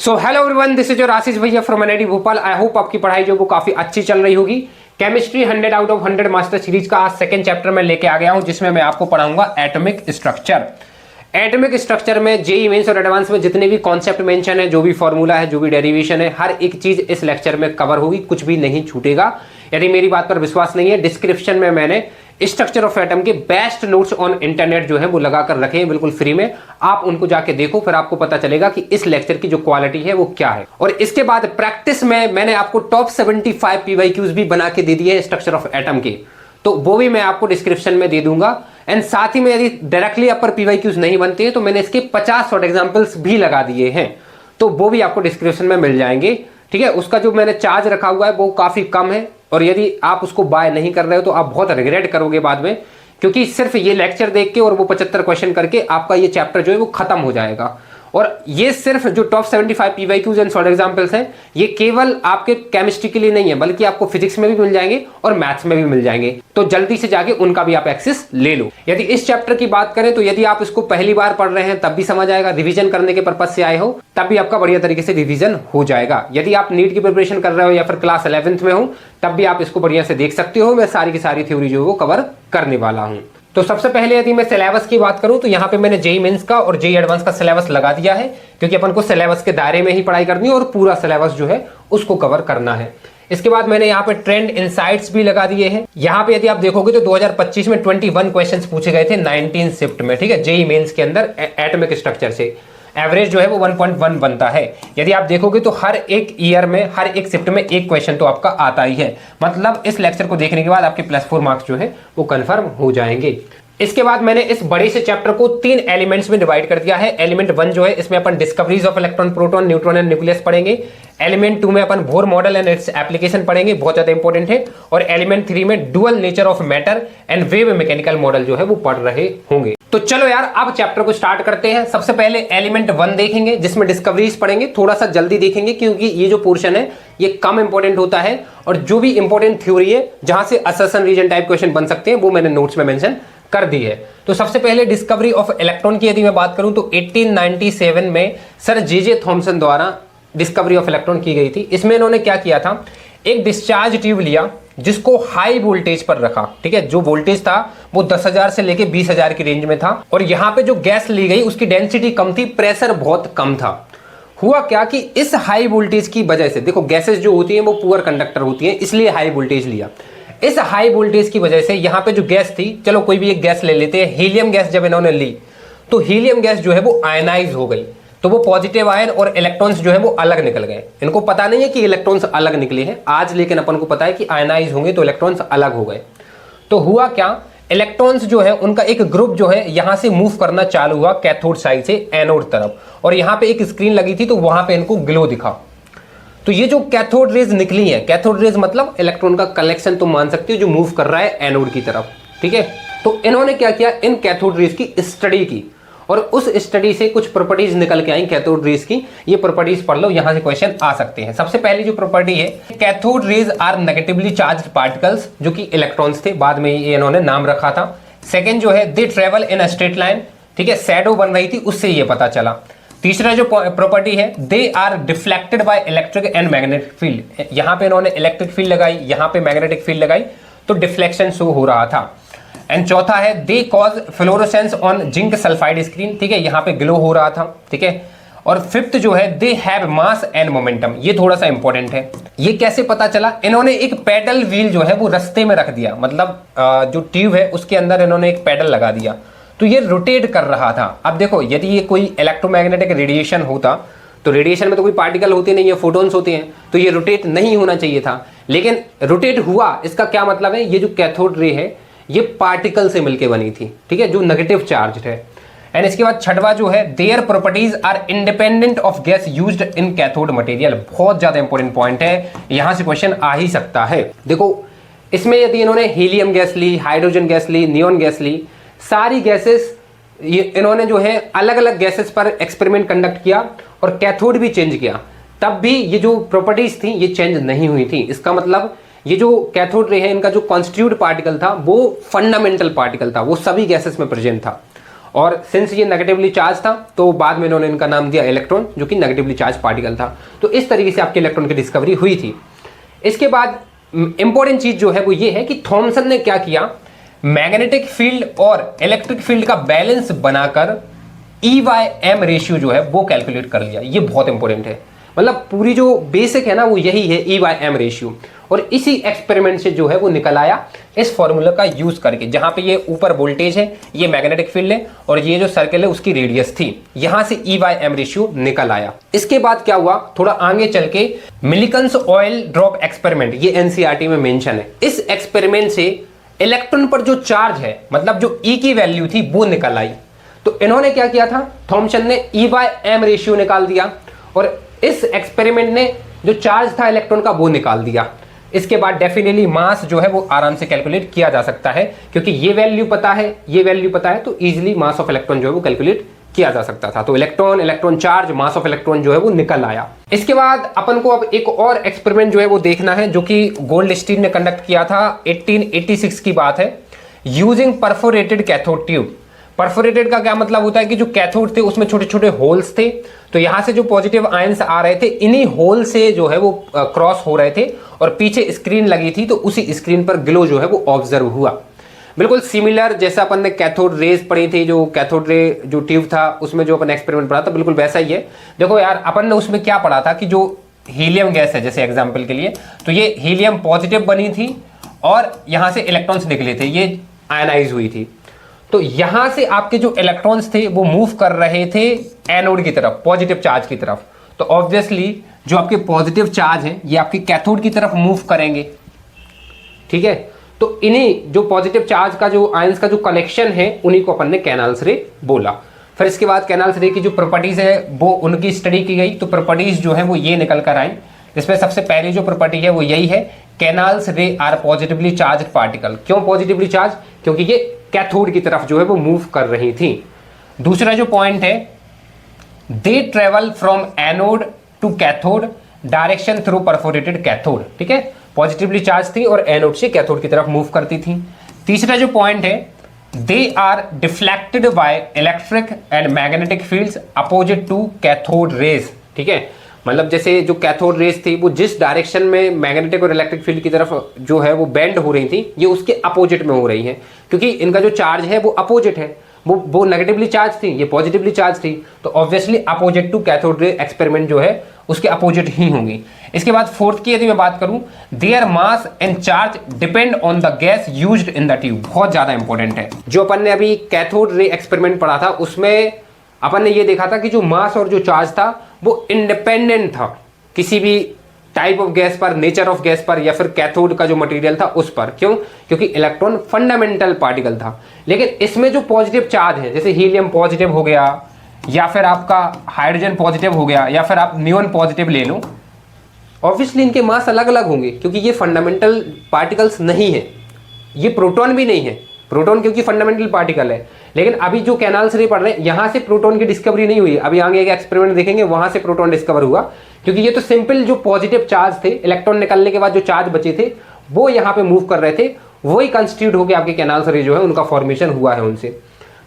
So hello everyone, this is your Ashish भैया from NIT Bhopal. I hope आपकी पढ़ाई जो वो काफी अच्छी चल रही होगी। Chemistry 100 out of 100 master series का आज सेकंड चैप्टर में लेके आ गया हूं, जिसमें मैं आपको पढ़ाऊंगा एटॉमिक स्ट्रक्चर। एटॉमिक स्ट्रक्चर में जेईई मेंस और एडवांस में जितने भी कॉन्सेप्ट मेंशन है, जो भी फॉर्मूला है, जो भी डेरिवेशन है, हर एक चीज इस लेक्चर में कवर होगी, कुछ भी नहीं छूटेगा। यदि मेरी बात पर विश्वास नहीं है, डिस्क्रिप्शन में मैंने स्ट्रक्चर ऑफ एटम के बेस्ट नोट्स ऑन इंटरनेट जो है वो लगा कर रखे हैं बिल्कुल फ्री में। आप उनको जाके देखो, फिर आपको पता चलेगा कि इस लेक्चर की जो क्वालिटी है वो क्या है। और इसके बाद प्रैक्टिस में मैंने आपको टॉप 75 पीवाईक्यूज भी बना के दे दिए हैं स्ट्रक्चर ऑफ एटम के, तो वो भी मैं आपको डिस्क्रिप्शन में दे दूंगा। एंड साथ ही में यदि डायरेक्टली अपर पीवाईक्यूज नहीं बनते हैं तो मैंने इसके 50 शॉर्ट एग्जांपल्स भी लगा दिए हैं, तो वो भी आपको डिस्क्रिप्शन में मिल जाएंगे। ठीक है, उसका जो मैंने चार्ज रखा हुआ है वो काफी कम है, और यदि आप उसको बाय नहीं कर रहे हो तो आप बहुत रिग्रेट करोगे बाद में, क्योंकि सिर्फ ये लेक्चर देख के और वो 75 क्वेश्चन करके आपका ये चैप्टर जो है वो खत्म हो जाएगा। और ये सिर्फ जो top 75 PYQs and short examples हैं, ये केवल आपके केमिस्ट्री के लिए नहीं है, बल्कि आपको फिजिक्स में भी मिल जाएंगे और मैथ्स में भी मिल जाएंगे, तो जल्दी से जाके उनका भी आप एक्सेस ले लो। यदि इस चैप्टर की बात करें तो यदि आप इसको पहली बार पढ़ रहे हैं तब भी समझ आएगा, रिवीजन करने के पर्पज से आए हो तब भी आपका बढ़िया तरीके से रिवीजन हो जाएगा। यदि आप नीट की प्रिपरेशन कर रहे हो या फिर क्लास 11th में हो तब भी आप इसको बढ़िया से देख सकते हो। मैं सारी की सारी थ्योरी जो है वो कवर करने वाला हूँ। तो सबसे पहले यदि मैं सिलेबस की बात करूं तो यहाँ पे मैंने जेईई मेंस का और जेईई एडवांस का सिलेबस लगा दिया है, क्योंकि अपन को सिलेबस के दायरे में ही पढ़ाई करनी है और पूरा सिलेबस जो है उसको कवर करना है। इसके बाद मैंने यहाँ पे ट्रेंड इनसाइट्स भी लगा दिए हैं। यहाँ पे यदि आप देखोगे तो 2025 में 21 क्वेश्चंस पूछे गए थे 19 शिफ्ट में। ठीक है, जेईई मेंस के अंदर एटॉमिक स्ट्रक्चर से एवरेज जो है वो 1.1 बनता है। यदि आप देखोगे तो हर एक ईयर में, हर एक शिफ्ट में एक क्वेश्चन तो आपका आता ही है। मतलब इस लेक्चर को देखने के बाद आपके +4 मार्क्स जो है वो कंफर्म हो जाएंगे। इसके बाद मैंने इस बड़े से चैप्टर को 3 एलिमेंट्स में डिवाइड कर दिया है। एलिमेंट 1 जो है, इसमें अपन discoveries of electron, proton, neutron and nucleus पढ़ेंगे। एलिमेंट 2 में अपन Bohr model and its application पढ़ेंगे, बहुत ज्यादा इंपॉर्टेंट है। और एलिमेंट 3 में dual nature of matter and wave mechanical model जो है वो पढ़ रहे होंगे। तो चलो यार, अब चैप्टर को स्टार्ट करते हैं। सबसे पहले एलिमेंट 1 देखेंगे, जिसमें डिस्कवरीज पढ़ेंगे। थोड़ा सा जल्दी देखेंगे क्योंकि ये जो पोर्शन है ये कम इंपॉर्टेंट होता है, और जो भी इंपॉर्टेंट थ्योरी है जहां से असर्शन रीजन टाइप क्वेश्चन बन सकते हैं वो मैंने नोट्स में मेंशन कर दी है। तो सबसे पहले डिस्कवरी ऑफ इलेक्ट्रॉन की यदि मैं बात करूं तो 1897 में सर जे थॉमसन द्वारा डिस्कवरी ऑफ इलेक्ट्रॉन की गई थी। इसमें इन्होंने क्या किया था, एक डिस्चार्ज ट्यूब लिया जिसको हाई वोल्टेज पर रखा। ठीक है, जो वोल्टेज था वो 10,000 से लेके 20,000 की रेंज में था, और यहाँ पे जो गैस ली गई उसकी डेंसिटी कम थी, प्रेशर बहुत कम था। हुआ क्या कि इस हाई वोल्टेज की वजह से, देखो गैसेस जो होती हैं वो पुअर कंडक्टर होती हैं, इसलिए हाई वोल्टेज लिया। इस हाई वोल्टेज की वजह से यहाँ पे जो गैस थी, चलो कोई भी एक गैस ले लेते हैं, हीलियम गैस जब इन्होंने ली तो हीलियम गैस जो है वो आयनाइज हो गई, तो वो पॉजिटिव आयन और इलेक्ट्रॉन्स जो है वो अलग निकल गए। इनको पता नहीं है कि इलेक्ट्रॉन्स अलग निकले हैं आज, लेकिन अपन को पता है कि आयनाइज होंगे तो इलेक्ट्रॉन्स अलग हो गए। तो हुआ क्या, इलेक्ट्रॉन्स जो है उनका एक ग्रुप जो है यहां से मूव करना चालू हुआ कैथोड साइड से एनोड तरफ, और यहाँ पे एक स्क्रीन लगी थी तो वहां पे इनको ग्लो दिखा। तो ये जो कैथोड रेज निकली है, कैथोड रेज मतलब इलेक्ट्रॉन का कलेक्शन तुम मान सकते हो जो मूव कर रहा है एनोड की तरफ। ठीक है, तो इन्होंने क्या किया, इन कैथोड रेज की स्टडी की, और उस स्टडी से कुछ प्रॉपर्टीज निकल के आई कैथोड रेज की। ये प्रॉपर्टीज पढ़ लो, यहां से क्वेश्चन आ सकते हैं। सबसे पहली जो प्रॉपर्टी है, cathode rays are negatively charged particles, जो कि इलेक्ट्रॉन्स थे, बाद में ये इन्होंने नाम रखा था। सेकेंड जो है, they travel in a straight line. ठीक है, शैडो बन रही थी, उससे ये पता चला। तीसरा जो प्रॉपर्टी है, they are deflected by electric and magnetic field. यहां पे इन्होंने इलेक्ट्रिक फील्ड लगाई, यहां पे मैग्नेटिक फील्ड लगाई, तो डिफ्लेक्शन शो हो रहा था। एंड चौथा है, they cause fluorescence on zinc sulphide screen. ठीक है, यहां पे ग्लो हो रहा था। ठीक है, और फिफ्थ जो है, they have mass and momentum. ये थोड़ा सा इंपॉर्टेंट है। ये कैसे पता चला, इन्होंने एक पैडल व्हील जो है वो रास्ते में रख दिया, मतलब जो ट्यूब है उसके अंदर इन्होंने एक पैडल लगा दिया, तो ये रोटेट कर रहा था। अब देखो, यदि ये कोई इलेक्ट्रोमैग्नेटिक रेडिएशन होता तो रेडिएशन में तो कोई पार्टिकल होते नहीं है, फोटोन्स होते हैं, तो ये रोटेट नहीं होना चाहिए था, लेकिन रोटेट हुआ। इसका क्या मतलब है, ये जो कैथोड रे है ये पार्टिकल से मिलकर बनी थी। ठीक है, जो नेगेटिव चार्ज है। एंड इसके बाद छठवा जो है, their properties are independent of gas used in cathode material. बहुत ज्यादा इंपॉर्टेंट पॉइंट है, यहां से क्वेश्चन आ ही सकता है। देखो इसमें यदि इन्होंने हीलियम गैस ली, हाइड्रोजन गैस ली, नियोन गैस ली, सारी गैसेस ये इन्होंने जो है अलग अलग गैसेस पर एक्सपेरिमेंट कंडक्ट किया और कैथोड भी चेंज किया, तब भी ये जो प्रॉपर्टीज थी ये चेंज नहीं हुई थी। इसका मतलब ये जो कैथोड रे है, इनका जो कॉन्स्टिट्यूट पार्टिकल था वो फंडामेंटल पार्टिकल था, वो सभी गैसेस में प्रेजेंट था। और सिंस ये नेगेटिवली चार्ज था तो बाद में इन्होंने इनका नाम दिया इलेक्ट्रॉन, जो कि नेगेटिवली चार्ज पार्टिकल था। तो इस तरीके से आपके इलेक्ट्रॉन की डिस्कवरी हुई थी। इसके बाद इंपॉर्टेंट चीज जो है वो ये है कि थॉमसन ने क्या किया, मैग्नेटिक फील्ड और इलेक्ट्रिक फील्ड का बैलेंस बनाकर E/m रेशियो जो है वो कैलकुलेट कर लिया। ये बहुत इंपॉर्टेंट है, मतलब पूरी जो बेसिक है ना वो यही है E/m रेशियो। और इसी एक्सपेरिमेंट से जो है वो निकल आया इस फॉर्मूला का यूज करके, जहां पे ये ऊपर वोल्टेज है, ये मैग्नेटिक फील्ड है और ये जो सर्कल है उसकी रेडियस थी, यहां से E/m रेशियो निकल आया। इसके बाद क्या हुआ, थोड़ा आगे चल के मिलिकन्स ऑयल ड्रॉप एक्सपेरिमेंट, ये एनसीईआरटी में मेंशन है। इस एक्सपेरिमेंट से इलेक्ट्रॉन पर जो चार्ज है, मतलब जो E की वैल्यू थी वो निकल आई। तो इन्होंने क्या किया था, थॉमसन ने E/m रेशियो निकाल दिया और इस एक्सपेरिमेंट ने जो चार्ज था इलेक्ट्रॉन का वो निकाल दिया। इसके बाद डेफिनेटली मास जो है वो आराम से कैलकुलेट किया जा सकता है, क्योंकि ये वैल्यू पता है, ये वैल्यू पता है, तो इजीली मास ऑफ इलेक्ट्रॉन जो है वो कैलकुलेट किया जा सकता था। तो electron charge, mass of electron जो है वो निकल आया। इसके बाद अपन को अब एक और एक्सपेरिमेंट जो है वो देखना है, जो कि गोल्डस्टीन ने कंडक्ट किया था। 1886 की बात है, using perforated cathode tube. Perforated का क्या मतलब होता है कि जो कैथोड थे उसमें छोटे छोटे होल्स थे, तो यहां से जो पॉजिटिव आयंस आ रहे थे इन्हीं होल से जो है वो क्रॉस हो रहे थे और पीछे स्क्रीन लगी थी, तो उसी स्क्रीन पर ग्लो जो है वो ऑब्जर्व हुआ। बिल्कुल सिमिलर जैसा अपन ने कैथोड रेज पढ़ी थी, जो कैथोड रे जो ट्यूब था उसमें जो अपन एक्सपेरिमेंट पढ़ा था, बिल्कुल वैसा ही है। देखो यार, अपन ने उसमें क्या पढ़ा था कि जो हीलियम गैस है, जैसे एग्जाम्पल के लिए, तो ये हीलियम पॉजिटिव बनी थी और यहां से इलेक्ट्रॉन्स निकले थे, ये आयनाइज हुई थी। तो यहां से आपके जो इलेक्ट्रॉन्स थे वो मूव कर रहे थे एनोड की तरफ, पॉजिटिव चार्ज की तरफ। तो ऑब्वियसली जो आपके पॉजिटिव चार्ज हैं ये आपके कैथोड की तरफ मूव करेंगे, ठीक है। तो इन्हीं जो पॉजिटिव चार्ज का जो आयंस का जो कनेक्शन है उन्हीं को अपन ने कैनाल्स रे बोला। फिर इसके बाद कैनाल्स रे की जो प्रॉपर्टीज है वो उनकी स्टडी की गई। तो प्रॉपर्टीज जो है वो ये निकल कर आई, जिसमें सबसे पहली जो प्रॉपर्टी है वो यही है, कैनाल्स रे आर पॉजिटिवली चार्ज पार्टिकल। क्यों पॉजिटिवली चार्ज? क्योंकि ये कैथोड की तरफ जो है वो मूव कर रही थी। दूसरा जो पॉइंट है, they travel from anode to cathode direction through perforated cathode, ठीक है। पॉजिटिवली चार्ज थी और एनोड से कैथोड की तरफ मूव करती थी। तीसरा जो पॉइंट है, they are deflected by electric and magnetic fields opposite to cathode rays, ठीक है। मतलब जैसे जो कैथोड रेज थी वो जिस डायरेक्शन में मैग्नेटिक और इलेक्ट्रिक फील्ड की तरफ जो है वो बेंड हो रही थी, ये उसके अपोजिट में हो रही है, क्योंकि इनका जो चार्ज है वो अपोजिट है। वो नेगेटिवली चार्ज थी, ये पॉजिटिवली चार्ज थी, तो obviously opposite to cathode ray experiment जो है उसके अपोजिट ही होंगी। इसके बाद फोर्थ की यदि मैं बात करूं, their mass and charge depend on the gas used in the tube. बहुत ज्यादा इंपॉर्टेंट है। जो अपन ने अभी कैथोड रे एक्सपेरिमेंट पढ़ा था उसमें अपन ने ये देखा था कि जो मास और जो चार्ज था वो इंडिपेंडेंट था किसी भी टाइप ऑफ गैस पर, नेचर ऑफ गैस पर, या फिर कैथोड का जो मटेरियल था उस पर। क्यों? क्योंकि इलेक्ट्रॉन फंडामेंटल पार्टिकल था। लेकिन इसमें जो पॉजिटिव चार्ज है, जैसे हीलियम पॉजिटिव हो गया, या फिर आपका हाइड्रोजन पॉजिटिव हो गया, या फिर आप नियोन पॉजिटिव ले लो, ऑब्वियसली इनके मास अलग अलग होंगे, क्योंकि ये फंडामेंटल पार्टिकल्स नहीं है। ये प्रोटॉन भी नहीं है, प्रोटॉन क्योंकि फंडामेंटल पार्टिकल है। लेकिन अभी जो कैनाल्स रे पढ़ रहे हैं, यहां से प्रोटॉन की डिस्कवरी नहीं हुई। अभी आगे एक एक्सपेरिमेंट देखेंगे, वहां से प्रोटॉन डिस्कवर हुआ, क्योंकि ये तो सिंपल जो पॉजिटिव चार्ज थे, इलेक्ट्रॉन निकलने के बाद जो चार्ज बचे थे वो यहाँ पे मूव कर रहे थे, वही कंस्टिट्यूट होकर आपके कैनाल्स रे जो है उनका फॉर्मेशन हुआ है उनसे।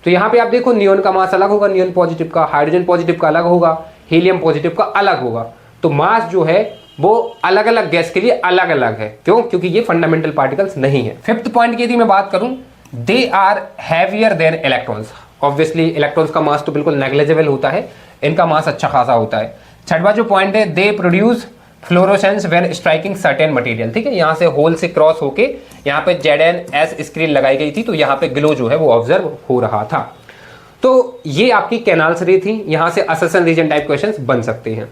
तो यहाँ पे आप देखो, नियोन का मास अलग होगा, नियोन पॉजिटिव का, हाइड्रोजन पॉजिटिव का अलग होगा, हीलियम पॉजिटिव का अलग होगा। तो मास जो है वो अलग अलग गैस के लिए अलग अलग है। क्यों? क्योंकि ये फंडामेंटल पार्टिकल्स नहीं है। फिफ्थ पॉइंट की यदि मैं बात करूं, they are heavier than electrons. Obviously electrons का मास तो बिल्कुल नेग्लिजिबल होता है, इनका मास अच्छा खासा होता है। छठवां जो पॉइंट है, they produce fluorescence when striking certain material, ठीक है। यहाँ से होल से क्रॉस होके यहाँ पे ZnS स्क्रीन लगाई गई थी, तो यहाँ पे ग्लो जो है वो ऑब्जर्व हो रहा था। तो ये आपकी कैनाल्स रे थी। यहाँ से असर्शन रीजन टाइप क्वेश्चंस बन सकते हैं।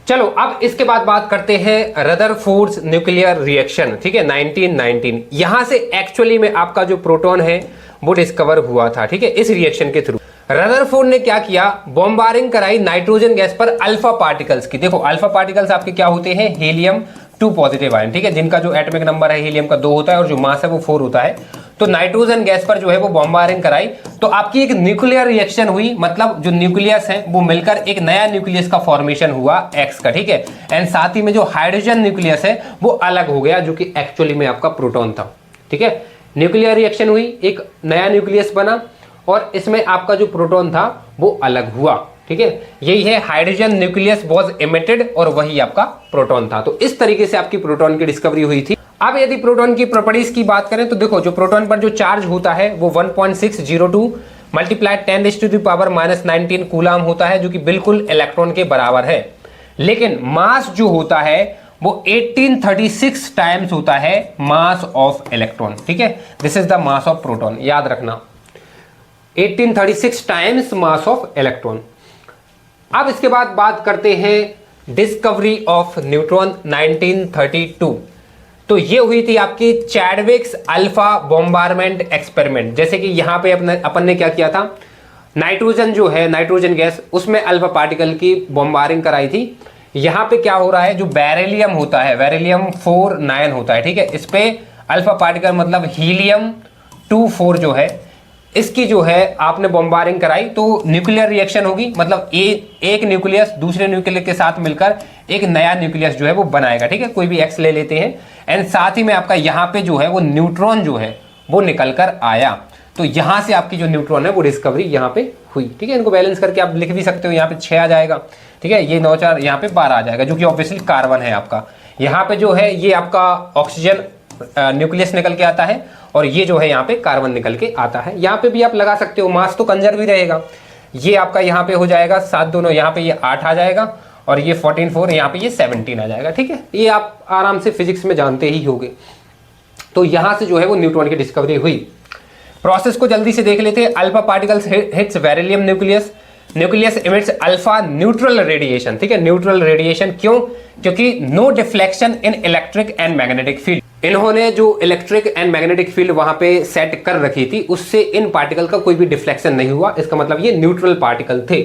चलो अब इसके बाद बात करते हैं रदरफोर्ड्स न्यूक्लियर रिएक्शन, ठीक है, 1919। यहां से एक्चुअली में आपका जो प्रोटॉन है वो डिस्कवर हुआ था, ठीक है, इस रिएक्शन के थ्रू। रदरफोर्ड ने क्या किया, बॉम्बारिंग कराई नाइट्रोजन गैस पर अल्फा पार्टिकल्स की। देखो अल्फा पार्टिकल्स आपके क्या होते हैं, हीलियम 2 पॉजिटिव आयन, ठीक है, जिनका जो एटॉमिक नंबर है हीलियम का 2 होता है और जो मास है वो 4 होता है। तो नाइट्रोजन गैस पर जो है वो बॉम्बारिंग कराई, तो आपकी एक न्यूक्लियर रिएक्शन हुई, मतलब जो न्यूक्लियस है वो मिलकर एक नया न्यूक्लियस का फॉर्मेशन हुआ X का, ठीक है। एंड साथ ही में जो हाइड्रोजन न्यूक्लियस है वो अलग हो गया, जो कि एक्चुअली में आपका प्रोटॉन था, ठीक है। न्यूक्लियर रिएक्शन हुई, एक नया न्यूक्लियस बना और इसमें आपका जो प्रोटॉन था वो अलग हुआ। ठीक है, यही है हाइड्रोजन न्यूक्लियस वाज इमिटेड और वही आपका प्रोटॉन था। तो इस तरीके से आपकी प्रोटॉन की डिस्कवरी हुई थी। अब यदि प्रोटॉन की प्रॉपर्टीज की बात करें तो देखो, जो प्रोटॉन पर जो चार्ज होता है वो 1.602 मल्टीप्लाई 10⁻⁻19 कूलाम होता है, जो कि बिल्कुल इलेक्ट्रॉन के बराबर है। लेकिन मास जो होता है वो 1836 टाइम्स होता है मास ऑफ इलेक्ट्रॉन। ठीक है, this is the mass of proton, याद रखना 1836 टाइम्स मास ऑफ इलेक्ट्रॉन। अब इसके बाद बात करते हैं डिस्कवरी ऑफ न्यूट्रॉन 1932। तो ये हुई थी आपकी चैडविक्स अल्फा बॉम्बारमेंट एक्सपेरिमेंट। जैसे कि यहां पे अपन ने क्या किया था, नाइट्रोजन जो है, नाइट्रोजन गैस, उसमें अल्फा पार्टिकल की बॉम्बारिंग कराई थी। यहां पे क्या हो रहा है, जो बेरिलियम होता है, बेरिलियम 49 होता है। ठीक है, इस पे अल्फा पार्टिकल मतलब हीलियम 24 जो है, इसकी जो है आपने बॉम्बारिंग कराई तो न्यूक्लियर रिएक्शन होगी। मतलब एक न्यूक्लियस दूसरे न्यूक्लियस के साथ मिलकर एक नया न्यूक्लियस जो है वो बनाएगा। ठीक है, कोई भी एक्स ले लेते हैं, एंड साथ ही में आपका यहाँ पे जो है वो न्यूट्रॉन जो है वो निकल कर आया। तो यहाँ से आपकी जो न्यूट्रॉन है वो डिस्कवरी यहाँ पे हुई। ठीक है, इनको बैलेंस करके आप लिख भी सकते हो, यहाँ पे 6 आ जाएगा। ठीक है, ये 9 4 यहाँ पे 12 आ जाएगा, जो कि ऑब्वियसली कार्बन है आपका। यहाँ पे जो है ये आपका ऑक्सीजन न्यूक्लियस निकल के आता है, और ये जो है यहाँ पे कार्बन निकल के आता है। यहाँ पे भी आप लगा सकते हो, मास तो कंजर्व ही रहेगा। ये आपका यहाँ पे हो जाएगा 7 दोनों, यहाँ पे ये 8 आ जाएगा, और ये 14 4, यहाँ पे ये 17 आ जाएगा। ठीक है, ये आप आराम से फिजिक्स में जानते ही होंगे। तो यहाँ से जो है वो न्यूट्रॉन की डिस्कवरी हुई। प्रोसेस को जल्दी से देख लेते हैं। Alpha particles hits beryllium nucleus, nucleus emits alpha neutral radiation. ठीक है, न्यूट्रल रेडिएशन क्यों? क्योंकि no deflection in electric and magnetic field. इन्होंने जो इलेक्ट्रिक एंड मैग्नेटिक फील्ड वहां पे सेट कर रखी थी, उससे इन पार्टिकल का कोई भी डिफ्लेक्शन नहीं हुआ। इसका मतलब ये न्यूट्रल पार्टिकल थे।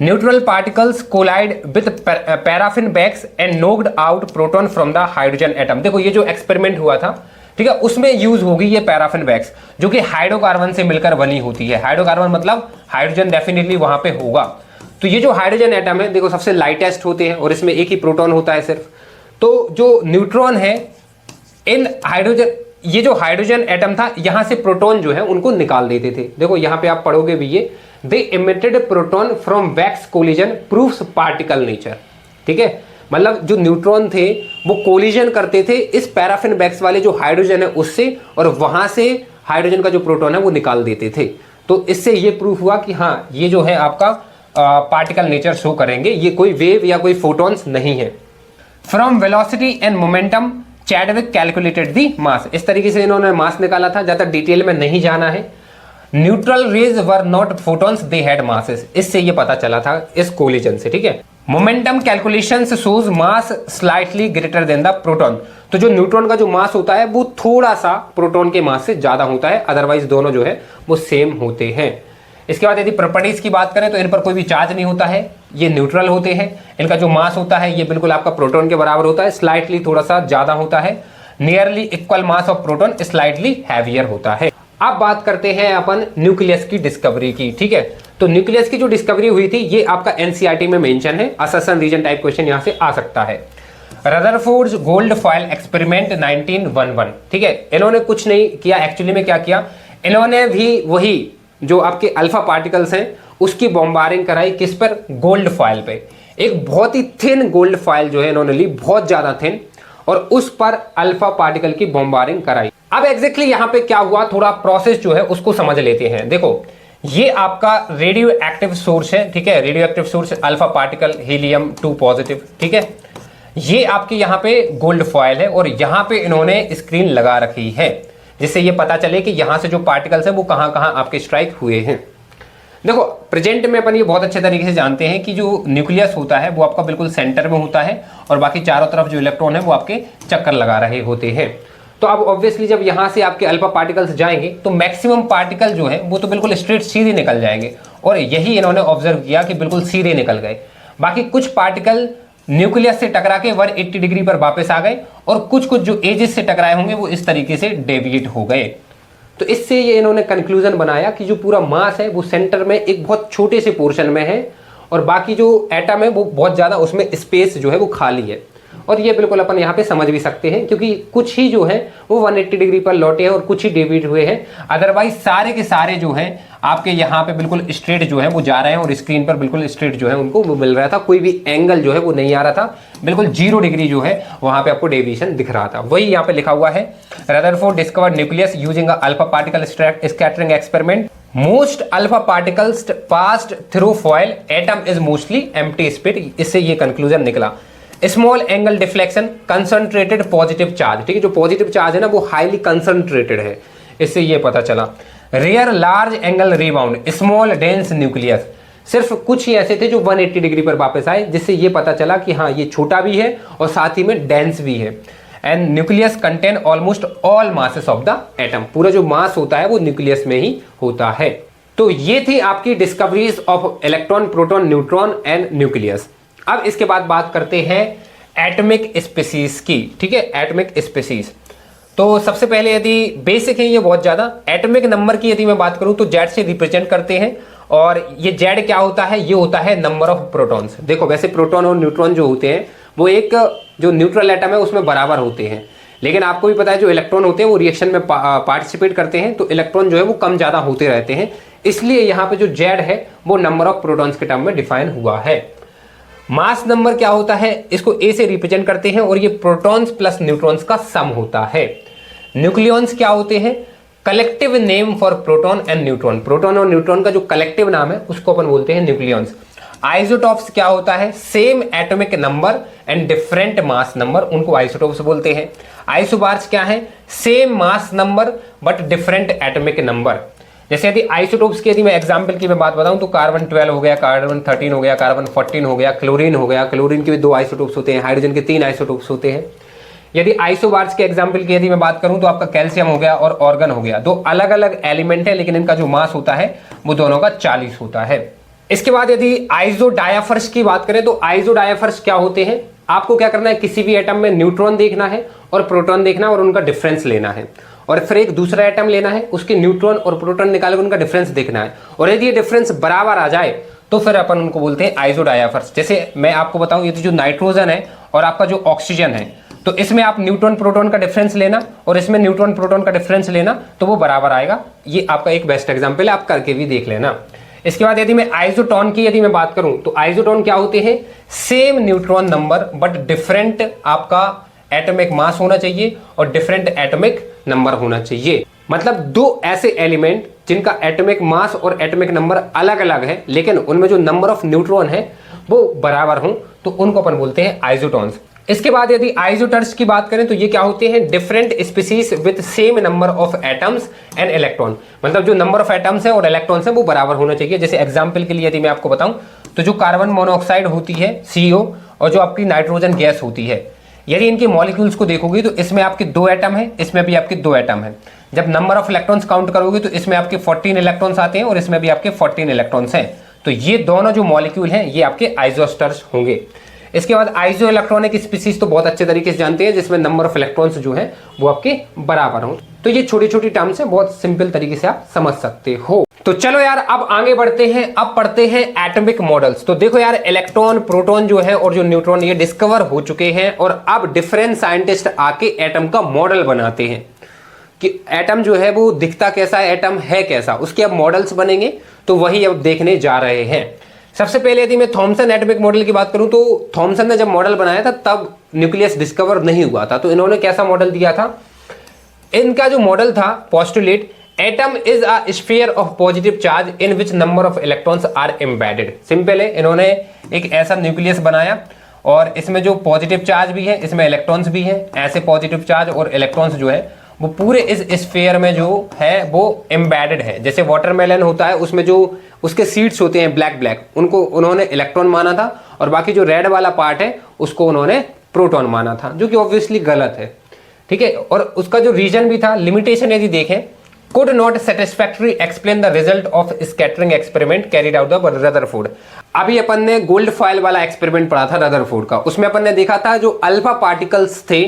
Neutral particles collide with paraffin bags and knocked out proton from the hydrogen atom. देखो, ये जो एक्सपेरिमेंट हुआ था, ठीक है, उसमें यूज होगी ये पैराफिन बैग्स, जो कि हाइड्रोकार्बन से मिलकर बनी होती है। हाइड्रोकार्बन मतलब हाइड्रोजन डेफिनेटली वहां पे होगा। तो ये जो हाइड्रोजन एटम है, देखो सबसे लाइटेस्ट होते हैं और इसमें एक ही प्रोटॉन होता है सिर्फ। तो जो न्यूट्रॉन है इन हाइड्रोजन, ये जो हाइड्रोजन एटम था, यहां से प्रोटॉन जो है उनको निकाल देते थे। देखो यहां पे आप पढ़ोगे भी ये, they emitted proton from wax collision proves particle nature. ठीक है, मतलब जो न्यूट्रॉन थे वो कोलिजन करते थे इस पैराफिन बैग्स वाले जो हाइड्रोजन है उससे, और वहां से हाइड्रोजन का जो प्रोटॉन है वो निकाल देते थे। तो इससे ये प्रूफ हुआ कि हाँ, ये जो है आपका पार्टिकल नेचर शो करेंगे, ये कोई वेव या कोई फोटॉन्स नहीं है। From velocity and momentum Chadwick calculated the mass. इस तरीके से इन्होंने मास निकाला था, ज्यादा डिटेल में नहीं जाना है। Neutral raise were not photons, they had masses. इससे ये पता चला था इस कोलिजन से। ठीक है, momentum calculations shows mass slightly greater than the proton. तो जो न्यूट्रॉन का जो मास होता है वो थोड़ा सा प्रोटॉन के मास से ज्यादा होता है, अदरवाइज दोनों जो है वो सेम होते हैं। इसके बाद यदि प्रॉपर्टीज की बात करें तो इन पर कोई भी चार्ज नहीं होता है, ये न्यूट्रल होते हैं। इनका जो मास होता है ये बिल्कुल आपका प्रोटॉन के बराबर होता है, स्लाइटली थोड़ा सा ज्यादा होता है। Nearly equal mass of proton, slightly heavier होता है। अब बात करते हैं अपन न्यूक्लियस की डिस्कवरी की। ठीक है, तो न्यूक्लियस की जो डिस्कवरी हुई थी ये आपका एनसीईआरटी में मेंशन है, असर्शन रीजन टाइप क्वेश्चन यहां से आ सकता है। Rutherford's gold foil experiment 1911। ठीक है, इन्होंने कुछ नहीं किया, एक्चुअली में क्या किया, इन्होंने भी वही जो आपके अल्फा पार्टिकल्स हैं उसकी बॉम्बारिंग कराई। किस पर? गोल्ड फॉयल पे। एक बहुत ही थिन गोल्ड फॉयल जो है इन्होंने ली, बहुत ज्यादा थिन, और उस पर अल्फा पार्टिकल की बॉम्बारिंग कराई। अब एग्जैक्टली यहां पे क्या हुआ, थोड़ा प्रोसेस जो है उसको समझ लेते हैं। देखो, ये आपका रेडियो एक्टिव सोर्स है। ठीक है, radio active source alpha particle helium 2 positive. ठीक है, ये आपके यहाँ पे गोल्ड फॉयल है और यहाँ पे इन्होंने स्क्रीन लगा रखी है, जिससे ये पता चले कि यहाँ से जो पार्टिकल्स है वो कहाँ कहाँ आपके स्ट्राइक हुए हैं। देखो, प्रेजेंट में अपन ये बहुत अच्छे तरीके से जानते हैं कि जो न्यूक्लियस होता है वो आपका बिल्कुल सेंटर में होता है, और बाकी चारों तरफ जो इलेक्ट्रॉन है वो आपके चक्कर लगा रहे होते हैं। तो अब ऑब्वियसली जब यहाँ से आपके अल्फा पार्टिकल्स जाएंगे तो मैक्सिमम पार्टिकल जो है वो तो बिल्कुल स्ट्रेट सीधे निकल जाएंगे, और यही इन्होंने ऑब्जर्व किया कि बिल्कुल सीधे निकल गए। बाकी कुछ पार्टिकल न्यूक्लियस से टकरा के 180 डिग्री पर वापस आ गए, और कुछ कुछ जो एजेस से टकराए होंगे वो इस तरीके से डेविएट हो गए। तो इससे ये इन्होंने कंक्लूजन बनाया कि जो पूरा मास है वो सेंटर में एक बहुत छोटे से पोर्शन में है, और बाकी जो एटम है वो बहुत ज़्यादा उसमें स्पेस जो है वो खाली है। और ये बिल्कुल अपन यहाँ पे समझ भी सकते हैं क्योंकि कुछ ही जो है वो 180 डिग्री पर लौटे हैं और कुछ ही डेविएट हुए हैं, अदरवाइज सारे के सारे जो हैं आपके यहाँ पे बिल्कुल स्ट्रेट जो है वो जा रहे हैं और स्क्रीन पर बिल्कुल स्ट्रेट जो है उनको वो मिल रहा था, कोई भी एंगल जो है वो नहीं आ रहा था, बिल्कुल 0 डिग्री जो है वहां पे आपको डेविएशन दिख रहा था। वही यहाँ पे लिखा हुआ है, Rutherford discovered nucleus using alpha particle scattering experiment, most alpha particles passed through foil, atom is mostly empty spit. इससे ये कंक्लूजन निकला। Small angle deflection, concentrated positive charge, ठीक है, जो पॉजिटिव चार्ज है ना वो हाईली कंसंट्रेटेड है, इससे ये पता चला। Rare large angle rebound, small dense nucleus, सिर्फ कुछ ही ऐसे थे जो 180 डिग्री पर वापस आए, जिससे ये पता चला कि हाँ ये छोटा भी है और साथ ही में डेंस भी है। And nucleus contain almost all masses of the atom, पूरा जो मास होता है वो न्यूक्लियस में ही होता है। तो ये थी आपकी discoveries of electron, proton, neutron and nucleus. अब इसके बाद बात करते हैं एटॉमिक स्पीसीज की, ठीक है, एटॉमिक स्पीसीज। तो सबसे पहले यदि बेसिक है ये बहुत ज्यादा, एटॉमिक नंबर की यदि मैं बात करूं तो जेड से रिप्रेजेंट करते हैं, और ये जेड क्या होता है, ये होता है नंबर ऑफ प्रोटॉन्स। देखो वैसे प्रोटॉन और न्यूट्रॉन जो होते हैं वो एक जो न्यूट्रल एटम है उसमें बराबर होते हैं, लेकिन आपको भी पता है जो इलेक्ट्रॉन होते हैं वो रिएक्शन में पार्टिसिपेट करते हैं, तो इलेक्ट्रॉन जो है वो कम ज्यादा होते रहते हैं, इसलिए यहाँ पे जो जेड है वो नंबर ऑफ प्रोटॉन्स के टर्म में डिफाइन हुआ है। मास नंबर क्या होता है, इसको ए से रिप्रेजेंट करते हैं और ये प्रोटॉन्स प्लस न्यूट्रॉन्स का सम होता है। न्यूक्लियॉन्स क्या होते हैं, collective name for proton and neutron, proton और न्यूट्रॉन का जो कलेक्टिव नाम है उसको अपन बोलते हैं न्यूक्लियॉन्स। आइसोटॉप्स क्या होता है, same atomic number and different mass number, उनको आइसोटॉप्स बोलते हैं। आइसोबार्स क्या है, same mass number but different atomic number. जैसे यदि आइसोटॉप्स की यदि मैं एग्जांपल की मैं बात बताऊं तो कार्बन 12 हो गया, कार्बन 13 हो गया, कार्बन 14 हो गया, क्लोरीन हो गया, क्लोरीन के भी 2 आइसोटॉप्स होते हैं, हाइड्रोजन के 3 आइसोटॉप्स होते हैं। यदि आइसोबार्स के एग्जांपल की यदि मैं बात करूं तो आपका कैल्शियम हो गया और ऑर्गन हो गया, 2 अलग अलग एलिमेंट है लेकिन इनका जो मास होता है वो दोनों का 40 होता है। इसके बाद यदि आइसोडायाफर्स की बात करें तो आइसोडायाफर्स क्या होते हैं, आपको क्या करना है, किसी भी एटम में न्यूट्रॉन देखना है और प्रोटॉन देखना है और उनका डिफरेंस लेना है, और फिर एक दूसरा एटम लेना है, उसके न्यूट्रॉन और प्रोटॉन निकाल कर उनका डिफरेंस देखना है, और यदि ये डिफरेंस बराबर आ जाए तो फिर अपन उनको बोलते हैं आइसोडायाफर्स। जैसे मैं आपको बताऊं, यदि जो नाइट्रोजन है और आपका जो ऑक्सीजन है, तो इसमें आप न्यूट्रॉन प्रोटॉन का डिफरेंस लेना और इसमें न्यूट्रॉन प्रोटॉन का डिफरेंस लेना, तो वो बराबर आएगा। ये आपका एक बेस्ट एग्जाम्पल है, आप करके भी देख लेना। इसके बाद यदि मैं आइसोटोन की यदि मैं बात करूं तो आइसोटोन क्या होते हैं, same neutron number but different आपका एटॉमिक मास होना चाहिए और डिफरेंट एटॉमिक नंबर होना चाहिए। मतलब 2 ऐसे एलिमेंट जिनका एटॉमिक मास और एटॉमिक नंबर अलग अलग है लेकिन उनमें जो नंबर ऑफ न्यूट्रॉन है वो बराबर हों, तो उनको अपन बोलते हैं आइसोटोन्स। इसके बाद यदि आइसोटर्स की बात करें तो ये क्या होते हैं, different species with same number of atoms and electron, मतलब जो नंबर ऑफ एटम्स है और इलेक्ट्रॉन्स है वो बराबर होना चाहिए। जैसे एग्जांपल के लिए यदि मैं आपको बताऊं तो जो कार्बन मोनोऑक्साइड होती है CO और जो आपकी नाइट्रोजन गैस होती है, यदि इनके मॉलिक्यूल्स को देखोगे तो इसमें आपके 2 एटम है, इसमें भी आपके 2 एटम है। जब नंबर ऑफ इलेक्ट्रॉन्स काउंट करोगे तो इसमें आपके 14 इलेक्ट्रॉन्स आते हैं और इसमें भी आपके 14 इलेक्ट्रॉन्स हैं, तो ये दोनों जो मॉलिक्यूल हैं ये आपके आइसोस्टर्स होंगे। इसके बाद आइसो इलेक्ट्रॉनिक स्पीसीज तो बहुत अच्छे तरीके से जानते हैं, जिसमें नंबर ऑफ इलेक्ट्रॉन्स जो है वो आपके बराबर हों। तो ये छोटी छोटी टर्म्स हैं, बहुत सिंपल तरीके से आप समझ सकते हो। तो चलो यार अब आगे बढ़ते हैं, अब पढ़ते हैं एटॉमिक मॉडल्स। तो देखो यार, इलेक्ट्रॉन, प्रोटॉन जो है और जो न्यूट्रॉन ये डिस्कवर हो चुके हैं और अब डिफरेंट साइंटिस्ट आके एटम का मॉडल बनाते हैं कि एटम जो है वो दिखता कैसा है, एटम है कैसा, उसके अब मॉडल्स बनेंगे। तो वही अब देखने जा रहे हैं। सबसे पहले यदि मैं थॉमसन एटॉमिक मॉडल की बात करूं तो थॉमसन ने जब मॉडल बनाया था तब न्यूक्लियस डिस्कवर नहीं हुआ था, तो इन्होंने कैसा मॉडल दिया था, इनका जो मॉडल था postulate, atom is a sphere of positive charge in which number of electrons are embedded. Simple है, इन्होंने एक ऐसा न्यूक्लियस बनाया और इसमें जो पॉजिटिव चार्ज भी है इसमें इलेक्ट्रॉन्स भी है, ऐसे पॉजिटिव चार्ज और इलेक्ट्रॉन्स जो है वो पूरे इस स्फीयर में जो है वो एम्बेडेड है। जैसे वाटरमेलन होता है, उसमें जो उसके सीड्स होते हैं ब्लैक ब्लैक, उनको उन्होंने इलेक्ट्रॉन माना था और बाकी जो रेड वाला पार्ट है उसको उन्होंने प्रोटॉन माना था, जो कि ऑब्वियसली गलत है। ठीक है, और उसका जो रीजन भी था, लिमिटेशन यदि देखें, could not satisfactorily explain the result of scattering experiment carried out by Rutherford. अभी अपन ने गोल्ड फॉयल वाला एक्सपेरिमेंट पढ़ा था रदरफोर्ड का, उसमें अपन ने देखा था जो अल्फा पार्टिकल्स थे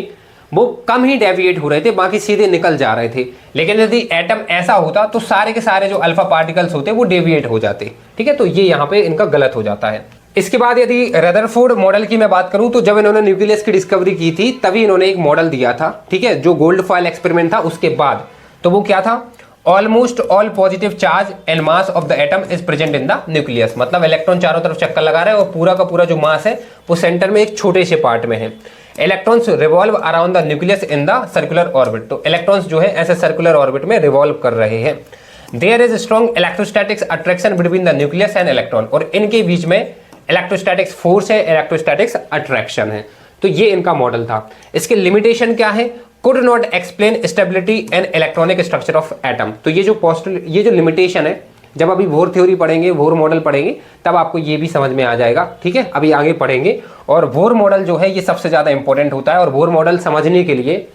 वो कम ही डेविएट हो रहे थे, बाकी सीधे निकल जा रहे थे। लेकिन यदि एटम ऐसा होता तो सारे के सारे जो अल्फा पार्टिकल्स होते वो डेविएट हो जाते। ठीक है, तो ये यहाँ पे इनका गलत हो जाता है। इसके बाद यदि रदरफोर्ड मॉडल की मैं बात करूं तो जब इन्होंने न्यूक्लियस की डिस्कवरी की थी तभी इन्होंने एक मॉडल दिया था, ठीक है, जो गोल्ड फॉयल एक्सपेरिमेंट था उसके बाद। तो वो क्या था, almost all positive charge and mass of the atom is present in the nucleus. मतलब इलेक्ट्रॉन चारों तरफ चक्कर लगा रहे हैं और पूरा का पूरा जो मास है वो सेंटर में एक छोटे से पार्ट में है। Electrons revolve around the nucleus in the circular orbit. तो इलेक्ट्रॉन्स जो है ऐसे सर्कुलर ऑर्बिट में रिवॉल्व कर रहे हैं। There is strong electrostatics attraction between the nucleus and electron. और इनके बीच में इलेक्ट्रोस्टैटिक्स फोर्स है, इलेक्ट्रोस्टैटिक्स अट्रैक्शन है। तो ये इनका मॉडल था। इसके लिमिटेशन क्या है, could not explain stability and electronic structure of atom. तो ये जो लिमिटेशन है, जब अभी बोर थ्योरी पढ़ेंगे, बोर मॉडल पढ़ेंगे, तब आपको ये भी समझ में आ जाएगा, ठीक है, अभी आगे पढ़ेंगे। और बोर मॉडल जो है ये सबसे ज़्यादा इंपॉर्टेंट होता है। और बोर मॉडल समझने के लिए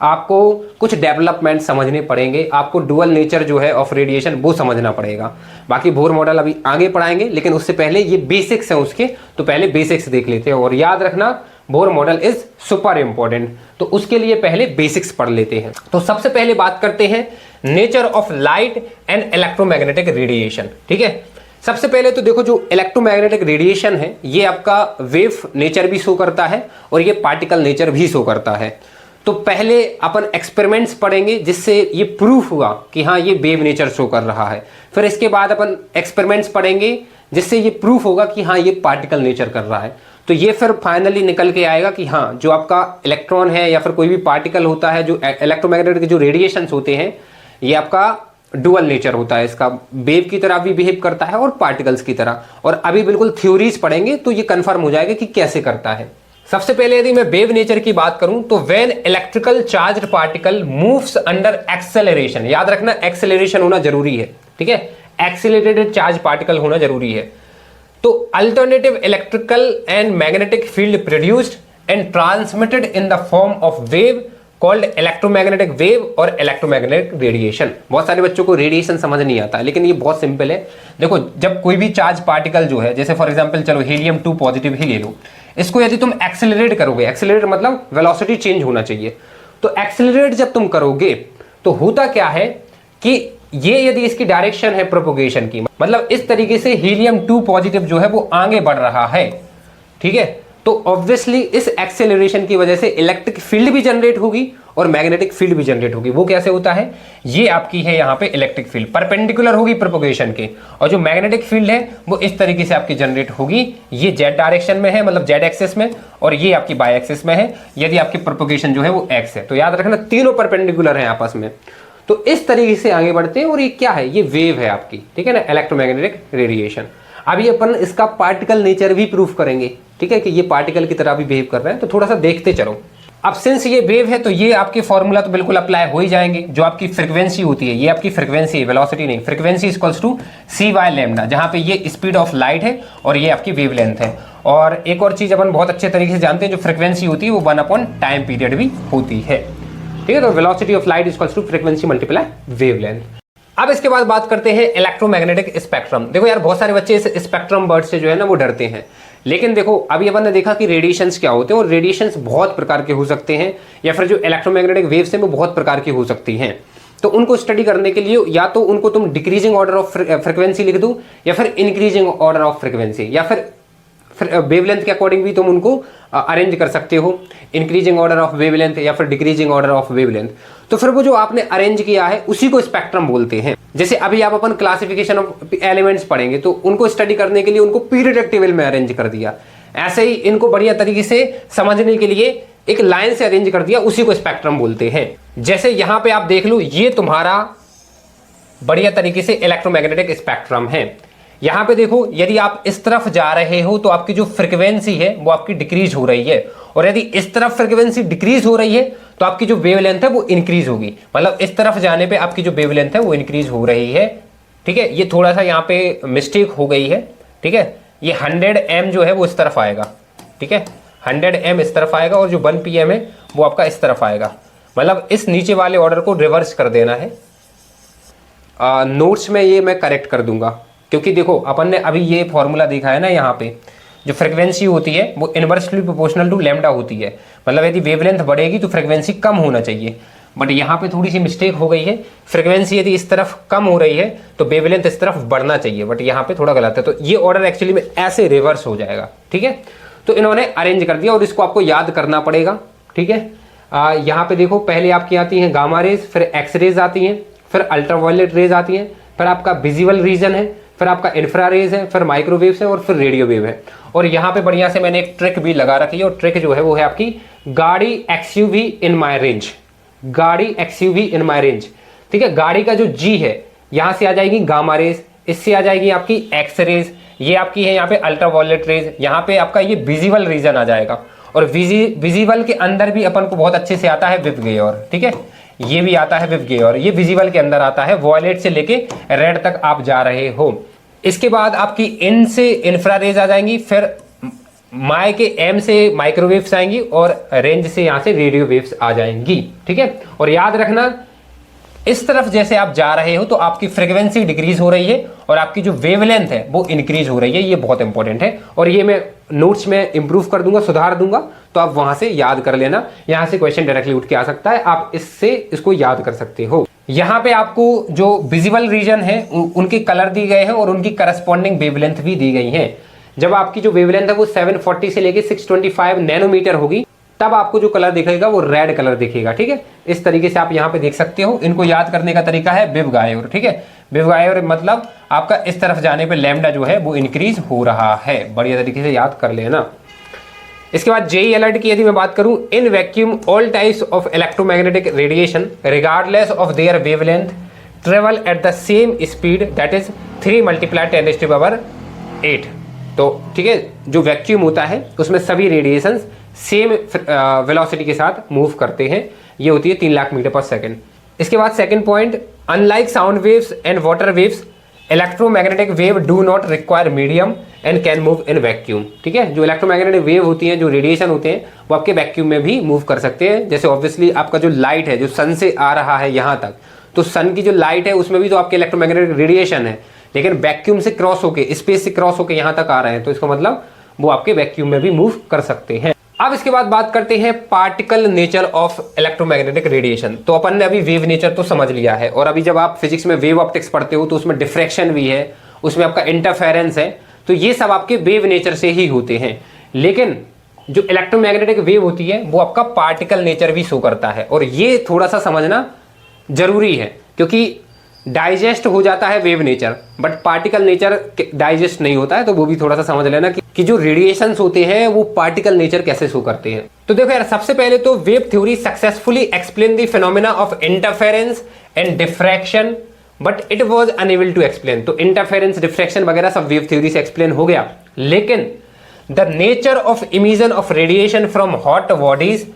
आपको कुछ डेवलपमेंट समझने पड़ेंगे, आपको डुअल नेचर जो है ऑफ रेडिएशन वो समझना पड़ेगा। बाकी बोर मॉडल अभी आगे पढ़ाएंगे, लेकिन उससे पहले ये बेसिक्स हैं उसके, तो पहले बेसिक्स देख लेते हैं। और याद रखना Bohr model is super important, तो उसके लिए पहले बेसिक्स पढ़ लेते हैं। तो सबसे पहले बात करते हैं nature of light and electromagnetic radiation, ठीक है। सबसे पहले तो देखो जो इलेक्ट्रोमैग्नेटिक रेडिएशन है ये आपका वेव नेचर भी शो करता है और ये पार्टिकल नेचर भी शो करता है। तो पहले अपन एक्सपेरिमेंट्स पढ़ेंगे जिससे ये प्रूफ हुआ कि हाँ ये वेव नेचर शो कर रहा है। फिर इसके बाद अपन एक्सपेरिमेंट्स पढ़ेंगे जिससे ये प्रूफ होगा कि हाँ ये पार्टिकल नेचर कर रहा है। तो ये फिर फाइनली निकल के आएगा कि हाँ जो आपका इलेक्ट्रॉन है या फिर कोई भी पार्टिकल होता है, जो इलेक्ट्रोमैग्नेटिक जो रेडिएशंस होते हैं, ये आपका डुअल नेचर होता है। इसका वेव की तरह भी बिहेव करता है और पार्टिकल्स की तरह। और अभी बिल्कुल थ्योरीज पढ़ेंगे तो ये कंफर्म हो जाएगा कि कैसे करता है। सबसे पहले यदि मैं वेव नेचर की बात करूं तो when electrical charged particle moves under acceleration, याद रखना एक्सेलरेशन होना जरूरी है, ठीक है, एक्सीलरेटेड चार्ज पार्टिकल होना जरूरी है। तो alternative electrical and magnetic field produced and transmitted in the form of wave called electromagnetic wave और इलेक्ट्रोमैग्नेटिक रेडिएशन। बहुत सारे बच्चों को रेडिएशन समझ नहीं आता है, लेकिन ये बहुत सिंपल है। देखो जब कोई भी चार्ज पार्टिकल जो है, जैसे फॉर एग्जांपल चलो हीलियम 2 पॉजिटिव ही ले लो, इसको यदि तुम एक्सेलरेट करोगे, एक्सेलरेट मतलब वेलोसिटी चेंज होना चाहिए, तो एक्सेलरेट जब तुम करोगे तो होता क्या है कि ये यदि इसकी डायरेक्शन है प्रोपोगेशन की, मतलब इस तरीके से हीलियम 2 पॉजिटिव जो है वो आगे बढ़ रहा है, ठीक है, तो ऑब्वियसली इस एक्सेलरेशन की वजह से इलेक्ट्रिक फील्ड भी जनरेट होगी और मैग्नेटिक फील्ड भी जनरेट होगी। वो कैसे होता है, ये आपकी है यहाँ पे इलेक्ट्रिक फील्ड परपेंडिकुलर होगी प्रोपोगेशन के, और जो मैग्नेटिक फील्ड है वो इस तरीके से आपकी जनरेट होगी। ये जेड डायरेक्शन में है, मतलब जेड एक्सिस में, और ये आपकी बाय एक्सिस में है यदि आपकी प्रोपोगेशन जो है वो एक्स है। तो याद रखना तीनों परपेंडिकुलर है आपस में। तो इस तरीके से आगे बढ़ते हैं और ये क्या है, ये वेव है आपकी, ठीक है ना, इलेक्ट्रोमैग्नेटिक रेडिएशन। अभी अपन इसका पार्टिकल नेचर भी प्रूफ करेंगे, ठीक है, कि ये पार्टिकल की तरह भी बिहेव कर रहे हैं। तो थोड़ा सा देखते चलो। अब सिंस ये वेव है तो ये आपके फॉर्मूला तो बिल्कुल अप्लाई हो ही जाएंगे। जो आपकी फ्रीक्वेंसी होती है, ये आपकी फ्रीक्वेंसी है, वेलोसिटी नहीं, frequency equals to c by lambda, जहां पे ये स्पीड ऑफ लाइट है और ये आपकी वेव लेंथ है। और एक और चीज अपन बहुत अच्छे तरीके से जानते हैं, जो फ्रीक्वेंसी होती है वो 1 अपॉन टाइम पीरियड भी होती है, ठीक है। तो velocity of light equals to frequency multiply wavelength. अब इसके बाद बात करते हैं इलेक्ट्रोमैग्नेटिक स्पेक्ट्रम। देखो यार बहुत सारे बच्चे इस स्पेक्ट्रम वर्ड से जो है ना वो डरते हैं, लेकिन देखो अभी अपन ने देखा कि रेडिएशंस क्या होते हैं, और रेडिएशंस बहुत प्रकार के हो सकते हैं, या फिर जो इलेक्ट्रोमैग्नेटिक वेव्स हैं वो बहुत प्रकार की हो सकती हैं। तो उनको स्टडी करने के लिए या तो उनको तुम डिक्रीजिंग ऑर्डर ऑफ फ्रिक्वेंसी लिख दो, या फिर इंक्रीजिंग ऑर्डर ऑफ फ्रिक्वेंसी, या फिर वेवलेंथ के अकॉर्डिंग भी तुम उनको अरेंज कर सकते हो, इंक्रीजिंग ऑर्डर ऑफ वेवलेंथ या फिर डिक्रीजिंग ऑर्डर ऑफ वेवलेंथ। तो फिर वो जो आपने अरेंज किया है उसी को स्पेक्ट्रम बोलते हैं। जैसे अभी आप अपन क्लासिफिकेशन ऑफ एलिमेंट्स पढ़ेंगे तो उनको स्टडी करने के लिए उनको पीरियोडिक टेबल में अरेंज कर दिया, ऐसे ही इनको बढ़िया तरीके से समझने के लिए एक लाइन से अरेंज कर दिया, उसी को स्पेक्ट्रम बोलते हैं। जैसे यहां पे आप देख लो, ये तुम्हारा बढ़िया तरीके से इलेक्ट्रोमैग्नेटिक स्पेक्ट्रम है। यहां पे देखो यदि आप इस तरफ जा रहे हो तो आपकी जो फ्रीक्वेंसी है वो आपकी डिक्रीज हो रही है, और यदि इस तरफ फ्रीक्वेंसी डिक्रीज हो रही है तो आपकी जो वेवलेंथ है वो इंक्रीज होगी। मतलब इस तरफ जाने पे आपकी जो वेवलेंथ है वो इंक्रीज हो रही है, ठीक है। ये थोड़ा सा यहाँ पे मिस्टेक हो गई है, ठीक है। ये 100 m जो है वो इस तरफ आएगा, ठीक है, 100 m इस तरफ आएगा, और जो 1 pm है वो आपका इस तरफ आएगा। मतलब इस नीचे वाले ऑर्डर को रिवर्स कर देना है। नोट्स में ये मैं करेक्ट कर दूंगा, क्योंकि देखो अपन ने अभी ये फॉर्मूला देखा है ना, यहाँ पे जो फ्रीक्वेंसी होती है वो इनवर्सली प्रोपोर्शनल टू लैम्डा होती है। मतलब यदि वेवलेंथ बढ़ेगी तो फ्रीक्वेंसी कम होना चाहिए। बट यहाँ पे थोड़ी सी मिस्टेक हो गई है। फ्रीक्वेंसी यदि इस तरफ कम हो रही है तो वेवलेंथ इस तरफ बढ़ना चाहिए, बट यहाँ पे थोड़ा गलत है, तो ये ऑर्डर एक्चुअली में ऐसे रिवर्स हो जाएगा। ठीक है, तो इन्होंने अरेंज कर दिया और इसको आपको याद करना पड़ेगा। ठीक है, यहाँ पे देखो पहले आपकी आती हैं गामा रेज, फिर एक्स रेज आती हैं, फिर अल्ट्रावायलेट रेज आती हैं, फिर आपका विजिबल रीजन है, फिर आपका इंफ्रारेज है, फिर माइक्रोवेव्स है और फिर रेडियो वेव है। और यहाँ पे बढ़िया से मैंने एक ट्रिक भी लगा रखी है, और ट्रिक जो है वो है आपकी गाड़ी एक्सयूवी इन माई रेंज, गाड़ी एक्सयूवी इन माई रेंज। ठीक है, गाड़ी का जो जी है यहाँ से आ जाएगी गामा रेज, इससे आ जाएगी आपकी एक्स रेज, ये आपकी है यहाँ पे अल्ट्रावायलेट रेज, यहाँ पे आपका ये विजिबल रीजन आ जाएगा। और विजिबल के अंदर भी अपन को बहुत अच्छे से आता है विव गेयर। ठीक है, ये भी आता है विव गेयर, ये विजिबल के अंदर आता है, वॉयलेट से लेके रेड तक आप जा रहे हो। इसके बाद आपकी इन से इंफ्रारेज आ जाएंगी, फिर माई के एम से माइक्रोवेव्स आएंगी और रेंज से यहाँ से रेडियो वेव्स आ जाएंगी। ठीक है, और याद रखना इस तरफ जैसे आप जा रहे हो तो आपकी फ्रीक्वेंसी डिक्रीज हो रही है और आपकी जो वेवलेंथ है वो इंक्रीज हो रही है। ये बहुत इंपॉर्टेंट है और ये मैं नोट्स में इंप्रूव कर दूंगा, सुधार दूंगा, तो आप वहां से याद कर लेना। यहां से क्वेश्चन डायरेक्टली उठ के आ सकता है, आप इससे इसको याद कर सकते हो। यहाँ पे आपको जो विजिबल रीजन है उनके कलर दिए गए हैं और उनकी करस्पॉन्डिंग वेवलेंथ भी दी गई है। जब आपकी जो वेवलेंथ है वो 740 से लेके 625 नैनोमीटर होगी तब आपको जो कलर दिखेगा वो रेड कलर दिखेगा। ठीक है, इस तरीके से आप यहाँ पे देख सकते हो। इनको याद करने का तरीका है विव गायर। ठीक है, विव गायर मतलब आपका इस तरफ जाने पे लैम्डा जो है वो इंक्रीज हो रहा है, बढ़िया तरीके से याद कर लेना। इसके बाद जेई अलर्ट की यदि मैं बात करूं, in vacuum all types of electromagnetic radiation regardless of their wavelength travel at the same speed that is 3 × 10⁸ तो ठीक है, जो वैक्यूम होता है उसमें सभी रेडिएशन सेम वेलोसिटी के साथ मूव करते हैं। ये होती है 3 लाख मीटर पर सेकेंड। इसके बाद second point, unlike sound waves and water waves electromagnetic wave do not require medium and can move in vacuum. ठीक है, जो इलेक्ट्रोमैग्नेटिक वेव होती हैं, जो रेडिएशन होते हैं, वो आपके वैक्यूम में भी मूव कर सकते हैं। जैसे ऑब्वियसली आपका जो लाइट है जो सन से आ रहा है यहाँ तक, तो सन की जो लाइट है उसमें भी तो आपके इलेक्ट्रोमैग्नेटिक रेडिएशन है, लेकिन वैक्यूम से क्रॉस होके, स्पेस से क्रॉस होके यहाँ तक आ रहे हैं, तो इसका मतलब वो आपके वैक्यूम में भी मूव कर सकते हैं। अब इसके बाद बात करते हैं particle nature of electromagnetic radiation. तो अपन ने अभी वेव नेचर तो समझ लिया है, और अभी जब आप फिजिक्स में वेव ऑप्टिक्स पढ़ते हो तो उसमें डिफ्रैक्शन भी है, उसमें आपका इंटरफेरेंस है, तो ये सब आपके वेव नेचर से ही होते हैं। लेकिन जो इलेक्ट्रोमैग्नेटिक वेव होती है वो आपका पार्टिकल नेचर भी शो करता है, और ये थोड़ा सा समझना जरूरी है, क्योंकि डाइजेस्ट हो जाता है wave nature but particle nature digest नहीं होता है। तो वो भी थोड़ा सा समझ लेना कि जो रेडिएशंस होते हैं वो पार्टिकल नेचर कैसे शो करते हैं। तो देखो यार, सबसे पहले तो wave theory successfully explain the phenomena of interference and diffraction but it was unable to explain. तो इंटरफेरेंस, डिफ्रैक्शन वगैरह सब वेव थ्योरी से एक्सप्लेन हो गया, लेकिन the nature of emission of radiation from hot bodies,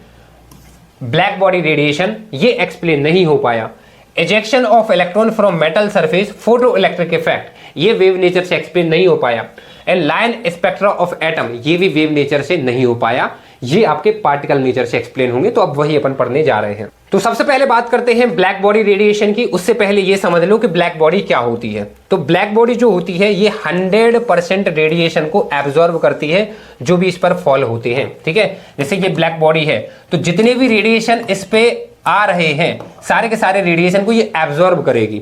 black body radiation, ये explain नहीं हो पाया। Ejection of electron from metal surface, photo electric effect, ये वेव नेचर से एक्सप्लेन नहीं हो पाया। And line spectra of atom, ये भी वेव नेचर से नहीं हो पाया, ये आपके पार्टिकल नेचर से एक्सप्लेन होंगे। तो अब वही अपन पढ़ने जा रहे हैं। तो सबसे पहले बात करते हैं ब्लैक बॉडी रेडिएशन की। उससे पहले ये समझ लो कि ब्लैक बॉडी क्या होती है। तो ब्लैक बॉडी जो होती है ये 100% रेडिएशन को एब्जॉर्ब करती है जो भी इस पर फॉल होते हैं। ठीक है, जैसे ये ब्लैक बॉडी है तो जितने भी रेडिएशन इस पे आ रहे हैं सारे के सारे रेडिएशन को ये एब्जॉर्ब करेगी,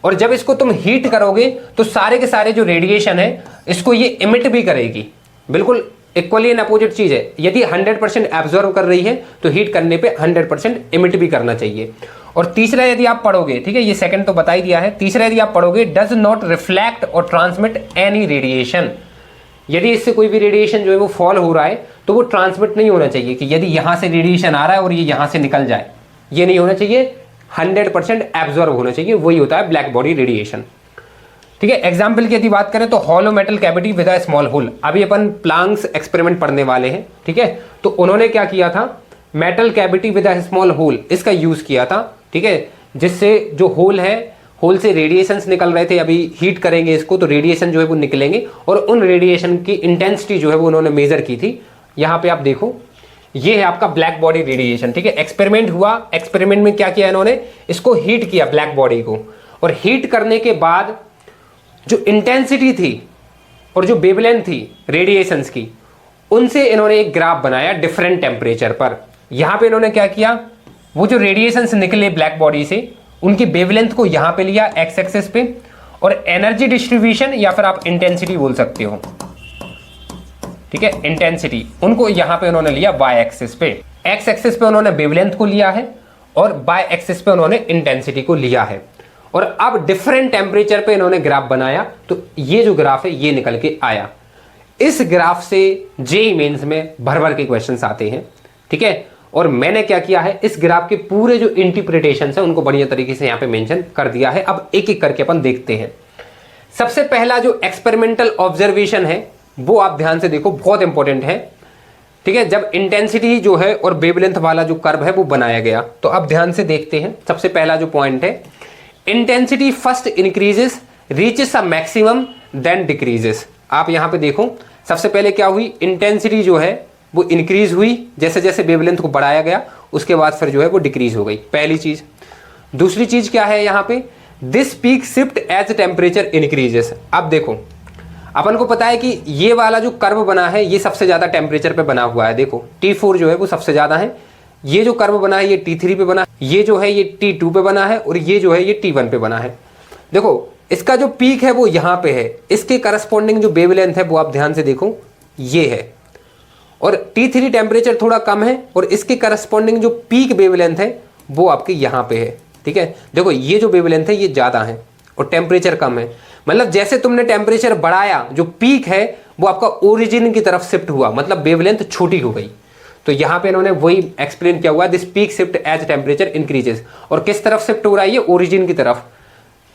और जब इसको तुम हीट करोगे तो सारे के सारे जो रेडिएशन है इसको ये इमिट भी करेगी। बिल्कुल इक्वली एंड अपोजिट चीज है। यदि 100% एब्जॉर्ब कर रही है तो हीट करने पे 100% इमिट भी करना चाहिए। और तीसरा यदि आप पढ़ोगे, ठीक है, ये सेकंड तो बता ही दिया है, तीसरा यदि आप पढ़ोगे, डज नॉट रिफ्लेक्ट और ट्रांसमिट एनी रेडिएशन। यदि इससे कोई भी रेडिएशन जो है वो फॉल हो रहा है तो वो ट्रांसमिट नहीं होना चाहिए, कि यदि यहां से रेडिएशन आ रहा है और ये यहां से निकल जाए, ये नहीं होना चाहिए। 100% एब्जॉर्ब होना चाहिए, वही होता है ब्लैक बॉडी रेडिएशन। ठीक है, एग्जाम्पल की यदि बात करें तो hollow metal cavity with a small hole. अभी अपन प्लांक्स एक्सपेरिमेंट पढ़ने वाले हैं। ठीक है, तो उन्होंने क्या किया था, metal cavity with a small hole, इसका यूज किया था। ठीक है, जिससे जो होल है, होल से रेडिएशंस निकल रहे थे। अभी हीट करेंगे इसको तो रेडिएशन जो है वो निकलेंगे, और उन रेडिएशन की इंटेंसिटी जो है वो उन्होंने मेजर की थी। यहाँ पे आप देखो, ये है आपका ब्लैक बॉडी रेडिएशन। ठीक है, एक्सपेरिमेंट हुआ, एक्सपेरिमेंट में क्या किया इन्होंने, इसको हीट किया ब्लैक बॉडी को, और हीट करने के बाद जो इंटेंसिटी थी और जो वेवलेंथ थी रेडिएशंस की, उनसे इन्होंने एक ग्राफ बनाया डिफरेंट टेम्परेचर पर। यहां पे इन्होंने क्या किया, वो जो रेडिएशंस निकले ब्लैक बॉडी से उनकी वेवलेंथ को यहां पे लिया एक्स एक्सिस पे, और एनर्जी डिस्ट्रीब्यूशन या फिर आप इंटेंसिटी बोल सकते हो, ठीक है, इंटेंसिटी, उनको यहां पे उन्होंने लिया वाई एक्सिस पे। एक्स एक्सिस पे उन्होंने वेवलेंथ को लिया है और वाई एक्सिस पे उन्होंने इंटेंसिटी को लिया है। और अब डिफरेंट टेम्परेचर पे इन्होंने ग्राफ बनाया, तो ये जो ग्राफ है ये निकल के आया। इस ग्राफ से जेईई मेंस में भर भर के क्वेश्चंस आते हैं, ठीक है। और मैंने क्या किया है, इस ग्राफ के पूरे जो इंटरप्रिटेशन है उनको बढ़िया तरीके से यहां पे मेंशन कर दिया है। अब एक एक करके अपन देखते हैं। सबसे पहला जो एक्सपेरिमेंटल ऑब्जर्वेशन है वो आप ध्यान से देखो, बहुत इंपॉर्टेंट है, ठीक है। जब इंटेंसिटी जो है और वेवलेंथ वाला जो कर्व है वो बनाया गया, तो अब ध्यान से देखते हैं। सबसे पहला जो पॉइंट है, intensity first increases reaches a maximum then decreases. आप यहां पे देखो, सबसे पहले क्या हुई, इंटेंसिटी जो है वो इंक्रीज हुई, जैसे जैसे वेवलेंथ को बढ़ाया गया उसके बाद फिर जो है वो डिक्रीज हो गई, पहली चीज। दूसरी चीज क्या है यहां पे, this peak shift as temperature increases. अब देखो, अपन को पता है कि ये वाला जो कर्व बना है ये सबसे ज्यादा टेम्परेचर पे बना हुआ है। देखो T4 जो है वो सबसे ज्यादा है, ये जो कर्व बना है ये T3 पे बना, ये जो है ये T2 पे बना है, और ये जो है ये T1 पे बना है। देखो इसका जो पीक है वो यहां पे है, इसके करस्पॉन्डिंग जो वेवलेंथ है वो आप ध्यान से देखो ये है, और T3 टेम्परेचर थोड़ा कम है और इसके करस्पॉन्डिंग जो पीक वेवलेंथ है वो आपके यहां पे है, ठीक है। देखो ये जो वेवलेंथ है ये ज्यादा है और टेम्परेचर कम है, मतलब जैसे तुमने टेम्परेचर बढ़ाया जो पीक है वो आपका ओरिजिन की तरफ शिफ्ट हुआ, मतलब वेवलेंथ छोटी हो गई। तो यहां पे इन्होंने वही एक्सप्लेन किया हुआ है, this peak shift as temperature increases. और किस तरफ शिफ्ट हो रहा है, ये ओरिजिन की तरफ।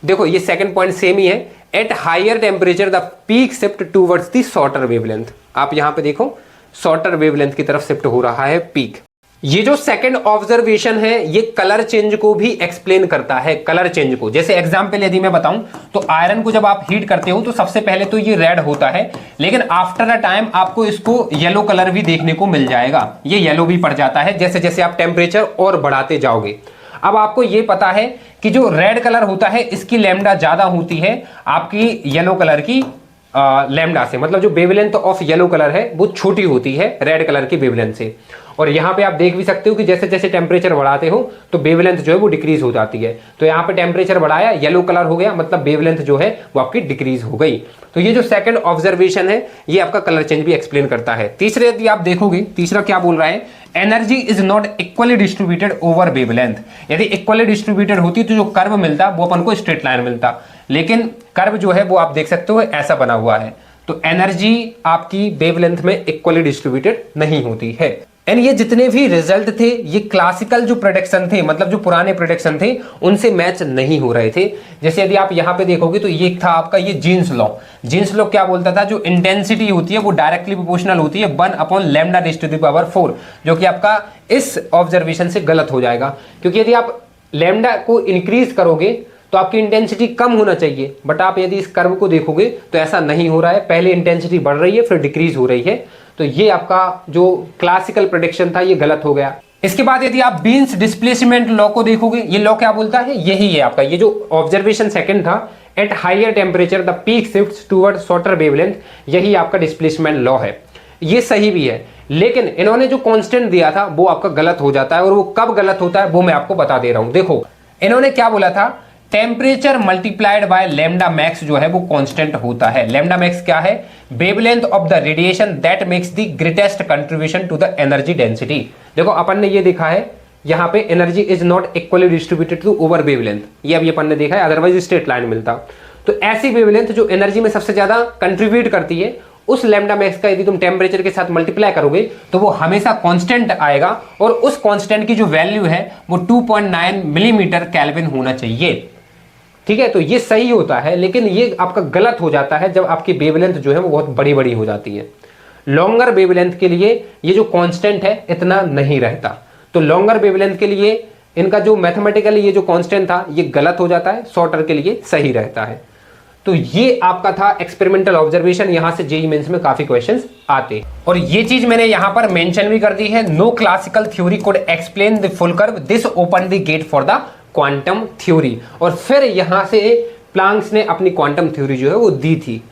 देखो ये सेकंड पॉइंट सेम ही है, at higher temperature the peak shift towards the shorter wavelength. आप यहां पे देखो शॉर्टर वेवलेंथ की तरफ शिफ्ट हो रहा है पीक। ये जो सेकंड ऑब्जर्वेशन है ये कलर चेंज को भी एक्सप्लेन करता है, कलर चेंज को। जैसे एग्जांपल यदि मैं बताऊं तो आयरन को जब आप हीट करते हो तो सबसे पहले तो ये रेड होता है, लेकिन आफ्टर अ टाइम आपको इसको येलो कलर भी देखने को मिल जाएगा, ये येलो भी पड़ जाता है जैसे जैसे आप टेम्परेचर और बढ़ाते जाओगे। अब आपको ये पता है कि जो रेड कलर होता है इसकी लैम्डा ज्यादा होती है आपकी येलो कलर की लैम्डा से, मतलब जो वेवलेंथ ऑफ येलो कलर है वो छोटी होती है रेड कलर की वेवलेंथ से। और यहां पे आप देख भी सकते हो कि जैसे जैसे टेम्परेचर बढ़ाते हो तो वेवलेंथ जो है वो डिक्रीज हो जाती है। तो यहाँ पे टेम्परेचर बढ़ाया, येलो कलर हो गया, मतलब वेवलेंथ जो है वो आपकी डिक्रीज हो गई। तो ये जो सेकंड ऑब्जर्वेशन है ये आपका कलर चेंज भी एक्सप्लेन करता है। तीसरे यदि आप देखोगे, तीसरा क्या बोल रहा है, energy is not equally distributed over wavelength. यदि इक्वली डिस्ट्रीब्यूटेड होती तो जो कर्व मिलता वो अपन को स्ट्रेट लाइन मिलता, लेकिन कर्व जो है वो आप देख सकते हो ऐसा बना हुआ है। तो एनर्जी आपकी वेवलेंथ में इक्वली डिस्ट्रीब्यूटेड नहीं होती है। एंड ये जितने भी रिजल्ट थे ये क्लासिकल जो प्रेडिक्शन थे, मतलब जो पुराने प्रेडिक्शन थे उनसे मैच नहीं हो रहे थे। जैसे यदि आप यहाँ पे देखोगे तो ये था आपका ये जीन्स लॉ। जीन्स लॉ क्या बोलता था, जो इंटेंसिटी होती है वो डायरेक्टली प्रोपोर्शनल होती है 1/λ⁴, जो कि आपका इस ऑब्जर्वेशन से गलत हो जाएगा, क्योंकि यदि आप लैम्डा को इंक्रीज करोगे तो आपकी इंटेंसिटी कम होना चाहिए, बट आप यदि इस कर्व को देखोगे तो ऐसा नहीं हो रहा है, पहले इंटेंसिटी बढ़ रही है फिर डिक्रीज हो रही है। तो ये आपका जो क्लासिकल प्रेडिक्शन था ये गलत हो गया। इसके बाद यदि आप बीन्स डिस्प्लेसमेंट लॉ को देखोगे, ये लॉ क्या बोलता है, यही है आपका ये जो ऑब्जर्वेशन सेकंड था, at higher temperature the peak shifts toward shorter wavelength, यही आपका डिस्प्लेसमेंट लॉ है। ये सही भी है, लेकिन इन्होंने जो कांस्टेंट दिया था वो आपका गलत हो जाता है, और वो कब गलत होता है वो मैं आपको बता दे रहा हूं। देखो इन्होंने क्या बोला था, temperature multiplied by lambda max जो है वो कांस्टेंट होता है। लैम्डा मैक्स क्या है, wavelength of the radiation that makes the greatest contribution to the energy density. देखो अपन ने ये देखा है यहाँ पे energy is not equally distributed to over wavelength, ये अभी अपन ने देखा है, अदरवाइज स्ट्रेट लाइन मिलता। तो ऐसी वेवलेंथ जो एनर्जी में सबसे ज्यादा कंट्रीब्यूट करती है उस लैम्डा मैक्स का यदि तुम टेम्परेचर के साथ मल्टीप्लाई करोगे तो वो हमेशा कांस्टेंट आएगा, और उस कांस्टेंट की जो वैल्यू है वो 2.9 मिलीमीटर केल्विन होना चाहिए, ठीक है। तो ये सही होता है, लेकिन ये आपका गलत हो जाता है जब आपकी वेवलेंथ जो है वो बहुत बड़ी बड़ी हो जाती है। लॉन्गर वेवलेंथ के लिए ये जो कांस्टेंट है इतना नहीं रहता, तो लॉन्गर वेवलेंथ के लिए इनका जो मैथमेटिकली ये जो कांस्टेंट था ये गलत हो जाता है, शॉर्टर के लिए सही रहता है। तो ये आपका था एक्सपेरिमेंटल ऑब्जर्वेशन, यहां से जेईई मेंस में काफी क्वेश्चंस आते। और ये चीज मैंने यहां पर मेंशन भी कर दी है, no classical theory could explain the full curve, this open the gate for the quantum theory. और फिर यहां से प्लांक्स ने अपनी क्वांटम थ्योरी जो है वो दी थी।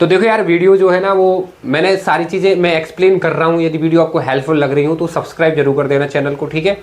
तो देखो यार वीडियो जो है ना वो मैंने सारी चीजें मैं एक्सप्लेन कर रहा हूं, यदि वीडियो आपको हेल्पफुल लग रही हो तो सब्सक्राइब जरूर कर देना चैनल को, ठीक है।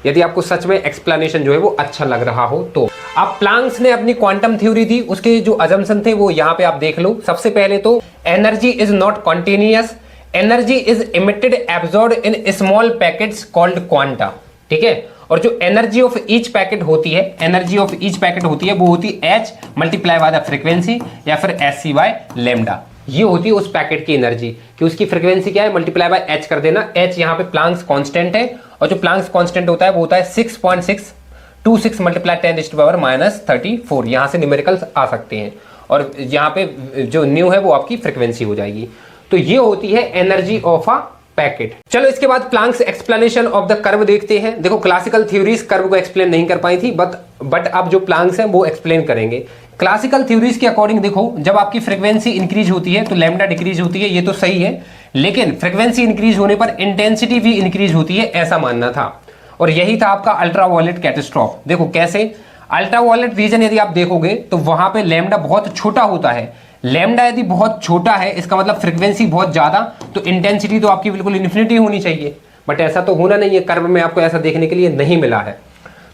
यदि आपको सच में एक्सप्लेनेशन जो है वो अच्छा लग रहा हो तो। अब प्लैंक्स ने अपनी क्वांटम थ्योरी दी, उसके जो अजम्पशन थे वो यहाँ पे आप देख लो। सबसे पहले तो energy is not continuous, energy is emitted absorb in small packets called quanta, ठीक है। और जो एनर्जी ऑफ ईच पैकेट होती है, एनर्जी ऑफ ईच पैकेट होती है वो होती है H multiply by the frequency या फिर एस सी बाय लेमडा। ये होती है उस पैकेट की एनर्जी कि उसकी फ्रीक्वेंसी क्या है, मल्टीप्लाई बाय एच कर देना। एच यहाँ पे प्लैंक्स कांस्टेंट है और जो प्लैंक्स कांस्टेंट होता है वो होता है 6.626 मल्टीप्लाई 10⁻34। यहाँ से न्यूमेरिकल्स आ सकते हैं और यहाँ पे जो न्यू है वो आपकी फ्रीक्वेंसी हो जाएगी। तो ये होती है एनर्जी ऑफ अ पैकेट। चलो इसके बाद Planck's explanation of the curve देखते हैं। देखो क्लासिकल थ्योरीज कर्व को एक्सप्लेन नहीं कर पाई थी, बट अब जो प्लैंक्स हैं वो एक्सप्लेन करेंगे। क्लासिकल थ्योरीज के अकॉर्डिंग देखो, जब आपकी फ्रीक्वेंसी इंक्रीज होती है तो लैम्डा डिक्रीज होती है, ये तो सही है, लेकिन फ्रीक्वेंसी इंक्रीज होने पर इंटेंसिटी भी इंक्रीज होती है, ऐसा मानना था। और यही था आपका अल्ट्रावायलेट कैटास्ट्रोफ। देखो कैसे, अल्ट्रावायलेट रीजन यदि आप देखोगे तो वहां पे लैम्डा बहुत छोटा होता है। लैम्डा यदि बहुत छोटा है इसका मतलब फ्रीक्वेंसी बहुत ज्यादा, तो इंटेंसिटी तो आपकी बिल्कुल इन्फिनिटी होनी चाहिए, बट ऐसा तो होना नहीं है। कर्व में आपको ऐसा देखने के लिए नहीं मिला है।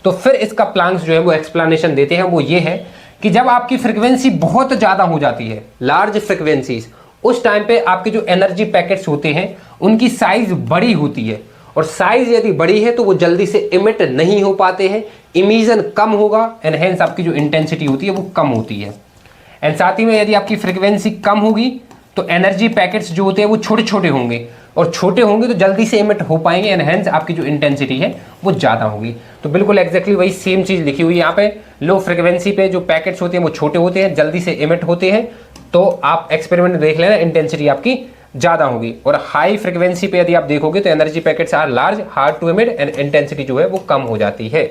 तो फिर इसका प्लैंक्स जो है वो एक्सप्लेनेशन देते हैं, वो ये है कि जब आपकी फ्रीक्वेंसी बहुत ज्यादा हो जाती है, लार्ज फ्रीक्वेंसीज, उस टाइम पे आपके जो एनर्जी पैकेट्स होते हैं उनकी साइज बड़ी होती है, और साइज यदि बड़ी है तो वो जल्दी से इमिट नहीं हो पाते हैं, इमिशन कम होगा, एंड हेंस आपकी जो इंटेंसिटी होती है वो कम होती है। एंड साथ ही में यदि आपकी फ्रीक्वेंसी कम होगी तो एनर्जी पैकेट्स जो होते हैं वो छोटे छोटे होंगे, और छोटे होंगे तो जल्दी से इमिट हो पाएंगे, एंड हेंस आपकी जो इंटेंसिटी है वो ज़्यादा होगी। तो बिल्कुल एग्जैक्टली वही सेम चीज़ लिखी हुई है यहाँ पे। लो फ्रीक्वेंसी पे जो पैकेट्स होते हैं वो छोटे होते हैं, जल्दी से इमिट होते हैं, तो आप एक्सपेरिमेंट देख लेना, इंटेंसिटी आपकी ज़्यादा होगी। और हाई फ्रीक्वेंसी पे यदि आप देखोगे तो energy packets are large, hard to emit, and intensity जो है वो कम हो जाती है।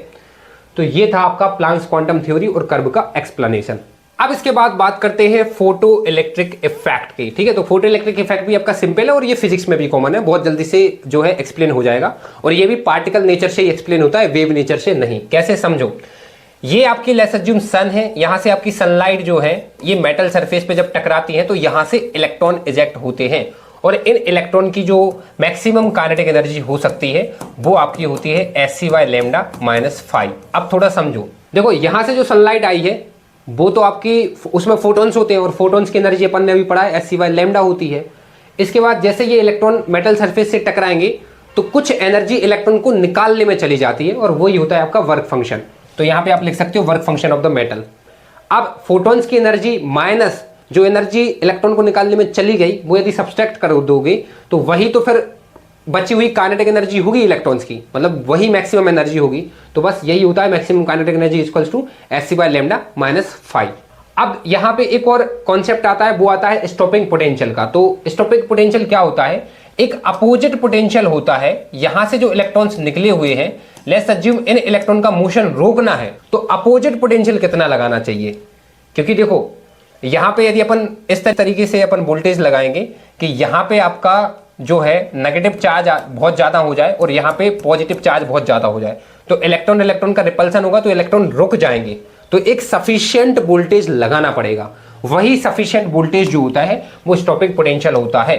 तो ये था आपका प्लैंक्स क्वांटम थ्योरी और कर्व का एक्सप्लेनेशन। अब इसके बाद बात करते हैं फोटो इलेक्ट्रिक इफेक्ट की, ठीक है। तो फोटो इलेक्ट्रिक इफेक्ट भी आपका सिंपल है और ये फिजिक्स में भी कॉमन है, बहुत जल्दी से जो है एक्सप्लेन हो जाएगा। और ये भी पार्टिकल नेचर से ही एक्सप्लेन होता है, वेव नेचर से नहीं। कैसे समझो, ये आपकी लेट्स अज्यूम सन है, यहां से आपकी सनलाइट जो है ये मेटल सरफेस पे जब टकराती है तो यहां से इलेक्ट्रॉन इजेक्ट होते हैं, और इन इलेक्ट्रॉन की जो मैक्सिमम काइनेटिक एनर्जी हो सकती है वो आपकी होती है एस बाय लेमडा माइनस 5। अब थोड़ा समझो, देखो यहां से जो सनलाइट आई है वो तो आपकी उसमें फोटॉन्स होते हैं, और फोटॉन्स की एनर्जी अपन ने अभी पढ़ा है एस बाय लेमडा होती है। इसके बाद जैसे ये इलेक्ट्रॉन मेटल सरफेस से टकराएंगे तो कुछ एनर्जी इलेक्ट्रॉन को निकालने में चली जाती है, और वही होता है आपका वर्क फंक्शन। तो यहाँ पे आप लिख सकते हो work function of the metal. अब फोटॉन्स की एनर्जी माइनस जो एनर्जी इलेक्ट्रॉन को निकालने में चली गई वो यदि सब्सट्रैक्ट कर दोगे तो वही तो फिर बची हुई काइनेटिक एनर्जी होगी इलेक्ट्रॉन्स की, मतलब वही मैक्सिमम एनर्जी होगी। तो बस यही होता है maximum kinetic energy equals to s by lambda minus 5। अब यहाँ पे एक और कॉन्सेप्ट आता है, वो आता है स्टॉपिंग पोटेंशियल का। तो स्टॉपिंग पोटेंशियल क्या होता है, एक अपोजिट पोटेंशियल होता है, यहां से जो इलेक्ट्रॉन्स निकले हुए हैं, लेट्स अज्यूम इन इलेक्ट्रॉन का मोशन रोकना है तो अपोजिट पोटेंशियल कितना लगाना चाहिए। क्योंकि देखो यहां पे यदि अपन इस तरीके से अपन वोल्टेज लगाएंगे कि यहां पे आपका जो है नेगेटिव चार्ज बहुत ज्यादा हो जाए और यहाँ पे पॉजिटिव चार्ज बहुत ज्यादा हो जाए, तो इलेक्ट्रॉन इलेक्ट्रॉन का रिपल्सन होगा, तो इलेक्ट्रॉन रुक जाएंगे। तो एक सफिशिएंट वोल्टेज लगाना पड़ेगा, वही सफिशिएंट वोल्टेज जो होता है वो स्टॉपिंग पोटेंशियल होता है।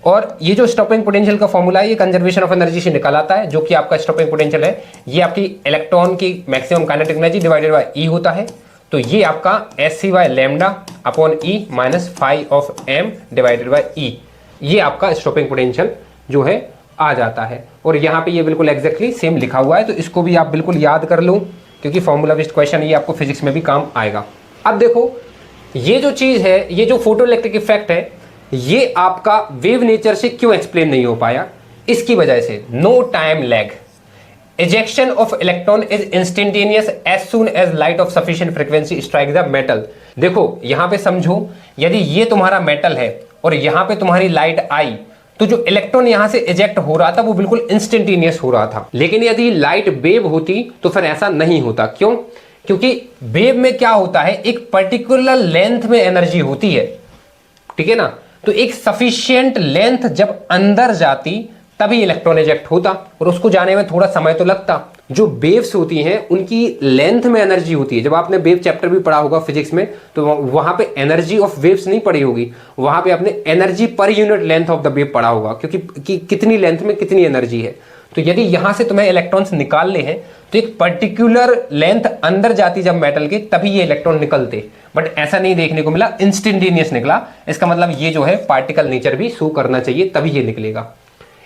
और ये जो स्टॉपिंग पोटेंशियल का फॉर्मूला है ये कंजर्वेशन ऑफ एनर्जी से निकल आता है, जो कि आपका स्टॉपिंग पोटेंशियल है ये आपकी इलेक्ट्रॉन की maximum kinetic energy divided by e होता है। तो ये आपका S C by lambda upon e minus 5 of m divided by e, ये आपका स्टॉपिंग पोटेंशियल जो है आ जाता है। और यहाँ पे ये बिल्कुल एग्जैक्टली सेम लिखा हुआ है, तो इसको भी आप बिल्कुल याद कर लो, क्योंकि फॉर्मूला बेस्ड क्वेश्चन ये आपको फिजिक्स में भी काम आएगा। अब देखो ये जो चीज़ है, ये जो फोटो इलेक्ट्रिक इफेक्ट है, ये आपका वेव नेचर से क्यों एक्सप्लेन नहीं हो पाया, इसकी वजह से no time lag. ejection of electron is instantaneous as soon as light of sufficient frequency strikes the metal। देखो यहां पे समझो, यदि ये तुम्हारा मेटल है और यहां पे तुम्हारी लाइट आई तो जो इलेक्ट्रॉन यहां से इजेक्ट हो रहा था वो बिल्कुल इंस्टेंटेनियस हो रहा था। लेकिन यदि लाइट वेव होती तो फिर ऐसा नहीं होता। क्यों? क्योंकि वेव में क्या होता है, एक पर्टिकुलर लेंथ में एनर्जी होती है, ठीक है ना। तो एक सफिशिएंट लेंथ जब अंदर जाती तभी इलेक्ट्रॉन इजेक्ट होता, और उसको जाने में थोड़ा समय तो लगता। जो वेव्स होती हैं उनकी लेंथ में एनर्जी होती है। जब आपने वेव चैप्टर भी पढ़ा होगा फिजिक्स में, तो वहां पे एनर्जी ऑफ वेव्स नहीं पढ़ी होगी, वहां पे आपने energy per unit length of the wave पढ़ा होगा, क्योंकि कितनी लेंथ में कितनी एनर्जी है। तो यदि यहां से तुम्हें इलेक्ट्रॉन्स निकालने हैं तो एक पर्टिकुलर लेंथ अंदर जाती जब मेटल के, तभी ये इलेक्ट्रॉन निकलते, बट ऐसा नहीं देखने को मिला, इंस्टेंटेनियस निकला। इसका मतलब ये जो है पार्टिकल नेचर भी शो करना चाहिए, तभी ये निकलेगा।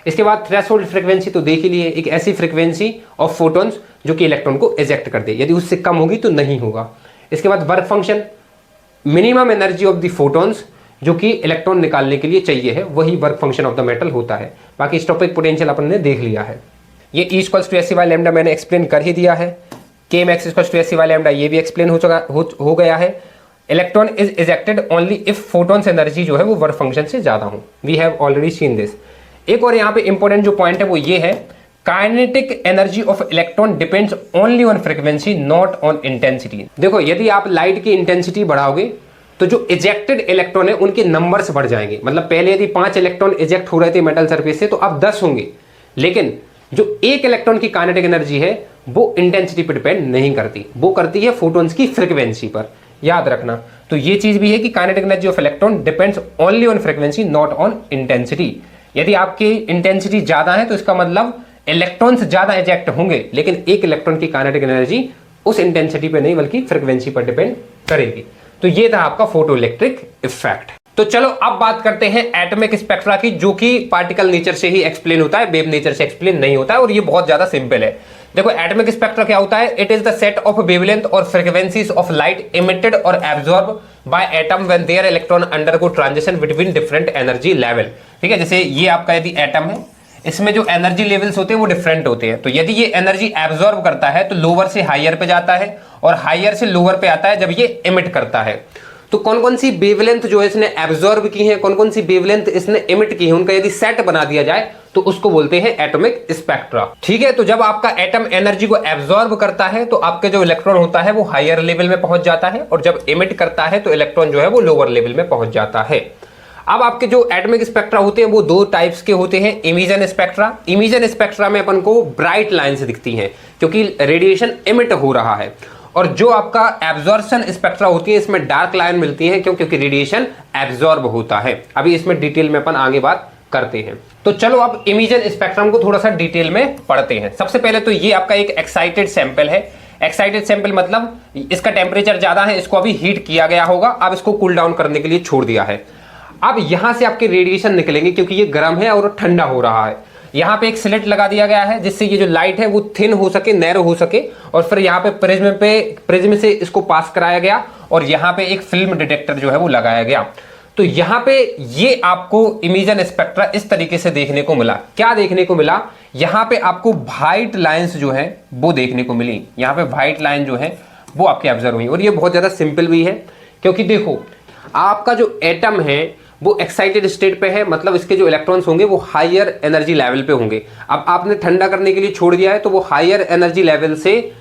इसके बाद थ्रेशोल्ड फ्रीक्वेंसी तो देख ही लिए, एक ऐसी फ्रीक्वेंसी ऑफ फोटॉन्स जो कि इलेक्ट्रॉन को इजेक्ट कर दे, यदि उससे कम होगी तो नहीं होगा। इसके बाद work function, minimum energy of the photons जो कि इलेक्ट्रॉन निकालने के लिए चाहिए है, वही work function of the metal होता है। बाकी स्टॉपिक पोटेंशियल अपन ने देख लिया है। ये E equals to SC by lambda मैंने एक्सप्लेन कर ही दिया है। K max equals to SC by lambda ये भी एक्सप्लेन हो गया है। Electron is ejected only if photons energy जो है वो वर्क फंक्शन से ज्यादा हो। We have already seen this. एक और यहाँ पे इंपॉर्टेंट जो पॉइंट है वो ये है, kinetic energy of electron depends only on frequency not on intensity. देखो यदि आप लाइट की इंटेंसिटी बढ़ाओगे तो जो इजेक्टेड इलेक्ट्रॉन है उनके नंबर्स बढ़ जाएंगे। मतलब पहले यदि 5 इलेक्ट्रॉन इजेक्ट हो रहे थे मेटल सरफेस से तो अब 10 होंगे, लेकिन जो एक इलेक्ट्रॉन की काइनेटिक एनर्जी है वो इंटेंसिटी पर डिपेंड नहीं करती, वो करती है फोटॉन्स की फ्रीक्वेंसी पर। याद रखना, तो ये चीज भी है कि kinetic energy of electron depends only on frequency not on intensity. यदि आपकी इंटेंसिटी ज्यादा है तो इसका मतलब इलेक्ट्रॉन्स ज्यादा इजेक्ट होंगे, लेकिन एक इलेक्ट्रॉन की काइनेटिक एनर्जी उस इंटेंसिटी पे नहीं बल्कि फ्रीक्वेंसी पर डिपेंड करेगी। तो ये था आपका फोटो इलेक्ट्रिक इफेक्ट। तो चलो अब बात करते हैं एटॉमिक स्पेक्ट्रा की, जो कि पार्टिकल नेचर से ही एक्सप्लेन होता है, वेव नेचर से एक्सप्लेन नहीं होता है, और ये बहुत ज्यादा सिंपल है। देखो एटॉमिक स्पेक्ट्रा क्या होता है, it is the set of wavelength और फ्रीक्वेंसीज ऑफ लाइट इमिटेड और absorb by atom when there electron undergo transition between different energy level. ठीक है, जैसे ये आपका यदि एटम है, इसमें जो एनर्जी लेवल्स होते हैं वो डिफरेंट होते हैं। तो यदि ये एनर्जी एब्जॉर्ब करता है तो लोअर से हायर पे जाता है और हायर से लोअर पे आता है जब ये इमिट करता है। तो कौन कौन सी वेवलेंथ जो है इसने एब्जॉर्ब की है, कौन कौन सी वेवलेंथ इसने इमिट की है, उनका यदि सेट बना दिया जाए तो उसको बोलते हैं एटॉमिक स्पेक्ट्रा। ठीक है, तो जब आपका एटम एनर्जी को एब्जॉर्ब करता है तो आपके जो इलेक्ट्रॉन होता है वो हायर लेवल में पहुंच जाता है, और जब इमिट करता है तो इलेक्ट्रॉन जो है वो लोअर लेवल में पहुंच जाता है। अब आपके जो एटॉमिक स्पेक्ट्रा होते हैं वो दो टाइप्स के होते हैं। इमिशन स्पेक्ट्रा, इमिशन स्पेक्ट्रा में अपन को ब्राइट लाइंस दिखती हैं क्योंकि रेडिएशन इमिट हो रहा है, और जो आपका एब्जॉर्प्शन स्पेक्ट्रा होती है इसमें डार्क लाइन मिलती है क्योंकि रेडिएशन एब्जॉर्ब होता है। अभी इसमें डिटेल में अपन आगे बात करते हैं। तो चलो अब इमिशन स्पेक्ट्रम को थोड़ा सा डिटेल में पढ़ते हैं। सबसे पहले तो ये आपका एक एक्साइटेड सैंपल है। एक्साइटेड सैंपल मतलब इसका टेम्परेचर ज्यादा है, इसको अभी हीट किया गया होगा, अब इसको कूल डाउन करने के लिए छोड़ दिया है। अब यहां से आपके रेडिएशन निकलेंगे क्योंकि ये गर्म है और ठंडा हो रहा है। यहाँ पे एक स्लिट लगा दिया गया है जिससे ये जो लाइट है वो थिन हो सके, नैरो हो सके, और फिर यहाँ पे प्रिज्म से इसको पास कराया गया, और यहाँ पे एक फिल्म डिटेक्टर जो है वो लगाया गया। तो यहाँ पे ये आपको इमिशन स्पेक्ट्रा इस तरीके से देखने को मिला। क्या देखने को मिला, यहाँ पे आपको व्हाइट लाइंस जो है वो देखने को मिली। यहाँ पे व्हाइट लाइन जो है वो आपके ऑब्जर्व हुई, और ये बहुत ज्यादा सिंपल भी है क्योंकि देखो आपका जो एटम है वो एक्साइटेड स्टेट पे है, मतलब इसके जो इलेक्ट्रॉन्स होंगे वो हायर एनर्जी लेवल पे होंगे। अब आपने ठंडा करने के लिए छोड़ दिया है तो वो हायर एनर्जी लेवल से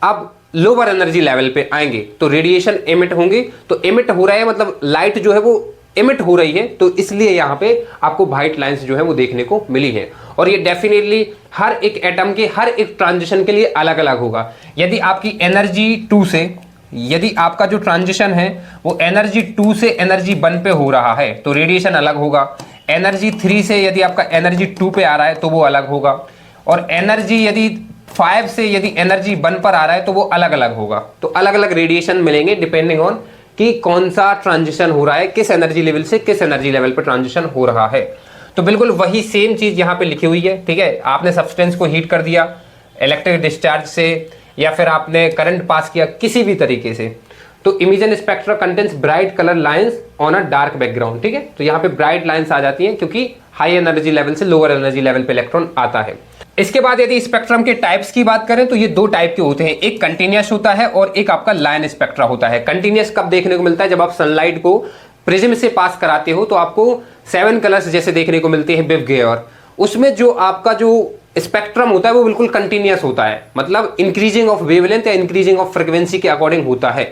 अब लोअर एनर्जी लेवल पे आएंगे, तो रेडिएशन एमिट होंगे। तो एमिट हो रहा है मतलब लाइट जो है वो एमिट हो रही है, तो इसलिए यहाँ पे आपको व्हाइट लाइंस जो है वो देखने को मिली है। और ये डेफिनेटली हर एक एटम के हर एक ट्रांजिशन के लिए अलग अलग होगा। यदि आपकी एनर्जी 2 से, यदि आपका जो ट्रांजिशन है वो एनर्जी 2 से एनर्जी 1 पे हो रहा है तो रेडिएशन अलग होगा। एनर्जी 3 से यदि आपका एनर्जी 2 पे आ रहा है तो वो अलग होगा, और एनर्जी यदि 5 से यदि एनर्जी 1 पर आ रहा है तो वो अलग अलग होगा। तो अलग अलग रेडिएशन मिलेंगे डिपेंडिंग ऑन कि कौन सा ट्रांजिशन हो रहा है, किस एनर्जी लेवल से किस एनर्जी लेवल पर ट्रांजिशन हो रहा है। तो बिल्कुल वही सेम चीज यहाँ पे लिखी हुई है। ठीक है, आपने सब्सटेंस को हीट कर दिया इलेक्ट्रिक डिस्चार्ज से, या फिर आपने करंट पास किया किसी भी तरीके से, तो emission spectra contains bright colour lines on a dark background. ठीक है, तो यहाँ पे ब्राइट लाइंस आ जाती हैं क्योंकि हाई एनर्जी लेवल से लोअर एनर्जी लेवल पे इलेक्ट्रॉन आता है। इसके बाद यदि स्पेक्ट्रम के टाइप्स की बात करें तो ये दो टाइप के होते हैं, एक कंटिन्यूअस होता है और एक आपका लाइन स्पेक्ट्रा होता है। कंटिन्यूअस कब देखने को मिलता है, जब आप सनलाइट को प्रिज्म से पास कराते हो तो आपको 7 कलर्स जैसे देखने को मिलते हैं बिव गेयर। उसमें जो आपका जो स्पेक्ट्रम होता है वो बिल्कुल कंटिन्यूअस होता है, मतलब इंक्रीजिंग ऑफ वेवलेंथ या इंक्रीजिंग ऑफ फ्रीक्वेंसी के अकॉर्डिंग होता है।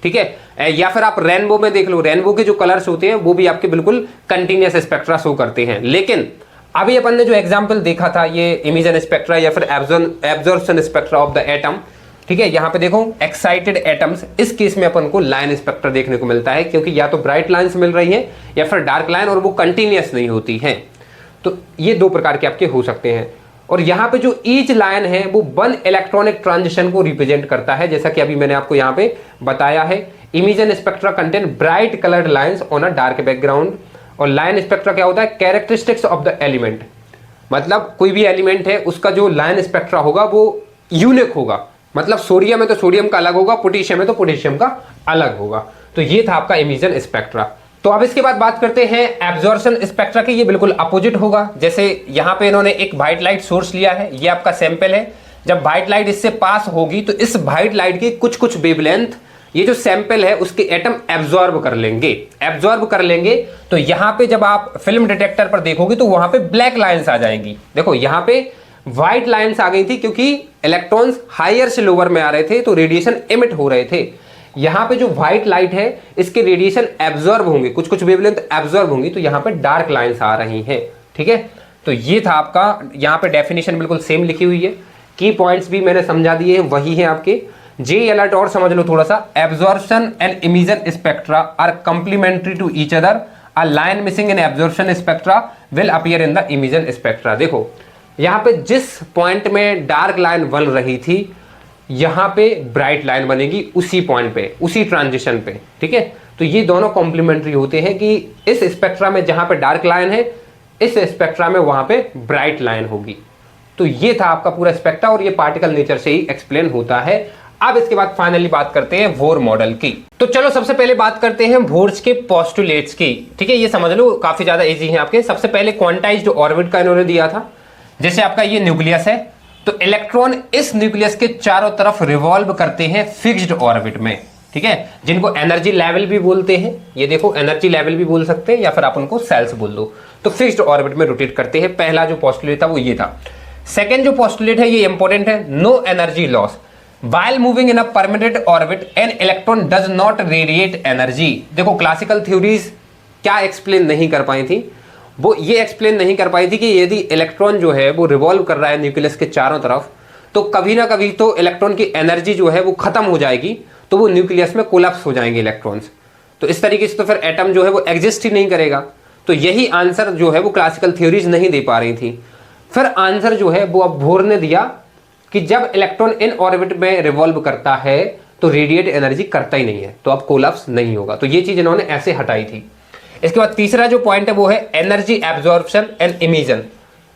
ठीक है, या फिर आप रेनबो में देख लो, रेनबो के जो कलर्स होते हैं वो भी आपके बिल्कुल कंटिन्यूअस स्पेक्ट्रा शो करते हैं। लेकिन अभी अपन ने जो एग्जांपल देखा था ये इमिशन स्पेक्ट्रा या फिर absorption spectra of the atom, ठीक है, यहाँ पे देखो एक्साइटेड एटम्स, इस केस में अपन को लाइन स्पेक्ट्रा देखने को मिलता है क्योंकि या तो ब्राइट लाइंस मिल रही है या फिर डार्क लाइन, और वो कंटिन्यूअस नहीं होती है। तो ये दो प्रकार के आपके हो सकते हैं। और यहाँ पे जो ईच लाइन है वो 1 इलेक्ट्रॉनिक ट्रांजिशन को रिप्रेजेंट करता है, जैसा कि अभी मैंने आपको यहाँ पे बताया है। Imagine spectra contain bright coloured lines on a dark background. और लाइन स्पेक्ट्रा क्या होता है? कैरेक्टरिस्टिक्स ऑफ द एलिमेंट, मतलब कोई भी एलिमेंट है उसका जो लाइन स्पेक्ट्रा होगा वो यूनिक होगा, मतलब सोडियम है तो सोडियम का अलग होगा, पोटेशियम है तो पोटेशियम का अलग होगा। तो ये था आपका इमेजन स्पेक्ट्रा। तो अब इसके बाद बात करते हैं एब्जॉर्प्शन स्पेक्ट्रा की। ये बिल्कुल अपोजिट होगा। जैसे यहाँ पे इन्होंने एक व्हाइट लाइट सोर्स लिया है, ये आपका सैंपल है। जब व्हाइट लाइट इससे पास होगी तो इस व्हाइट लाइट की कुछ कुछ वेवलेंथ ये जो सैंपल है उसके एटम एब्जॉर्ब कर लेंगे। तो यहाँ पे जब आप फिल्म डिटेक्टर पर देखोगे तो वहां पे ब्लैक लाइंस आ जाएंगी। देखो यहाँ पे व्हाइट लाइंस आ गई थी क्योंकि इलेक्ट्रॉन्स हायर से लोअर में आ रहे थे तो रेडिएशन एमिट हो रहे थे। यहाँ पे जो व्हाइट लाइट है इसके रेडिएशन एब्जॉर्ब होंगे, कुछ कुछ वेवलेंथ एब्जॉर्ब होंगी, तो यहाँ पे डार्क लाइंस आ रही हैं। ठीक है, तो ये था आपका, यहाँ पे डेफिनेशन बिल्कुल सेम लिखी हुई है, की पॉइंट्स भी मैंने समझा दिए हैं, वही है आपके। जे अलर्ट और समझ लो थोड़ा सा। Absorption and emission spectra are complementary to each other. A line missing in absorption spectra will appear in the emission spectra. देखो यहाँ पे जिस पॉइंट में डार्क लाइन बन रही थी यहाँ पे ब्राइट लाइन बनेगी उसी पॉइंट पे, उसी ट्रांजिशन पे। ठीक है, तो ये दोनों कॉम्प्लीमेंट्री होते हैं कि इस स्पेक्ट्रा में जहां पे डार्क लाइन है इस स्पेक्ट्रा में वहां पे ब्राइट लाइन होगी। तो ये था आपका पूरा स्पेक्ट्रा और ये पार्टिकल नेचर से ही एक्सप्लेन होता है। अब इसके बाद फाइनली बात करते हैं बोर मॉडल की। तो चलो सबसे पहले बात करते हैं बोर्स के पोस्टुलेट्स की। ठीक है, ये समझ लो काफी ज्यादा इजी है आपके। सबसे पहले क्वांटाइज्ड ऑर्बिट का इन्होंने दिया था। जैसे आपका ये न्यूक्लियस है तो इलेक्ट्रॉन इस न्यूक्लियस के चारों तरफ रिवॉल्व करते हैं फिक्स्ड ऑर्बिट में। ठीक है, जिनको एनर्जी लेवल भी बोलते हैं। ये देखो एनर्जी लेवल भी बोल सकते हैं या फिर आप उनको सेल्स बोल दो। तो फिक्स्ड ऑर्बिट में रोटेट करते हैं। पहला जो पोस्टुलेट था वो ये था। सेकेंड जो पोस्टुलेट है ये इंपॉर्टेंट है, no energy loss while moving in a permanent orbit an electron does not radiate energy। देखो क्लासिकल थ्योरीज क्या एक्सप्लेन नहीं कर पाई थी, वो ये एक्सप्लेन नहीं कर पाई थी कि यदि इलेक्ट्रॉन जो है वो रिवॉल्व कर रहा है न्यूक्लियस के चारों तरफ तो कभी ना कभी तो इलेक्ट्रॉन की एनर्जी जो है वो खत्म हो जाएगी, तो वो न्यूक्लियस में कोलैप्स हो जाएंगे इलेक्ट्रॉन्स। तो इस तरीके से तो फिर एटम जो है वो एग्जिस्ट ही नहीं करेगा। तो यही आंसर जो है वो क्लासिकल थ्योरीज नहीं दे पा रही थी। फिर आंसर जो है वो अब बोर ने दिया कि जब इलेक्ट्रॉन इन ऑर्बिट में रिवॉल्व करता है तो रेडिएट एनर्जी करता ही नहीं है, तो अब कोलैप्स नहीं होगा। तो ये चीज इन्होंने ऐसे हटाई थी। इसके बाद तीसरा जो पॉइंट है वो है एनर्जी एब्जॉर्प्शन एंड इमिशन।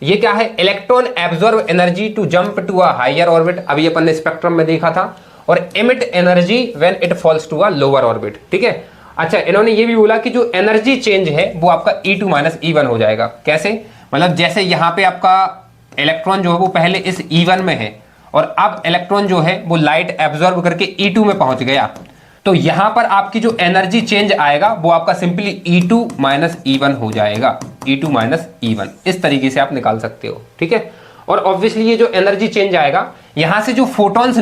ये क्या है? Electron absorb energy to jump to a higher orbit, अभी अपन ने स्पेक्ट्रम में देखा था, और emit energy when it falls to a lower orbit. ठीक है, अच्छा इन्होंने ये भी बोला कि जो एनर्जी चेंज है वो आपका E2 माइनस E1 हो जाएगा। कैसे? मतलब जैसे यहाँ पे आपका इलेक्ट्रॉन जो है वो पहले इस E1 में है और अब इलेक्ट्रॉन जो है वो लाइट एब्जॉर्ब करके E2 में पहुंच गया, तो यहां पर आपकी जो एनर्जी चेंज आएगा वो आपका सिंपली E2 माइनस E1 हो जाएगा। E2 माइनस E1 इस तरीके से आप निकाल सकते हो। ठीक है, और ऑब्वियसली ये जो एनर्जी चेंज आएगा यहां से जो फोटॉन्स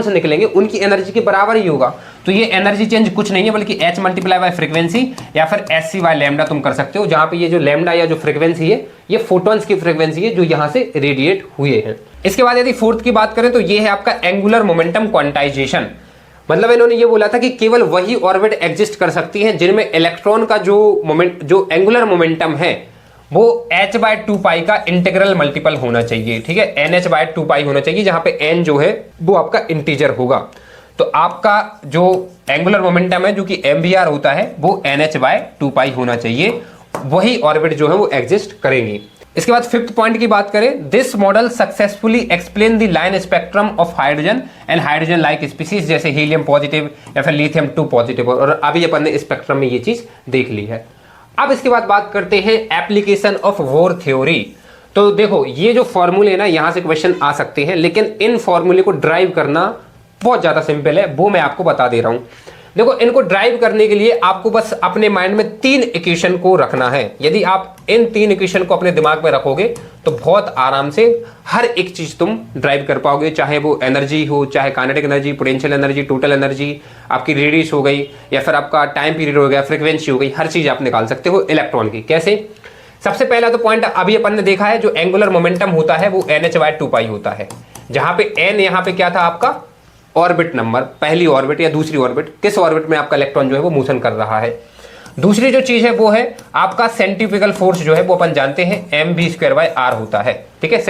निकलेंगे, उनकी एनर्जी के बराबर ही होगा। तो ये एनर्जी चेंज कुछ नहीं है बल्कि H मल्टीप्लाई बाय फ्रीक्वेंसी या फिर SC बाय लैम्डा तुम कर सकते हो, जहां पे ये जो लैम्डा या जो फ्रीक्वेंसी है ये फोटॉन्स की फ्रीक्वेंसी है जो यहां से रेडिएट हुए हैं। इसके बाद यदि फोर्थ की बात करें तो ये है आपका एंगुलर मोमेंटम क्वांटाइजेशन। मतलब इन्होंने ये बोला था कि केवल वही ऑर्बिट एग्जिस्ट कर सकती है जिनमें इलेक्ट्रॉन का जो एंगुलर मोमेंटम है वो h/2π का इंटीग्रल मल्टीपल होना चाहिए। ठीक है, NH/2π होना चाहिए, जहां पे n जो है वो आपका इंटीजर होगा। तो आपका जो एंगुलर मोमेंटम है जो कि mvr होता है वो NH/2π होना चाहिए, वही ऑर्बिट जो है वो एग्जिस्ट करेंगी। इसके बाद फिफ्थ पॉइंट की बात करें, this model successfully explain the line spectrum of hydrogen and hydrogen like species, जैसे हीलियम पॉजिटिव या फिर लिथियम 2 पॉजिटिव, और अभी अपन ने स्पेक्ट्रम में ये चीज देख ली है। अब इसके बाद बात करते हैं एप्लीकेशन ऑफ बोर थ्योरी। तो देखो ये जो फॉर्मूले है ना, यहां से क्वेश्चन आ सकते हैं, लेकिन इन फॉर्मूले को ड्राइव करना बहुत ज्यादा सिंपल है, वो मैं आपको बता दे रहा हूं। देखो इनको ड्राइव करने के लिए आपको बस अपने माइंड में 3 इक्वेशन को रखना है। यदि आप इन 3 इक्वेशन को अपने दिमाग में रखोगे तो बहुत आराम से हर एक चीज तुम ड्राइव कर पाओगे, चाहे वो एनर्जी हो, चाहे kinetic energy, potential energy, total energy, आपकी रेडियस हो गई या फिर आपका टाइम पीरियड हो गया, फ्रीक्वेंसी हो गई, हर चीज आप निकाल सकते हो इलेक्ट्रॉन की। कैसे? सबसे पहला तो पॉइंट अभी अपन ने देखा है, जो एंगुलर मोमेंटम होता है वो NH/2π होता है, जहां पे n यहाँ पे क्या था आपका ऑर्बिट नंबर, पहली ऑर्बिट या दूसरी ऑर्बिट, किस ऑर्बिट में आपका इलेक्ट्रॉन जो है वो मोशन कर रहा है। दूसरी जो चीज है वो है आपका सेंट्रीफ्यूगल फोर्स जो है वो अपन जानते हैं mv²/r होता है, ठीक है,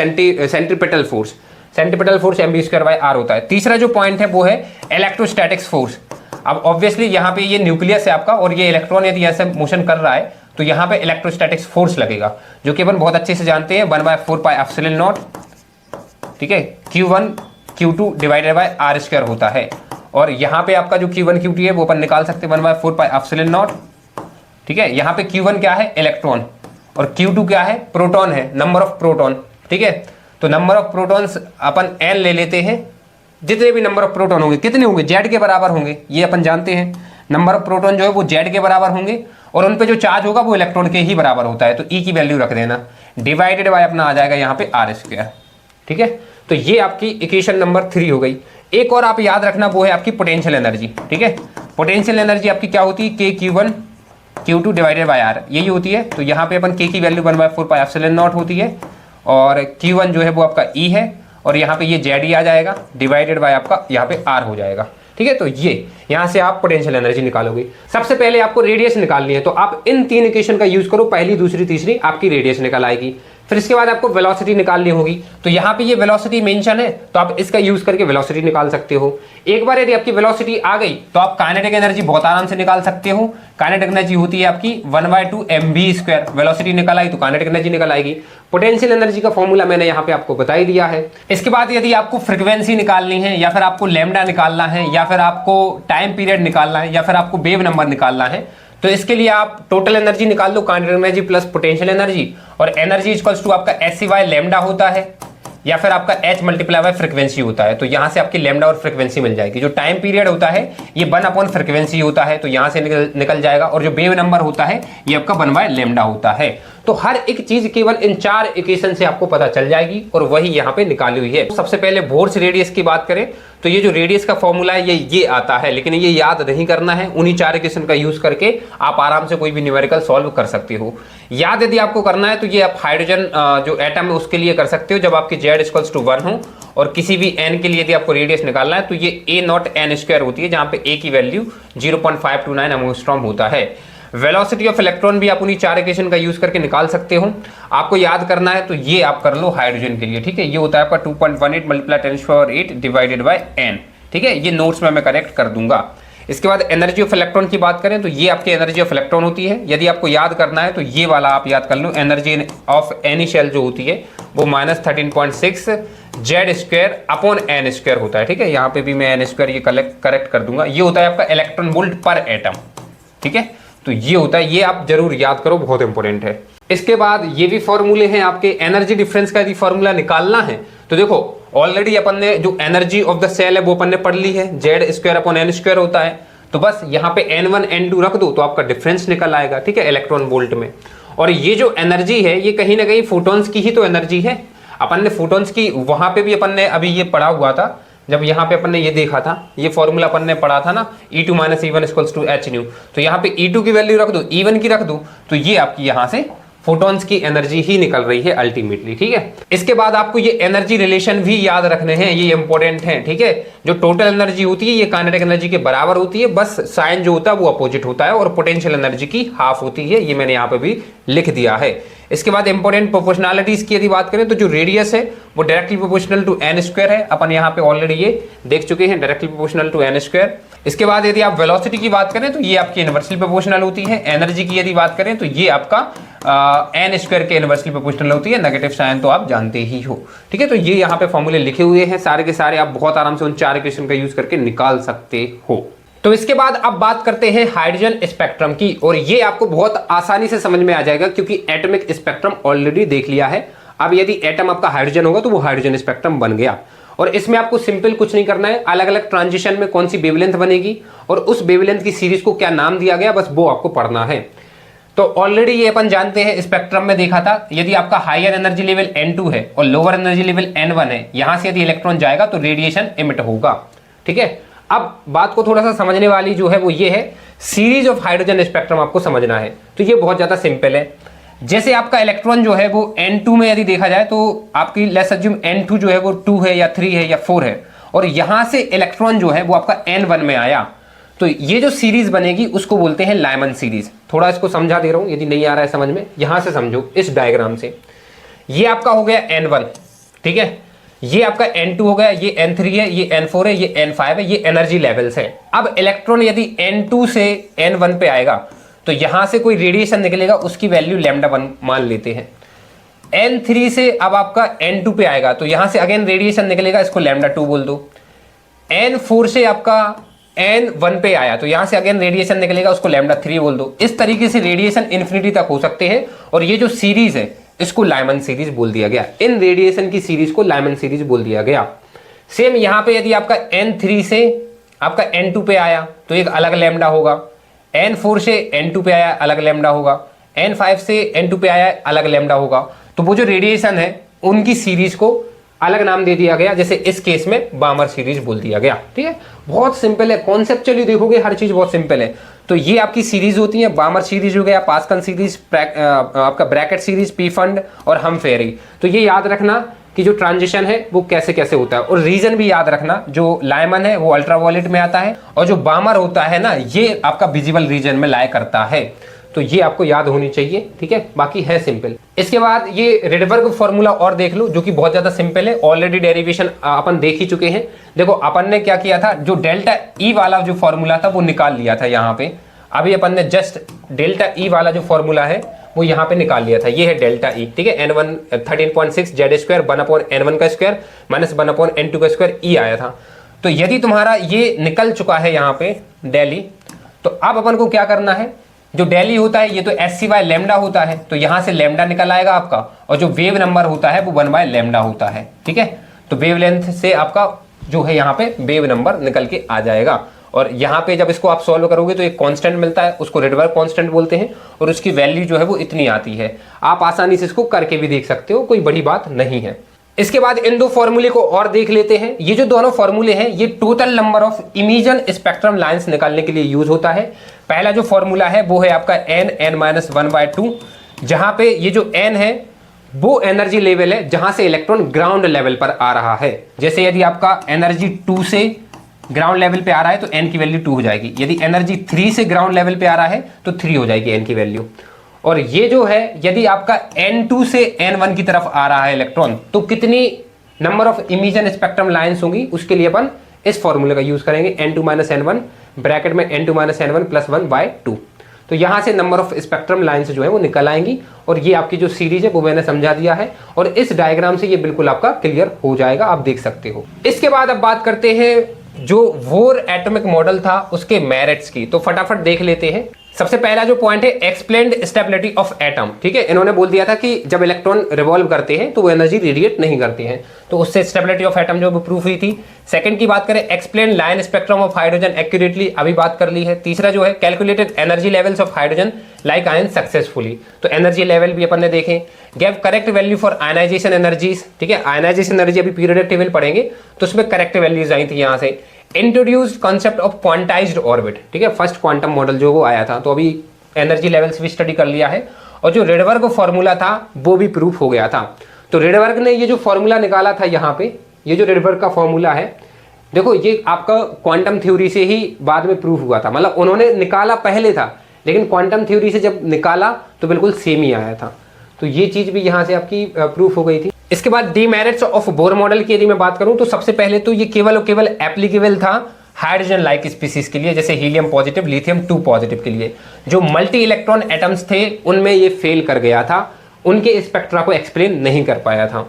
सेंट्रीपिटल फोर्स mv²/r होता है। तीसरा जो पॉइंट है वो है इलेक्ट्रोस्टैटिक्स फोर्स। अब ऑब्वियसली यहाँ पे ये न्यूक्लियस है आपका और ये इलेक्ट्रॉन यदि ऐसे मोशन कर रहा है तो यहाँ पे इलेक्ट्रोस्टैटिक्स फोर्स लगेगा, जो कि अपन बहुत अच्छे से जानते हैं 1/4πε0, ठीक है, Q1 Q2 / r² होता है। और यहाँ पे आपका जो Q1 Q2 है वो अपन निकाल सकते हैं 1/4πε0, ठीक है। यहाँ पे Q1 क्या है, इलेक्ट्रॉन, और Q2 क्या है, प्रोटॉन है, नंबर ऑफ प्रोटॉन, ठीक है। तो number of protons upon n ले लेते हैं, जितने भी नंबर ऑफ प्रोटॉन होंगे कितने होंगे, Z के बराबर होंगे, ये अपन जानते हैं। नंबर ऑफ प्रोटॉन जो है वो Z के बराबर होंगे और उन पे जो चार्ज होगा वो इलेक्ट्रॉन के ही बराबर होता है, तो E की वैल्यू रख देना, डिवाइडेड बाय अपना आ जाएगा यहाँ पे r², ठीक है। तो ये आपकी इक्वेशन नंबर 3 हो गई। एक और आप याद रखना वो है आपकी पोटेंशियल एनर्जी, ठीक है। पोटेंशियल एनर्जी आपकी क्या होती है, KQ1 Q2 / r, यही होती है। तो यहाँ पे अपन K की वैल्यू 1/4πε0 होती है और Q1 जो है वो आपका E है और यहाँ पे ये ZE आ जाएगा, डिवाइडेड बाय आपका यहाँ पे R हो जाएगा, ठीक है। तो ये यहाँ से आप पोटेंशियल एनर्जी निकालोगे। सबसे पहले आपको रेडियस निकालनी है, तो आप इन 3 इक्वेशन का यूज करो, पहली दूसरी तीसरी आपकी रेडियस निकल आएगी। फिर इसके बाद आपको वेलोसिटी निकालनी होगी, तो यहाँ पे ये वेलोसिटी मेंशन है तो आप इसका यूज करके वेलोसिटी निकाल सकते हो। एक बार यदि आपकी वेलोसिटी आ गई तो आप काइनेटिक एनर्जी बहुत आराम से निकाल सकते हो। काइनेटिक एनर्जी होती है आपकी 1/2 mv²। वेलोसिटी निकल आई तो काइनेटिक एनर्जी निकल आएगी। पोटेंशियल एनर्जी का फॉर्मूला मैंने यहाँ पे आपको बता ही दिया है। इसके बाद यदि आपको फ्रीक्वेंसी निकालनी है या फिर आपको लैम्डा निकालना है या फिर आपको टाइम पीरियड निकालना है या फिर आपको वेव नंबर निकालना है, तो इसके लिए आप टोटल एनर्जी निकाल लो, kinetic energy plus potential energy, और एनर्जी इक्वल्स टू आपका SC/λ होता है या फिर आपका H × फ्रीक्वेंसी होता है। तो यहां से आपकी लैम्डा और फ्रीक्वेंसी मिल जाएगी। जो टाइम पीरियड होता है ये 1 फ्रीक्वेंसी होता है, तो यहां से निकल जाएगा, और जो वेव नंबर होता है ये आपका 1/λ होता है। तो हर एक चीज केवल इन 4 इक्वेशन से आपको पता चल जाएगी और वही यहाँ पे निकाली हुई है। सबसे पहले बोर्स रेडियस की बात करें तो ये जो रेडियस का फॉर्मूला है ये आता है, लेकिन ये याद नहीं करना है। उन्हीं 4 इक्वेशन का यूज करके आप आराम से कोई भी न्यूमेरिकल सॉल्व कर सकते हो। याद यदि आपको करना है तो ये आप हाइड्रोजन जो एटम है उसके लिए कर सकते हो, जब आपकी Z = 1 हो, और किसी भी n के लिए यदि आपको रेडियस निकालना है तो ये A0n² होती है, जहां पे A की वैल्यू 0.529 एंगस्ट्रॉम होता है। वेलोसिटी ऑफ इलेक्ट्रॉन भी आप उन्हीं 4 इक्वेशन का यूज करके निकाल सकते हो। आपको याद करना है तो ये आप कर लो हाइड्रोजन के लिए, ठीक है। ये होता है आपका 2.18 × 10⁸ डिवाइडेड बाय n, ठीक है। ये नोट्स में मैं करेक्ट कर दूंगा। इसके बाद एनर्जी ऑफ इलेक्ट्रॉन की बात करें तो ये आपकी एनर्जी ऑफ इलेक्ट्रॉन होती है। यदि आपको याद करना है तो ये वाला आप याद कर लो, एनर्जी ऑफ एनी शेल जो होती है वो -13.6 Z²/n² होता है, ठीक है। यहाँ पे भी मैं n² ये करेक्ट कर दूंगा। ये होता है आपका इलेक्ट्रॉन वोल्ट पर एटम, ठीक है। तो ये होता है, ये आप जरूर याद करो, बहुत इंपॉर्टेंट है। इसके बाद ये भी फॉर्मूले हैं आपके। एनर्जी डिफरेंस का यदि फॉर्मूला निकालना है तो देखो ऑलरेडी अपन ने जो एनर्जी ऑफ द सेल है वो अपन ने पढ़ ली है, Z²/n² होता है। तो बस यहाँ पे n1 n2 रख दो तो आपका डिफरेंस निकल आएगा, ठीक है, इलेक्ट्रॉन वोल्ट में। और ये जो एनर्जी है ये कहीं ना कहीं फोटॉन्स की ही तो एनर्जी है। अपन ने फोटॉन्स की वहां पे भी अपन ने अभी ये पढ़ा हुआ था, जब यहाँ पे अपन ने ये देखा था, ये फॉर्मूला अपन ने पढ़ा था ना, E2 - E1 = hν। तो यहाँ पे E2 की वैल्यू रख दो, E1 की रख दो, तो ये आपकी यहाँ से फोटॉन्स की एनर्जी ही निकल रही है अल्टीमेटली, ठीक है। इसके बाद आपको ये एनर्जी रिलेशन भी याद रखने हैं, ये इंपॉर्टेंट है, ठीक है। जो टोटल एनर्जी होती है ये काइनेटिक एनर्जी के बराबर होती है, बस साइन जो होता है वो अपोजिट होता है, और पोटेंशियल एनर्जी की हाफ होती है, ये मैंने यहाँ पे भी लिख दिया है। इसके बाद इंपॉर्टेंट प्रोपोर्शनैलिटीज की यदि बात करें तो जो रेडियस है वो डायरेक्टली प्रोपोर्शनल टू n² है। अपन यहाँ पे ऑलरेडी ये देख चुके हैं, डायरेक्टली प्रोपोर्शनल टू n²। इसके बाद यदि आप वेलोसिटी की बात करें तो ये आपकी इनवर्सली प्रोपोर्शनल होती है। एनर्जी की यदि बात करें तो ये आपका n² के इनवर्सली प्रोपोर्शनल होती है। नेगेटिव साइन तो आप जानते ही हो, ठीक है। तो ये यहाँ पे फॉर्मूले लिखे हुए हैं सारे के सारे, आप बहुत आराम से उन 4 इक्वेशन का यूज करके निकाल सकते हो। तो इसके बाद अब बात करते हैं हाइड्रोजन स्पेक्ट्रम की, और ये आपको बहुत आसानी से समझ में आ जाएगा क्योंकि एटॉमिक स्पेक्ट्रम ऑलरेडी देख लिया है। अब यदि एटम आपका हाइड्रोजन होगा तो वो हाइड्रोजन स्पेक्ट्रम बन गया, और इसमें आपको सिंपल कुछ नहीं करना है, अलग अलग ट्रांजिशन में कौन सी वेवलेंथ बनेगी और उस वेवलेंथ की सीरीज को क्या नाम दिया गया, बस वो आपको पढ़ना है। तो ऑलरेडी ये अपन जानते हैं, स्पेक्ट्रम में देखा था, यदि आपका हायर एनर्जी लेवल n2 है और लोअर एनर्जी लेवल n1 है, यहां से यदि इलेक्ट्रॉन जाएगा तो रेडिएशन इमिट होगा, ठीक है। अब बात को थोड़ा सा समझने वाली जो है वो ये है, सीरीज ऑफ हाइड्रोजन स्पेक्ट्रम आपको समझना है। तो ये बहुत ज्यादा सिंपल है। जैसे आपका इलेक्ट्रॉन जो है वो n2 में यदि देखा जाए तो आपकी लेट्स अज्यूम n2 जो है वो 2 है या 3 है या 4 है, और यहां से इलेक्ट्रॉन जो है वो आपका n1 में आया, तो ये जो सीरीज बनेगी उसको बोलते हैं लाइमन सीरीज। थोड़ा इसको समझा दे रहा हूं, यदि नहीं आ रहा है समझ में, यहां से समझो इस डायग्राम से। ये आपका हो गया N1, ठीक है, ये आपका N2 हो गया, ये N3 है, ये N4 है, ये N5 है, ये एनर्जी लेवल्स है। अब इलेक्ट्रॉन यदि N2 से N1 पे आएगा तो यहां से कोई रेडिएशन निकलेगा, उसकी वैल्यू λ1 मान लेते हैं। N3 से अब आपका N2 पे आएगा तो यहां से अगेन रेडिएशन निकलेगा, इसको λ2 बोल दो। N4 से आपका N1 पे आया तो यहां से अगेन रेडिएशन निकलेगा, उसको λ3 बोल दो। इस तरीके से रेडिएशन इन्फिनिटी तक हो सकते हैं और ये जो सीरीज है इसको लाइमन सीरीज बोल दिया गया। इन रेडिएशन की सीरीज को लाइमन सीरीज बोल दिया गया। सेम यहां पे यदि आपका N3 से आपका N2 पे आया तो एक अलग लैम्डा होगा, N4 से N2 पे आया अलग लैम्डा होगा, N5 से N2 पे आया अलग लैम्डा होगा। तो वो जो रेडिएशन है उनकी सीरीज को अलग नाम दे दिया गया, जैसे इस केस में बामर सीरीज बोल दिया गया। ठीक है, बहुत सिंपल है, कॉन्सेप्चुअली देखोगे हर चीज बहुत सिंपल है। तो ये आपकी सीरीज होती है, बामर सीरीज हो गया, पास्कल सीरीज, आपका ब्रैकेट सीरीज, पी फंड और हम फेरी। तो ये याद रखना कि जो ट्रांजिशन है वो कैसे कैसे होता है, और रीजन भी याद रखना, जो लाइमन है वो अल्ट्रावायलेट में आता है और जो बामर होता है ना ये आपका विजिबल रीजन में लाया करता है। तो ये आपको याद होनी चाहिए, ठीक है, बाकी है सिंपल। इसके बाद ये रेडबर्ग फॉर्मूला और देख लो, जो कि बहुत ज्यादा सिंपल है, ऑलरेडी डेरिवेशन अपन देख ही चुके हैं। देखो अपन ने क्या किया था, जो डेल्टा ई वाला जो फॉर्मूला था वो निकाल लिया था यहाँ पे। अभी अपन ने जस्ट डेल्टा ई वाला जो फॉर्मूला है वो यहाँ पे निकाल लिया था, ये है डेल्टा ई, ठीक है। N1 13.6 Z स्क्वायर 1/N1 का स्क्वायर माइनस 1/N2 का स्क्वायर ई आया था। तो यदि तुम्हारा ये निकल चुका है यहाँ पे डेली, तो अब अपन को क्या करना है, जो डेली होता है ये तो SC/λ होता है, तो यहां से लैम्डा निकल आएगा आपका, और जो वेव नंबर होता है वो 1/λ होता है, ठीक है। तो वेवलेंथ से आपका जो है यहाँ पे वेव नंबर निकल के आ जाएगा, और यहाँ पे जब इसको आप सॉल्व करोगे तो एक कांस्टेंट मिलता है, उसको रेडबर्ग कांस्टेंट बोलते हैं, और उसकी वैल्यू जो है वो इतनी आती है। आप आसानी से इसको करके भी देख सकते हो, कोई बड़ी बात नहीं है। इसके बाद इन दो फॉर्मूले को और देख लेते हैं। ये जो दोनों फॉर्मूले हैं ये total number of emission spectrum lines निकालने के लिए यूज होता है। पहला जो फॉर्मूला है वो है आपका n(n-1/2), जहां पे ये जो n है वो एनर्जी लेवल है जहां से इलेक्ट्रॉन ग्राउंड लेवल पर आ रहा है। जैसे यदि आपका एनर्जी 2 से ग्राउंड लेवल पे आ रहा है तो n की वैल्यू 2 हो जाएगी, यदि एनर्जी 3 से ग्राउंड लेवल पे आ रहा है तो 3 हो जाएगी n की वैल्यू। और ये जो है यदि आपका N2 से N1 की तरफ आ रहा है इलेक्ट्रॉन, तो कितनी number of emission spectrum lines होंगी, उसके लिए अपन इस फॉर्मूले का यूज करेंगे, N2-N1 ब्रैकेट में N2-N1 + 1/2। तो यहां से नंबर ऑफ स्पेक्ट्रम लाइंस जो है वो निकल आएंगी, और ये आपकी जो सीरीज है वो मैंने समझा दिया है, और इस डायग्राम से ये बिल्कुल आपका क्लियर हो जाएगा, आप देख सकते हो। इसके बाद अब बात करते हैं जो बोर एटॉमिक मॉडल था उसके मेरिट्स की, तो फटाफट देख लेते हैं। सबसे पहला जो पॉइंट है एक्सप्लेन्ड स्टेबिलिटी ऑफ एटम, ठीक है। इन्होंने बोल दिया था कि जब इलेक्ट्रॉन रिवॉल्व करते हैं तो वो एनर्जी रेडिएट नहीं करते हैं, तो उससे स्टेबिलिटी ऑफ एटम जो प्रूफ हुई थी। सेकंड की बात करें, explain line spectrum of hydrogen accurately, अभी बात कर ली है। तीसरा जो है calculated energy levels of hydrogen like ion successfully, तो एनर्जी लेवल भी अपन ने देखे। Gave correct value for ionisation energies, ठीक है, आयनाइजेशन एनर्जी अभी पीरियोडिक टेबल पढ़ेंगे तो उसमें करेक्ट वैल्यूज आई थी यहाँ से। Introduced concept of quantized orbit, ठीक है, फर्स्ट क्वांटम मॉडल जो वो आया था, तो अभी एनर्जी लेवल्स भी स्टडी कर लिया है। और जो रेडबर्ग फॉर्मूला था वो भी प्रूफ हो गया था। तो रेडबर्ग ने ये जो फॉर्मूला निकाला था यहाँ पे, ये जो रेडबर्ग का फॉर्मूला है, देखो ये आपका क्वांटम थ्योरी से ही बाद में प्रूफ हुआ था, मतलब उन्होंने निकाला पहले था लेकिन क्वांटम थ्योरी से जब निकाला तो बिल्कुल सेम ही आया था। तो ये चीज भी यहाँ से आपकी प्रूफ हो गई थी। इसके बाद डीमेरिट्स ऑफ बोर मॉडल की यदि मैं बात करूं तो सबसे पहले तो ये केवल और केवल एप्लीकेबल था हाइड्रोजन लाइक स्पीसीज के लिए, जैसे हीलियम पॉजिटिव, लिथियम 2 पॉजिटिव के लिए। जो मल्टी इलेक्ट्रॉन एटम्स थे उनमें ये फेल कर गया था, उनके स्पेक्ट्रा को एक्सप्लेन नहीं कर पाया था।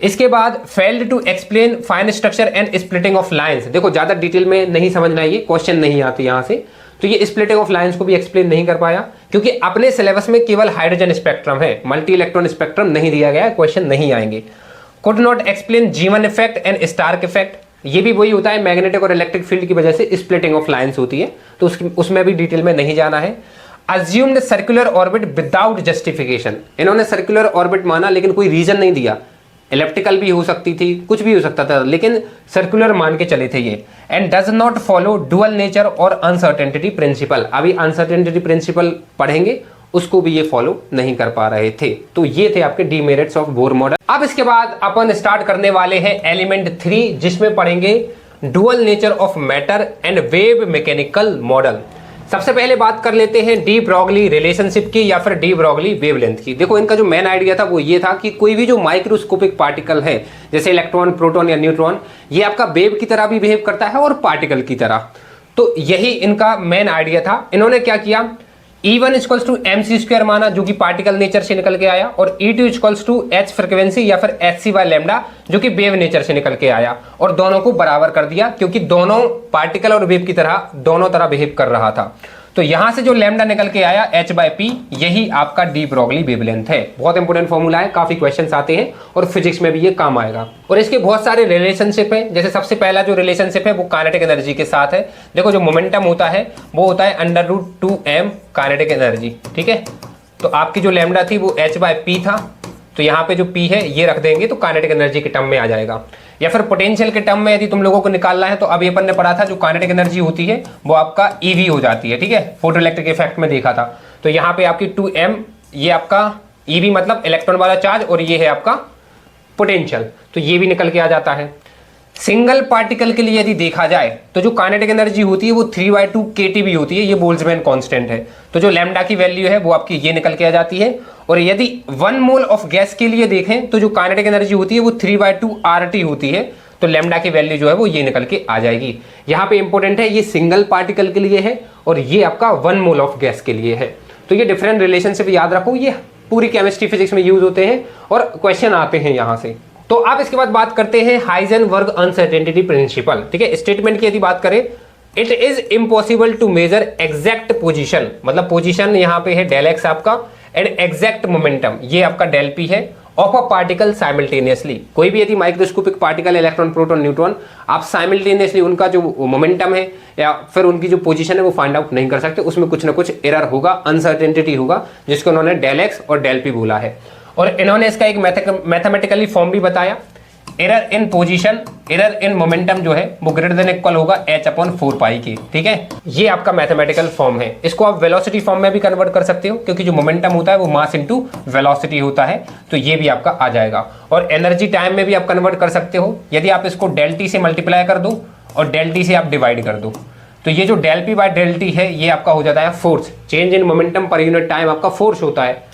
इसके बाद failed to explain fine structure and splitting of lines, देखो ज्यादा डिटेल में नहीं समझना, ये क्वेश्चन नहीं आते यहाँ से, तो ये स्प्लिटिंग ऑफ लाइंस को भी एक्सप्लेन नहीं कर पाया, क्योंकि अपने सिलेबस में केवल हाइड्रोजन स्पेक्ट्रम है, मल्टी इलेक्ट्रॉन स्पेक्ट्रम नहीं दिया गया है, क्वेश्चन नहीं आएंगे। कुड नॉट एक्सप्लेन जीवन इफेक्ट एंड स्टार्क इफेक्ट, ये भी वही होता है, मैग्नेटिक और इलेक्ट्रिक फील्ड की वजह से स्प्लिटिंग ऑफ लाइंस होती है, तो उसमें भी डिटेल में नहीं जाना है। Assumed circular orbit without justification, इन्होंने सर्कुलर ऑर्बिट माना लेकिन कोई रीजन नहीं दिया, इलेप्टिकल भी हो सकती थी, कुछ भी हो सकता था, लेकिन सर्कुलर मान के चले थे ये। And does not follow dual nature और अनसर्टेनिटी प्रिंसिपल, अभी अनसर्टेनिटी प्रिंसिपल पढ़ेंगे, उसको भी ये फॉलो नहीं कर पा रहे थे। तो ये थे आपके डीमेरिट्स ऑफ बोर मॉडल। अब इसके बाद अपन स्टार्ट करने वाले हैं एलिमेंट 3, जिसमें पढ़ेंगे dual nature of matter and wave mechanical model. सबसे पहले बात कर लेते हैं डी ब्रॉगली रिलेशनशिप की या फिर डी ब्रॉगली वेवलेंथ की। देखो इनका जो मेन आइडिया था वो ये था कि कोई भी जो माइक्रोस्कोपिक पार्टिकल है जैसे इलेक्ट्रॉन, प्रोटॉन या न्यूट्रॉन, ये आपका वेव की तरह भी बिहेव करता है और पार्टिकल की तरह। तो यही इनका मेन आइडिया था। इन्होंने क्या किया, E1 इक्वल्स टू mc² माना जो कि पार्टिकल नेचर से निकल के आया, और E2 equals to h frequency या फिर hc/λ जो कि वेव नेचर से निकल के आया, और दोनों को बराबर कर दिया क्योंकि दोनों पार्टिकल और वेव की तरह दोनों तरह बिहेव कर रहा था। तो यहां से जो लैम्डा निकल के आया h/p, यही आपका डी ब्रॉगली वेवलेंथ है। बहुत इंपॉर्टेंट फॉर्मूला है, काफी क्वेश्चंस आते हैं और फिजिक्स में भी ये काम आएगा। और इसके बहुत सारे रिलेशनशिप है। जैसे सबसे पहला जो रिलेशनशिप है वो काइनेटिक एनर्जी के साथ है। देखो जो मोमेंटम होता है वो होता है √2m काइनेटिक एनर्जी, ठीक है। तो आपकी जो लैम्डा थी वो h/p था, तो यहाँ पे जो p है ये रख देंगे तो काइनेटिक एनर्जी के टर्म में आ जाएगा। या फिर पोटेंशियल के टर्म में यदि तुम लोगों को निकालना है तो अभी अपन ने पढ़ा था जो काइनेटिक एनर्जी होती है वो आपका EV हो जाती है, ठीक है, फोटोइलेक्ट्रिक इफेक्ट में देखा था। तो यहाँ पे आपकी 2m, ये आपका EV मतलब इलेक्ट्रॉन वाला चार्ज, और ये है आपका पोटेंशियल, तो ये भी निकल के आ जाता है। सिंगल पार्टिकल के लिए यदि देखा जाए तो जो काइनेटिक एनर्जी होती है वो 3/2 kTb होती है, ये बोल्ट्जमैन कांस्टेंट है। तो जो लैम्डा की वैल्यू है वो आपकी ये निकल के आ जाती है। और यदि 1 मोल ऑफ गैस के लिए देखें तो जो काइनेटिक एनर्जी होती है वो 3/2 RT होती है, तो लैम्डा की वैल्यू जो है वो ये निकल के आ जाएगी। यहाँ पे इंपॉर्टेंट है, ये सिंगल पार्टिकल के लिए है और ये आपका 1 मोल ऑफ गैस के लिए है। तो ये डिफरेंट रिलेशनशिप याद रखो, ये पूरी केमिस्ट्री फिजिक्स में यूज होते हैं और क्वेश्चन आते हैं यहाँ से। तो आप इसके बाद बात करते हैं हाइजेनबर्ग अनसर्टेनिटी प्रिंसिपल, ठीक है। स्टेटमेंट की यदि बात करें, it is impossible to measure exact position, मतलब पोजीशन यहाँ पे है डेल एक्स आपका, एंड एग्जैक्ट मोमेंटम ये आपका डेल पी है, ऑफ अ पार्टिकल साइमल्टेनियसली। कोई भी यदि microscopic particle, electron, proton, neutron, आप साइमल्टेनियसली उनका जो मोमेंटम है या फिर उनकी जो पोजीशन है वो फाइंड आउट नहीं कर सकते, उसमें कुछ ना कुछ एरर होगा, अनसर्टेनिटी होगा, जिसको उन्होंने डेल एक्स और डेल पी बोला है। और इन्होंने इसका एक मैथमेटिकली फॉर्म भी बताया, error in position, error in momentum जो है वो ग्रेटर देन इक्वल होगा h/4π के, ठीक है। ये आपका मैथमेटिकल फॉर्म है। इसको आप वेलोसिटी फॉर्म में भी कन्वर्ट कर सकते हो क्योंकि जो मोमेंटम होता है वो मास इनटू वेलोसिटी होता है, तो ये भी आपका आ जाएगा। और एनर्जी टाइम में भी आप कन्वर्ट कर सकते हो, यदि आप इसको डेल टी से मल्टीप्लाई कर दो और डेल टी से आप डिवाइड कर दो, तो ये जो del p by del t है ये आपका हो जाता है force, change in momentum per unit time आपका फोर्स होता है।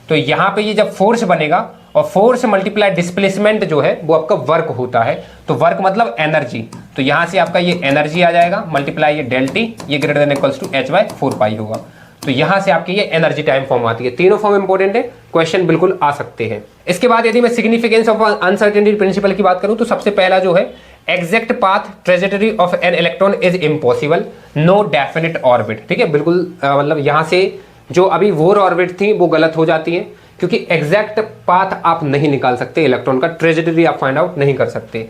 तो यहाँ पे ये जब फोर्स बनेगा और फोर्स मल्टीप्लाई डिस्प्लेसमेंट जो है वो आपका वर्क होता है, तो वर्क मतलब एनर्जी, तो यहाँ से आपका ये एनर्जी आ जाएगा, मल्टीप्लाई ये डेल टी, ये greater than equals to h/4π होगा। तो यहाँ से आपकी ये एनर्जी टाइम फॉर्म आती है। तीनों फॉर्म इंपॉर्टेंट है, क्वेश्चन बिल्कुल आ सकते हैं। इसके बाद यदि मैं सिग्निफिकेंस ऑफ अनसर्टेनिटी प्रिंसिपल की बात करूँ तो सबसे पहला जो है, exact path trajectory of an electron is impossible, no definite orbit, ठीक है। बिल्कुल मतलब यहाँ से जो अभी वोर ऑर्बिट थी वो गलत हो जाती है क्योंकि एग्जैक्ट पाथ आप नहीं निकाल सकते इलेक्ट्रॉन का, ट्रेजेक्टरी आप फाइंड आउट नहीं कर सकते।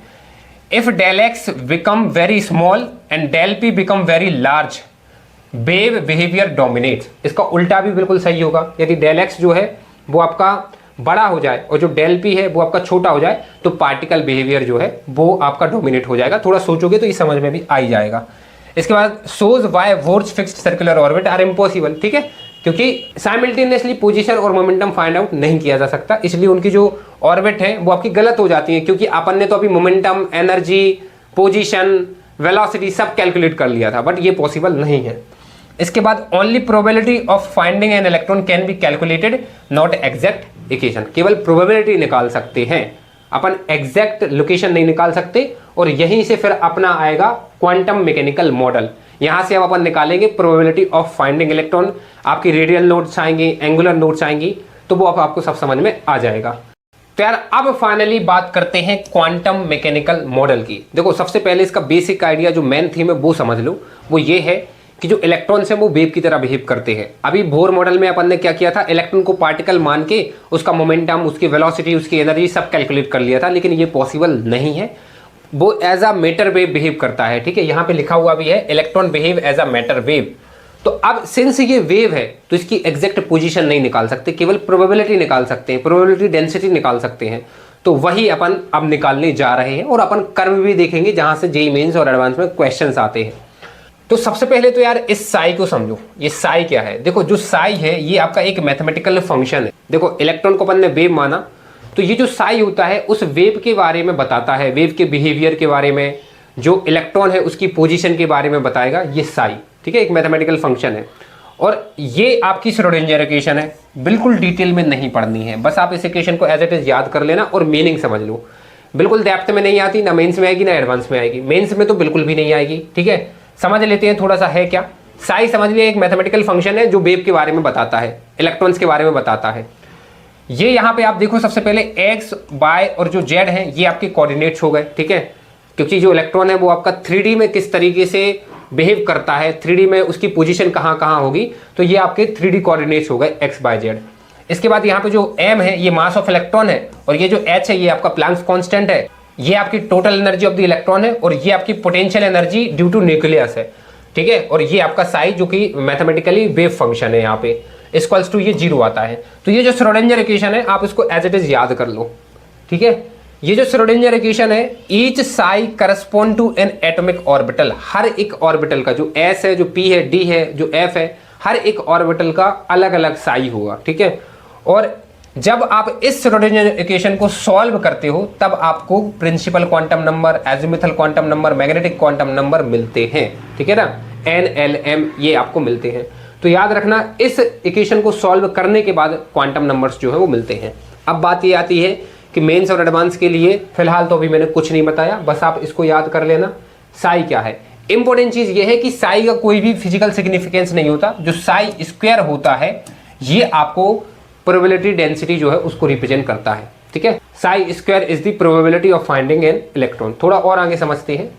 If del x become very small and del p become very large, wave behaviour dominates. इसका उल्टा भी बिल्कुल सही होगा, यदि डेल एक्स जो है वो आपका बड़ा हो जाए और जो डेल पी है वो आपका छोटा हो जाए तो पार्टिकल बिहेवियर जो है वो आपका डोमिनेट हो जाएगा। थोड़ा सोचोगे तो ये समझ में भी आ ही जाएगा। इसके बाद shows why Bohr's fixed circular orbit are impossible, ठीक है, क्योंकि साइमल्टेनियसली पोजीशन और मोमेंटम फाइंड आउट नहीं किया जा सकता, इसलिए उनकी जो ऑर्बिट है वो आपकी गलत हो जाती है, क्योंकि अपन ने तो अभी मोमेंटम, एनर्जी, पोजीशन, वेलोसिटी सब कैलकुलेट कर लिया था, बट ये पॉसिबल नहीं है। इसके बाद only probability of finding an electron can be calculated, not exact equation. केवल प्रोबेबिलिटी निकाल सकते हैं अपन, एग्जैक्ट लोकेशन नहीं निकाल सकते। और यहीं से फिर अपना आएगा क्वांटम मैकेनिकल मॉडल, यहाँ से अब अपन निकालेंगे प्रोबेबिलिटी ऑफ फाइंडिंग इलेक्ट्रॉन। आपकी रेडियल नोट्स आएंगी, एंगुलर नोट्स आएंगी, तो वो आपको सब समझ में आ जाएगा। तो यार अब फाइनली बात करते हैं क्वांटम मैकेनिकल मॉडल की। देखो सबसे पहले इसका बेसिक आइडिया जो मेन थीम है वो समझ लो, वो ये है कि जो इलेक्ट्रॉन्स है वो वेव की तरह बिहेव करते हैं। अभी बोर मॉडल में अपन ने क्या किया था, इलेक्ट्रॉन को पार्टिकल मान के उसका मोमेंटम, उसकी वेलोसिटी, उसकी एनर्जी सब कैलकुलेट कर लिया था, लेकिन ये पॉसिबल नहीं है। वो as a matter wave behave करता है, ठीक है। यहाँ पे लिखा हुआ भी है electron behave as a matter wave. तो अब सिंस ये वेव है तो इसकी एग्जैक्ट पोजीशन नहीं निकाल सकते, केवल प्रोबेबिलिटी निकाल सकते हैं, प्रोबेबिलिटी डेंसिटी निकाल सकते हैं। तो वही अपन अब निकालने जा रहे हैं और अपन कर्व भी देखेंगे जहां से जेईई मेंस और एडवांस में क्वेश्चंस आते हैं। तो सबसे पहले तो यार इस साई को समझो, ये साई क्या है। देखो जो साई है ये आपका एक मैथमेटिकल फंक्शन है। देखो इलेक्ट्रॉन को अपन ने वेव माना, तो ये जो साई होता है उस वेव के बारे में बताता है, वेव के बिहेवियर के बारे में, जो इलेक्ट्रॉन है उसकी पोजीशन के बारे में बताएगा ये साई, ठीक है, एक मैथमेटिकल फंक्शन है। और ये आपकी श्रोडिंगर इक्वेशन है, बिल्कुल डिटेल में नहीं पढ़नी है, बस आप इस इक्वेशन को एज इट इज याद कर लेना और मीनिंग समझ लो। बिल्कुल डेप्थ में नहीं आती, ना मेंस में आएगी ना एडवांस में आएगी, मेंस में तो बिल्कुल भी नहीं आएगी, ठीक है। समझ लेते हैं थोड़ा सा है क्या। साई समझ लिया, एक मैथमेटिकल फंक्शन है जो वेव के बारे में बताता है, इलेक्ट्रॉन्स के बारे में बताता है। ये यहाँ पे आप देखो, सबसे पहले एक्स वाई और जो जेड है ये आपके कोऑर्डिनेट्स हो गए, ठीक है, क्योंकि जो इलेक्ट्रॉन है वो आपका 3D में किस तरीके से बिहेव करता है, 3D में उसकी पोजीशन कहाँ कहाँ होगी, तो ये आपके 3D कोऑर्डिनेट्स हो गए एक्स वाई जेड। इसके बाद यहाँ पे जो m है ये मास ऑफ इलेक्ट्रॉन है, और ये जो h है ये आपका प्लैंक्स कांस्टेंट है, ये आपकी total energy of the electron है, और ये आपकी potential energy due to nucleus है, ठीक है। और ये आपका साई जो कि मैथमेटिकली वेव फंक्शन है, यहाँ पे इक्वल्स टू ये 0 आता है। तो ये जो श्रोडिंगर इक्वेशन है आप इसको एज इट इज याद कर लो, ठीक है। ये जो श्रोडिंगर इक्वेशन है, each psi correspond to an atomic orbital, हर एक ऑर्बिटल का जो s है, जो p है, d है, जो f है, हर एक ऑर्बिटल का अलग अलग साई होगा, ठीक है। और जब आप इस श्रोडिंगर इक्वेशन को सॉल्व करते हो तब आपको principal quantum number, azimuthal quantum number, magnetic quantum number मिलते हैं, ठीक है ना, n l m ये आपको मिलते हैं। तो याद रखना, इस इक्वेशन को सॉल्व करने के बाद क्वांटम नंबर्स जो है वो मिलते हैं। अब बात ये आती है कि मेंस और एडवांस के लिए फिलहाल तो अभी मैंने कुछ नहीं बताया, बस आप इसको याद कर लेना। साई क्या है, इंपॉर्टेंट चीज ये है कि साई का कोई भी फिजिकल सिग्निफिकेंस नहीं होता। जो साई स्क्वायर होता है ये आपको प्रोबेबिलिटी डेंसिटी जो है उसको रिप्रेजेंट करता है, ठीक है। Sai square is the probability of finding an electron. थोड़ा और आगे समझते हैं।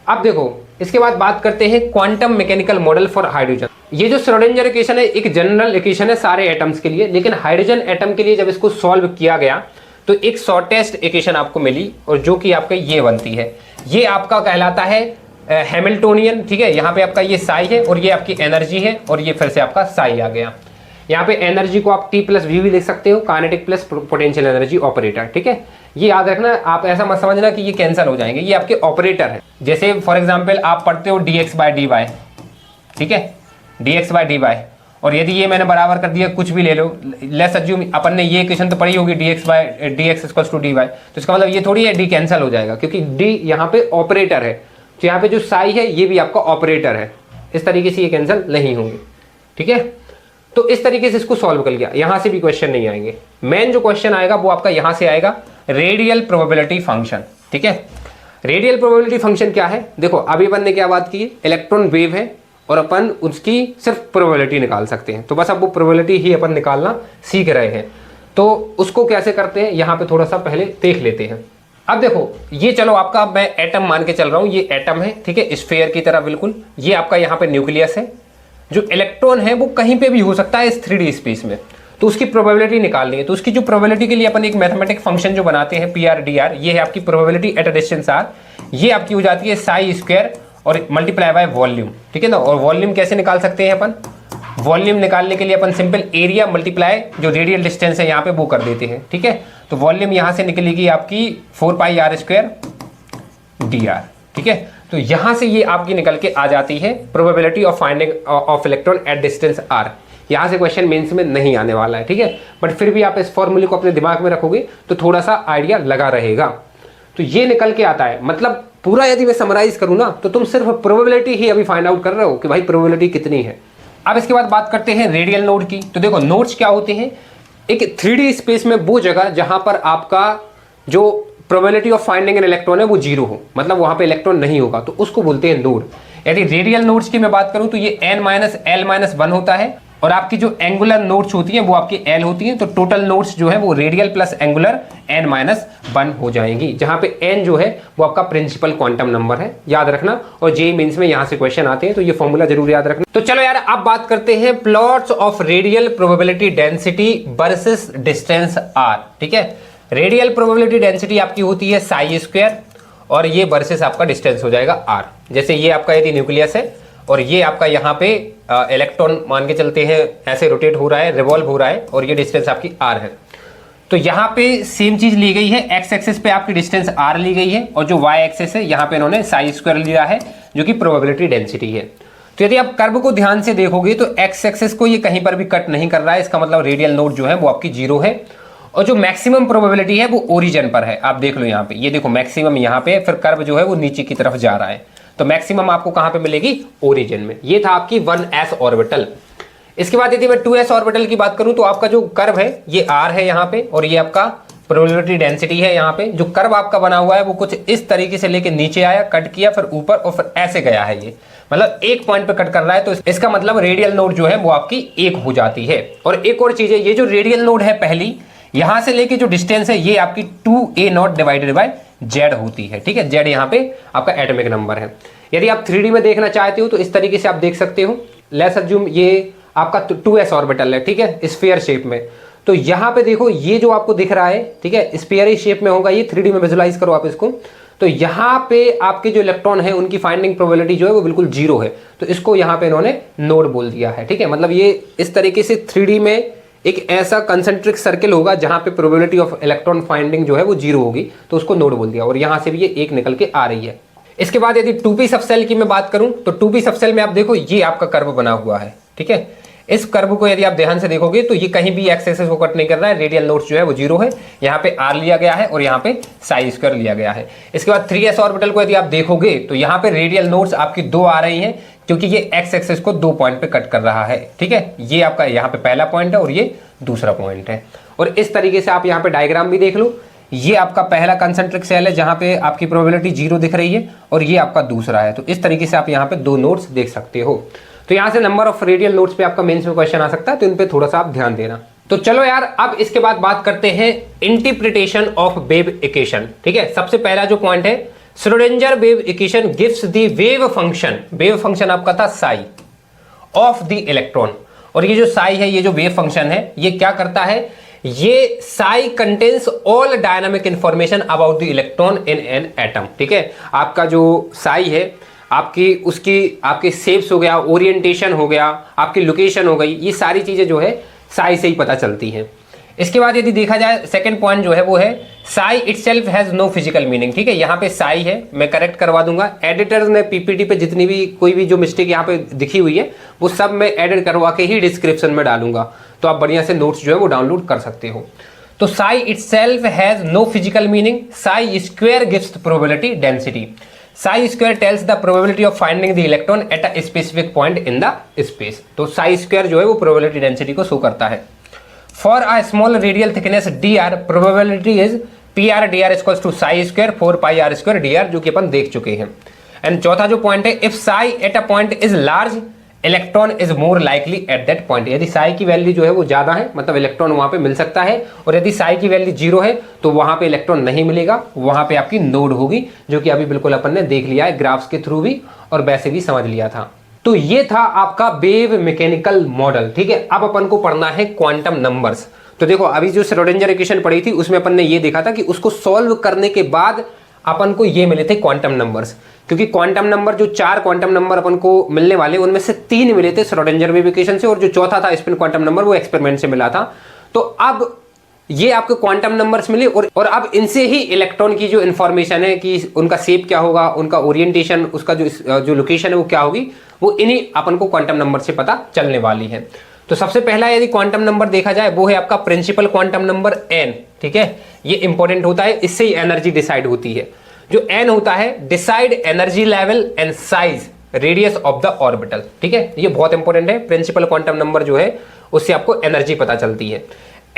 अब देखो, इसके बाद बात करते हैं quantum mechanical model for hydrogen. ये जो श्रोडिंगर इक्वेशन है एक जनरल इक्वेशन है सारे एटम्स के लिए, लेकिन हाइड्रोजन एटम के लिए जब इसको सॉल्व किया गया तो एक शॉर्टेस्ट इक्वेशन आपको मिली, और जो कि आपका ये बनती है, ये आपका कहलाता है हैमिल्टोनियन, ठीक है। यहाँ पे आपका ये साई है और ये आपकी एनर्जी है, और ये फिर से आपका साई आ गया। यहाँ पे एनर्जी को आप T प्लस वी भी लिख सकते हो, kinetic plus potential energy operator, ठीक है। ये याद रखना, आप ऐसा मत समझना कि ये कैंसिल हो जाएंगे, ये आपके ऑपरेटर है। जैसे फॉर एग्जाम्पल आप पढ़ते हो dx बाय dy, ठीक है, dx बाय dy, और यदि ये मैंने बराबर कर दिया, कुछ भी ले लो, लेट्स अज्यूम अपन ने ये इक्वेशन तो पढ़ी होगी dx इक्वल्स टू dy, तो इसका मतलब ये थोड़ी है d कैंसिल हो जाएगा, क्योंकि d यहाँ पे ऑपरेटर है। तो यहाँ पे जो साई है ये भी आपका ऑपरेटर है, इस तरीके से ये कैंसिल नहीं होंगे, ठीक है। तो इस तरीके से इसको सॉल्व कर लिया, यहां से भी क्वेश्चन नहीं आएंगे। मेन जो क्वेश्चन आएगा वो आपका यहां से आएगा, रेडियल प्रोबेबिलिटी फंक्शन, ठीक है। रेडियल प्रोबेबिलिटी फंक्शन क्या है, देखो अभी अपन ने क्या बात की, इलेक्ट्रॉन वेव है और अपन उसकी सिर्फ प्रोबेबिलिटी निकाल सकते हैं, तो बस अब वो प्रोबेबिलिटी ही अपन निकालना सीख रहे हैं। तो उसको कैसे करते हैं यहाँ पे थोड़ा सा पहले देख लेते हैं। अब देखो, ये चलो आपका मैं एटम मान के चल रहा हूं, ये एटम है, ठीक है, स्फीयर की तरह बिल्कुल। ये आपका यहाँ पे न्यूक्लियस है, जो इलेक्ट्रॉन है वो कहीं पे भी हो सकता है इस 3D स्पेस में, तो उसकी प्रोबेबिलिटी निकालनी है। तो उसकी जो प्रोबेबिलिटी के लिए अपन एक मैथमेटिक फंक्शन जो बनाते हैं PRDR, ये है आपकी probability at a distance r, ये आपकी हो जाती है साई स्क्वायर और मल्टीप्लाई बाय वॉल्यूम, ठीक है ना। और वॉल्यूम कैसे निकाल सकते हैं अपन, वॉल्यूम निकालने के लिए अपन सिंपल एरिया मल्टीप्लाई जो रेडियल डिस्टेंस है यहाँ पे वो कर देते हैं, ठीक है। तो वॉल्यूम यहाँ से निकलेगी आपकी 4πr² dr, ठीक है। तो यहां से ये आपकी निकल के आ जाती है probability of finding of electron at distance r। यहां से क्वेश्चन मेंस में नहीं आने वाला है, ठीक है, बट फिर भी आप इस फॉर्मूले को अपने दिमाग में रखोगे तो थोड़ा सा आइडिया लगा रहेगा। तो ये निकल के आता है, मतलब पूरा यदि मैं समराइज करूं ना तो तुम सिर्फ प्रोबेबिलिटी ही अभी फाइंड आउट कर रहे हो कि भाई प्रोबेबिलिटी कितनी है। अब इसके बाद बात करते हैं रेडियल नोड की। तो देखो नोड्स क्या होते हैं, एक 3D स्पेस में वो जगह जहां पर आपका जो probability of finding an electron है वो 0 हो, मतलब वहां पे इलेक्ट्रॉन नहीं होगा, तो उसको बोलते हैं नोड। यदि रेडियल नोड्स की मैं बात करूं तो ये n-l-1 होता है, और आपकी जो एंगुलर नोड्स होती हैं वो आपकी l होती हैं। तो टोटल नोड्स जो है वो रेडियल प्लस एंगुलर n-1 हो जाएंगी, जहां पे n जो है वो आपका प्रिंसिपल क्वांटम नंबर है, याद रखना। और जेईई मेंस में यहां से क्वेश्चन आते हैं, तो ये फॉर्मूला जरूर याद रखना। तो चलो यार, अब बात करते हैं plots of radial probability density versus distance r, ठीक है। रेडियल प्रोबेबिलिटी डेंसिटी आपकी होती है साई स्क्वायर, और ये वर्सेस आपका डिस्टेंस हो जाएगा r। जैसे ये आपका यदि न्यूक्लियस है और ये आपका यहाँ पे इलेक्ट्रॉन मान के चलते हैं ऐसे रोटेट हो रहा है, रिवॉल्व हो रहा है, और ये डिस्टेंस आपकी r है। तो यहाँ पे सेम चीज ली गई है, x एक्सिस पे आपकी डिस्टेंस r ली गई है, और जो y एक्सिस है यहाँ पे इन्होंने साई स्क्वायर लिया है जो कि प्रोबेबिलिटी डेंसिटी है। तो यदि आप कर्व को ध्यान से देखोगे तो x एक्सिस को ये कहीं पर भी कट नहीं कर रहा है, इसका मतलब रेडियल नोड जो है वो आपकी 0 है। और जो मैक्सिमम प्रोबेबिलिटी है वो ओरिजिन पर है। आप देख लो यहाँ पे, ये देखो मैक्सिमम यहाँ पे, फिर कर्व जो है वो नीचे की तरफ जा रहा है, तो मैक्सिमम आपको कहाँ पे मिलेगी, ओरिजिन में। ये था आपकी 1s ऑर्बिटल। इसके बाद यदि मैं 2s ऑर्बिटल की बात करूं तो आपका जो कर्व है ये r है यहाँ पे, और ये आपका प्रोबेबिलिटी डेंसिटी है यहाँ पे। जो कर्व आपका बना हुआ है वो कुछ इस तरीके से लेके नीचे आया, कट किया, फिर ऊपर, और फिर ऐसे गया है। ये मतलब एक पॉइंट पे कट कर रहा है, तो इसका मतलब रेडियल नोड जो है वो आपकी 1 हो जाती है। और एक और चीज है, ये जो रेडियल नोड है पहली, यहां से लेके जो डिस्टेंस है ये आपकी 2a0 डिवाइडेड बाय z होती है। ठीक है, z यहाँ पे आपका एटॉमिक नंबर है। यदि आप 3D में देखना चाहते हो तो इस तरीके से आप देख सकते हो। लेट्स अज्यूम ये आपका 2s ऑर्बिटल है, ठीक है, स्फीयर शेप में। तो यहाँ पे देखो ये जो आपको दिख रहा है, ठीक है, स्फीयर शेप में होगा ये, 3D में विजुलाइज करो आप इसको। तो यहाँ पे आपके जो इलेक्ट्रॉन है उनकी फाइंडिंग प्रोबेबिलिटी जो है वो बिल्कुल 0 है, तो इसको यहाँ पे इन्होंने नोड बोल दिया है। ठीक है, मतलब ये इस तरीके से 3D में एक ऐसा कंसेंट्रिक सर्किल होगा जहां पे प्रोबेबिलिटी ऑफ इलेक्ट्रॉन फाइंडिंग जो है वो 0 होगी, तो उसको नोड बोल दिया। और यहां से भी ये 1 निकल के आ रही है। इसके बाद यदि 2p सबसेल की मैं बात करूं तो 2p सबसेल में आप देखो ये आपका कर्व बना हुआ है। ठीक है, इस कर्व को यदि आप ध्यान से देखोगे तो ये कहीं भी एक्स एक्सिस को कट नहीं कर रहा है, रेडियल नोड्स जो है वो 0 है। यहाँ पे r लिया गया है और यहाँ पे साई स्क्वायर लिया गया है। इसके बाद 3s ऑर्बिटल को यदि आप देखोगे तो यहाँ पे रेडियल नोड्स आपकी 2 आ रही हैं, क्योंकि ये एक्स एक्सिस को 2 पॉइंट पे कट कर रहा है। ठीक है, ये आपका यहाँ पे पहला पॉइंट है और ये दूसरा पॉइंट है। और इस तरीके से आप यहाँ पे डायग्राम भी देख लो, ये आपका पहला कंसेंट्रिक सेल है जहाँ पे आपकी प्रोबेबिलिटी 0 दिख रही है, और ये आपका दूसरा है। तो इस तरीके से आप यहाँ पे 2 नोड्स देख सकते हो। तो यहाँ से नंबर ऑफ रेडियल नोड्स पे आपका मेंस में क्वेश्चन आ सकता है, तो इन पे थोड़ा सा आप ध्यान देना। तो चलो यार, अब इसके बाद बात करते हैं इंटरप्रिटेशन ऑफ वेव इक्वेशन। ठीक है, सबसे पहला जो पॉइंट है, Schrodinger wave equation gives the wave function. Wave function आपका था साई ऑफ द इलेक्ट्रॉन। और ये जो साई है, ये जो वेव फंक्शन है, ये क्या करता है, ये Sai contains all dynamic information about the electron in an atom. ठीक है, आपका जो साई है आपकी, उसकी आपके शेप्स हो गया, ओरिएंटेशन हो गया, आपकी लोकेशन हो गई, ये सारी चीजें जो है साई से ही पता चलती हैं। इसके बाद यदि देखा जाए सेकंड पॉइंट जो है वो है psi itself has no physical meaning. ठीक है, यहाँ पे साई है, मैं करेक्ट करवा दूंगा। एडिटर्स ने पीपीटी पे जितनी भी कोई भी जो मिस्टेक यहाँ पे दिखी हुई है वो सब मैं एडिट करवा के ही डिस्क्रिप्शन में डालूंगा, तो आप बढ़िया से नोट्स जो है वो डाउनलोड कर सकते हो। तो psi itself has no physical meaning, psi square gives the probability density. Psi square tells the probability of finding the electron at a specific point in the space. तो साई स्क्वायर जो है वो probability density को show करता है। For a small radial thickness dr, probability is pr dr equals to psi square 4 pi r square dr, जो कि अपन देख चुके हैं। एंड चौथा जो पॉइंट है, if Sai at a point is large, electron is more likely at that point. यदि साई की वैल्यू जो है वो ज्यादा है, मतलब इलेक्ट्रॉन वहां पे मिल सकता है, और यदि साई की वैल्यू 0 है तो वहां पे इलेक्ट्रॉन नहीं मिलेगा, वहां पे आपकी नोड होगी, जो कि अभी बिल्कुल अपन ने देख लिया है ग्राफ्स के थ्रू भी, और वैसे भी समझ लिया था। तो ये था आपका वेव मैकेनिकल मॉडल। ठीक है, अब अपन को पढ़ना है क्वांटम नंबर्स। तो देखो, अभी जो श्रोडिंगर इक्वेशन पढ़ी थी उसमें अपन ने ये देखा था कि उसको सॉल्व करने के बाद अपन को ये मिले थे क्वांटम नंबर्स, क्योंकि क्वांटम नंबर जो 4 क्वांटम नंबर अपन को मिलने वाले, उनमें से 3 मिले थे श्रोडिंगर वेव इक्वेशन से, और जो चौथा था स्पिन क्वांटम नंबर वो एक्सपेरिमेंट से मिला था। तो अब ये आपको क्वांटम नंबर्स मिले, और अब इनसे ही इलेक्ट्रॉन की जो इंफॉर्मेशन है कि उनका शेप क्या होगा, उनका ओरिएंटेशन, उसका जो लोकेशन है वो क्या होगी, वो इन्हीं अपन को क्वांटम नंबर से पता चलने वाली है। तो सबसे पहला यदि क्वांटम नंबर देखा जाए वो है आपका प्रिंसिपल क्वांटम नंबर n। ठीक है, ये इंपॉर्टेंट होता है, इससे ही एनर्जी डिसाइड होती है। जो n होता है, decide energy level and size radius of the orbital. ठीक है, ये बहुत इंपॉर्टेंट है। प्रिंसिपल क्वांटम नंबर जो है उससे आपको एनर्जी पता चलती है।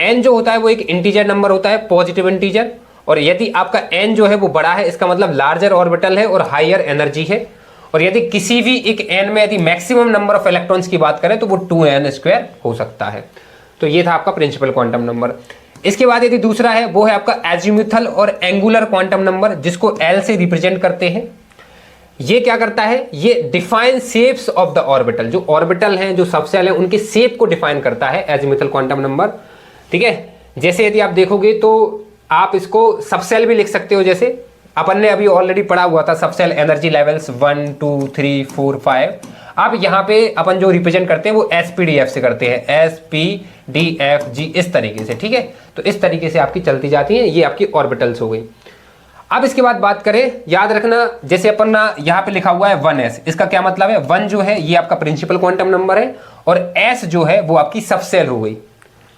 n जो होता है वो एक इंटीजर नंबर होता है, पॉजिटिव इंटीजर, और यदि आपका n जो है वो बड़ा है, इसका मतलब लार्जर ऑर्बिटल है और हायर एनर्जी है। और यदि किसी भी एक n में यदि मैक्सिमम नंबर ऑफ इलेक्ट्रॉन्स की बात करें तो वो 2n स्क्वायर हो सकता है। तो ये था आपका प्रिंसिपल क्वांटम नंबर। इसके बाद यदि दूसरा है वो है आपका एजीमुथल और एंगुलर क्वांटम नंबर, जिसको L से रिप्रेजेंट करते हैं। ये क्या करता है, ये define shapes of the orbital. जो ऑर्बिटल हैं, जो सबसेल हैं, उनके शेप को डिफाइन करता है एजीमुथल क्वांटम नंबर। ठीक है, जैसे यदि आप देखोगे तो आप इसको सबसेल भी लिख सकते हो, जैसे अपन ने अभी ऑलरेडी पढ़ा हुआ था सबसेल एनर्जी लेवल्स 1 2 3 4 5। अब यहाँ पे अपन जो रिप्रेजेंट करते हैं वो SPDF से करते हैं, SPDFG, इस तरीके से। ठीक है, तो इस तरीके से आपकी चलती जाती हैं, ये आपकी ऑर्बिटल्स हो गई। अब इसके बाद बात करें, याद रखना, जैसे अपन ना यहाँ पे लिखा हुआ है 1s, इसका क्या मतलब है, 1 जो है ये आपका प्रिंसिपल क्वांटम नंबर है, और s जो है वो आपकी सबसेल हो गई।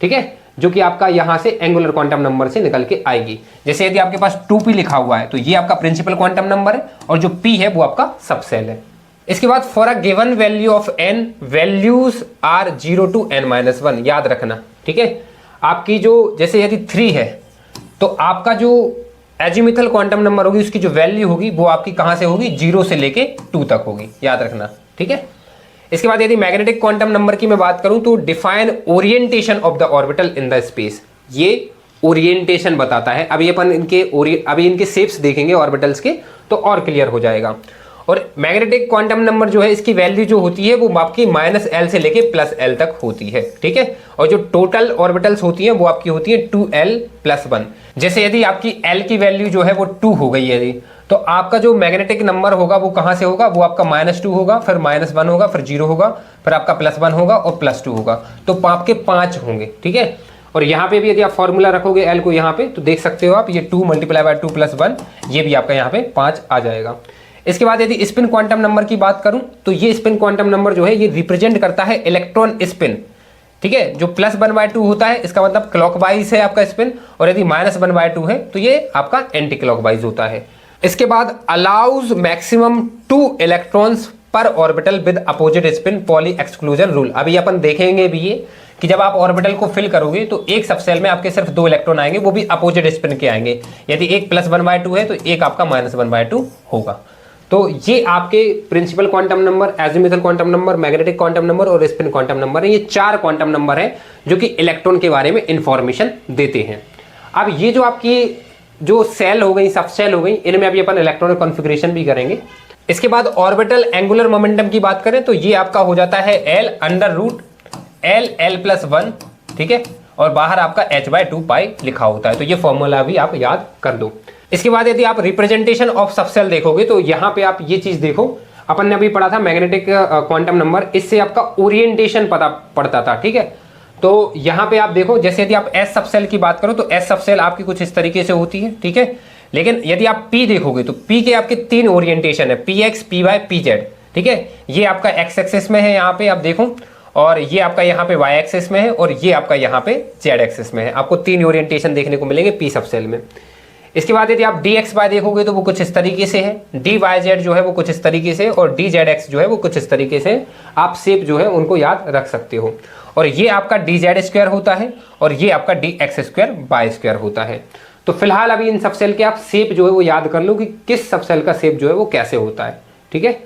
ठीक है, जो कि आपका यहाँ से एंगुलर क्वांटम नंबर से निकल के आएगी। जैसे यदि आपके पास 2p लिखा हुआ है तो ये आपका प्रिंसिपल क्वांटम नंबर है और जो p है वो आपका सबसेल है। इसके बाद for a given value of n values are 0 to n-1, याद रखना, ठीक है। आपकी जो जैसे यदि 3 है तो आपका जो एजिमिथल क्वांटम नंबर होगी उसकी जो वैल्यू होगी वो आपकी कहां से होगी, 0 से लेके 2 तक होगी, याद रखना, ठीक है। इसके बाद यदि मैग्नेटिक क्वांटम नंबर की मैं बात करूं तो define orientation of the orbital in the space, ये ओरिएंटेशन बताता है। अभी इनके शेप्स देखेंगे ऑर्बिटल्स के तो और क्लियर हो जाएगा। और मैग्नेटिक क्वांटम नंबर जो है इसकी वैल्यू जो होती है वो आपकी -L से लेके +L तक होती है, ठीक है। और जो टोटल ऑर्बिटल्स होती हैं वो आपकी होती है 2L+1। जैसे यदि आपकी L की वैल्यू जो है वो 2 हो गई है तो आपका जो मैग्नेटिक नंबर होगा वो कहां से होगा, वो आपका -2 होगा, फिर -1 होगा, फिर 0 होगा, फिर आपका +1 होगा और +2 होगा, तो आपके 5 होंगे, ठीक है। और यहाँ पे भी यदि आप फॉर्मूला रखोगे L को यहाँ पे तो देख सकते हो आप, ये 2 × 2 + 1, ये भी आपका यहाँ पे 5 आ जाएगा। इसके बाद यदि स्पिन क्वांटम नंबर की बात करूं तो ये स्पिन क्वांटम नंबर जो है ये रिप्रेजेंट करता है इलेक्ट्रॉन स्पिन, ठीक है। जो +1/2 होता है इसका मतलब क्लॉकवाइज है आपका स्पिन, और यदि -1/2 है तो ये आपका एंटी क्लॉकवाइज होता है। इसके बाद अलाउज मैक्सिमम 2 इलेक्ट्रॉन्स पर orbital with opposite spin poly exclusion rule. अभी अपन देखेंगे भी ये कि जब आप ऑर्बिटल को फिल करोगे तो एक सबसेल में आपके सिर्फ 2 इलेक्ट्रॉन आएंगे, वो भी अपोजिट स्पिन के आएंगे। यदि एक +1/2 है तो एक आपका -1/2 होगा। तो ये आपके principal quantum number, azimuthal quantum number, magnetic quantum number और स्पिन क्वांटम नंबर है। ये 4 क्वांटम नंबर है जो कि इलेक्ट्रॉन के बारे में इंफॉर्मेशन देते हैं। अब ये जो आपकी जो सेल हो गई, सब सेल हो गई, इनमें अभी अपन इलेक्ट्रॉनिक कॉन्फ़िगरेशन भी करेंगे। इसके बाद ऑर्बिटल एंगुलर मोमेंटम की बात करें तो ये आपका हो जाता है L√L+1, ठीक है। और बाहर आपका h/2π लिखा होता है, तो ये फॉर्मूला भी आप याद कर दो। इसके बाद यदि आप रिप्रेजेंटेशन ऑफ सबसेल देखोगे तो यहाँ पे आप ये चीज देखो, अपन ने अभी पढ़ा था मैग्नेटिक क्वांटम नंबर, इससे आपका ओरिएंटेशन पता पड़ता था, ठीक है। तो यहाँ पे आप देखो, जैसे यदि आप एस सबसेल की बात करो तो एस सबसेल आपकी कुछ इस तरीके से होती है, ठीक है। लेकिन यदि आप पी देखोगे तो पी के आपके 3 ओरिएंटेशन है, PX, PY, PZ, ठीक है। ये आपका एक्स एक्सिस में है, यहाँ पे आप देखो, और ये आपका यहाँ पे वाई एक्सिस में है, और ये आपका यहाँ पे जेड एक्सिस में है। आपको 3 ओरिएंटेशन देखने को मिलेंगे पी सबसेल में। इसके बाद यदि आप DXY देखोगे तो वो कुछ इस तरीके से है, DYZ जो है वो कुछ इस तरीके से, और DZX जो है वो कुछ इस तरीके से। आप शेप जो है उनको याद रख सकते हो। और ये आपका DZ² होता है और ये आपका DX²/² होता है। तो फिलहाल अभी इन सबसेल के आप शेप जो है वो याद कर लो कि किस सबसेल का शेप जो है वो कैसे होता है, ठीक है।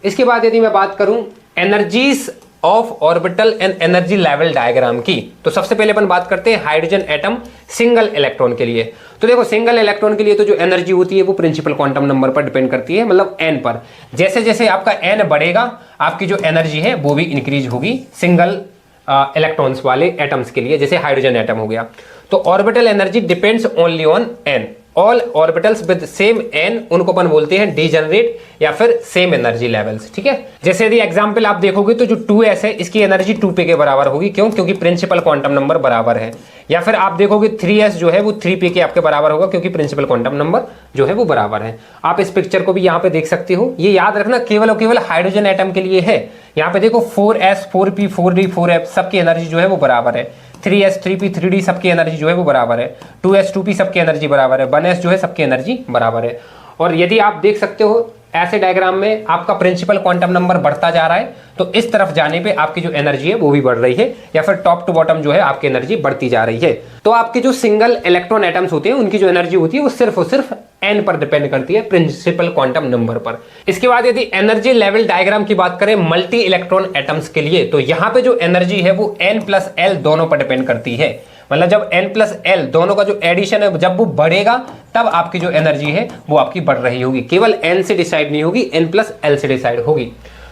इसके बाद यदि मैं बात करूं energies of orbital and energy level diagram की, तो सबसे पहले अपन बात करते हैं हाइड्रोजन एटम सिंगल इलेक्ट्रॉन के लिए। तो देखो, सिंगल इलेक्ट्रॉन के लिए तो जो एनर्जी होती है वो प्रिंसिपल क्वांटम नंबर पर डिपेंड करती है, मतलब n पर। जैसे जैसे आपका n बढ़ेगा आपकी जो एनर्जी है वो भी इंक्रीज होगी सिंगल इलेक्ट्रॉन्स वाले एटम्स के लिए, जैसे हाइड्रोजन एटम हो गया। तो orbital energy depends only on n। All orbitals with same n उनको अपन बोलते हैं डीजनरेट या फिर सेम एनर्जी लेवल्स, ठीक है। जैसे यदि एग्जांपल आप देखोगे तो जो 2s है इसकी एनर्जी 2p के बराबर होगी, क्यों? क्योंकि प्रिंसिपल क्वांटम नंबर बराबर है। या फिर आप देखोगे 3s जो है वो 3p के आपके बराबर होगा, क्योंकि प्रिंसिपल क्वांटम नंबर जो है वो बराबर है। आप इस पिक्चर को भी यहाँ पे देख सकते हो। ये याद रखना केवल और केवल हाइड्रोजन एटम के लिए है। यहाँ पे देखो 4s 4p 4d 4f सबकी एनर्जी जो है वो बराबर है। 3s 3p 3d सबकी एनर्जी जो है वो बराबर है। 2s 2p सबकी एनर्जी बराबर है। 1s जो है सबकी एनर्जी बराबर है। और यदि आप देख सकते हो ऐसे डायग्राम में आपका प्रिंसिपल क्वांटम नंबर बढ़ता जा रहा है, तो इस तरफ जाने पे आपकी जो एनर्जी है वो भी बढ़ रही है, या फिर टॉप टू बॉटम जो है आपकी एनर्जी बढ़ती जा रही है। तो आपके जो सिंगल इलेक्ट्रॉन एटम्स होते हैं उनकी जो एनर्जी होती है वो सिर्फ और सिर्फ n पर डिपेंड करती है, प्रिंसिपल क्वांटम नंबर पर। इसके बाद यदि एनर्जी लेवल डायग्राम की बात करें मल्टी इलेक्ट्रॉन एटम्स के लिए, तो यहाँ पे जो एनर्जी है वो n+l दोनों पर डिपेंड करती है। मतलब जब n+l दोनों का जो एडिशन है जब वो बढ़ेगा तब आपकी जो एनर्जी है वो आपकी बढ़ रही होगी, केवल n से डिसाइड नहीं होगी, n+l से डिसाइड होगी।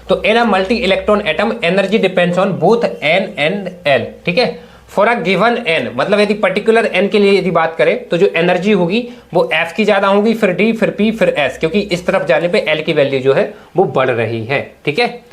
तो in a multi electron atom energy depends on both n and l, ठीक है। फॉर अ गिवन n, मतलब यदि पर्टिकुलर n के लिए यदि बात करें तो जो एनर्जी होगी वो f की ज्यादा होगी, फिर d, फिर p, फिर s, क्योंकि इस तरफ जाने पे l की वैल्यू जो है वो बढ़ रही है, ठीक है।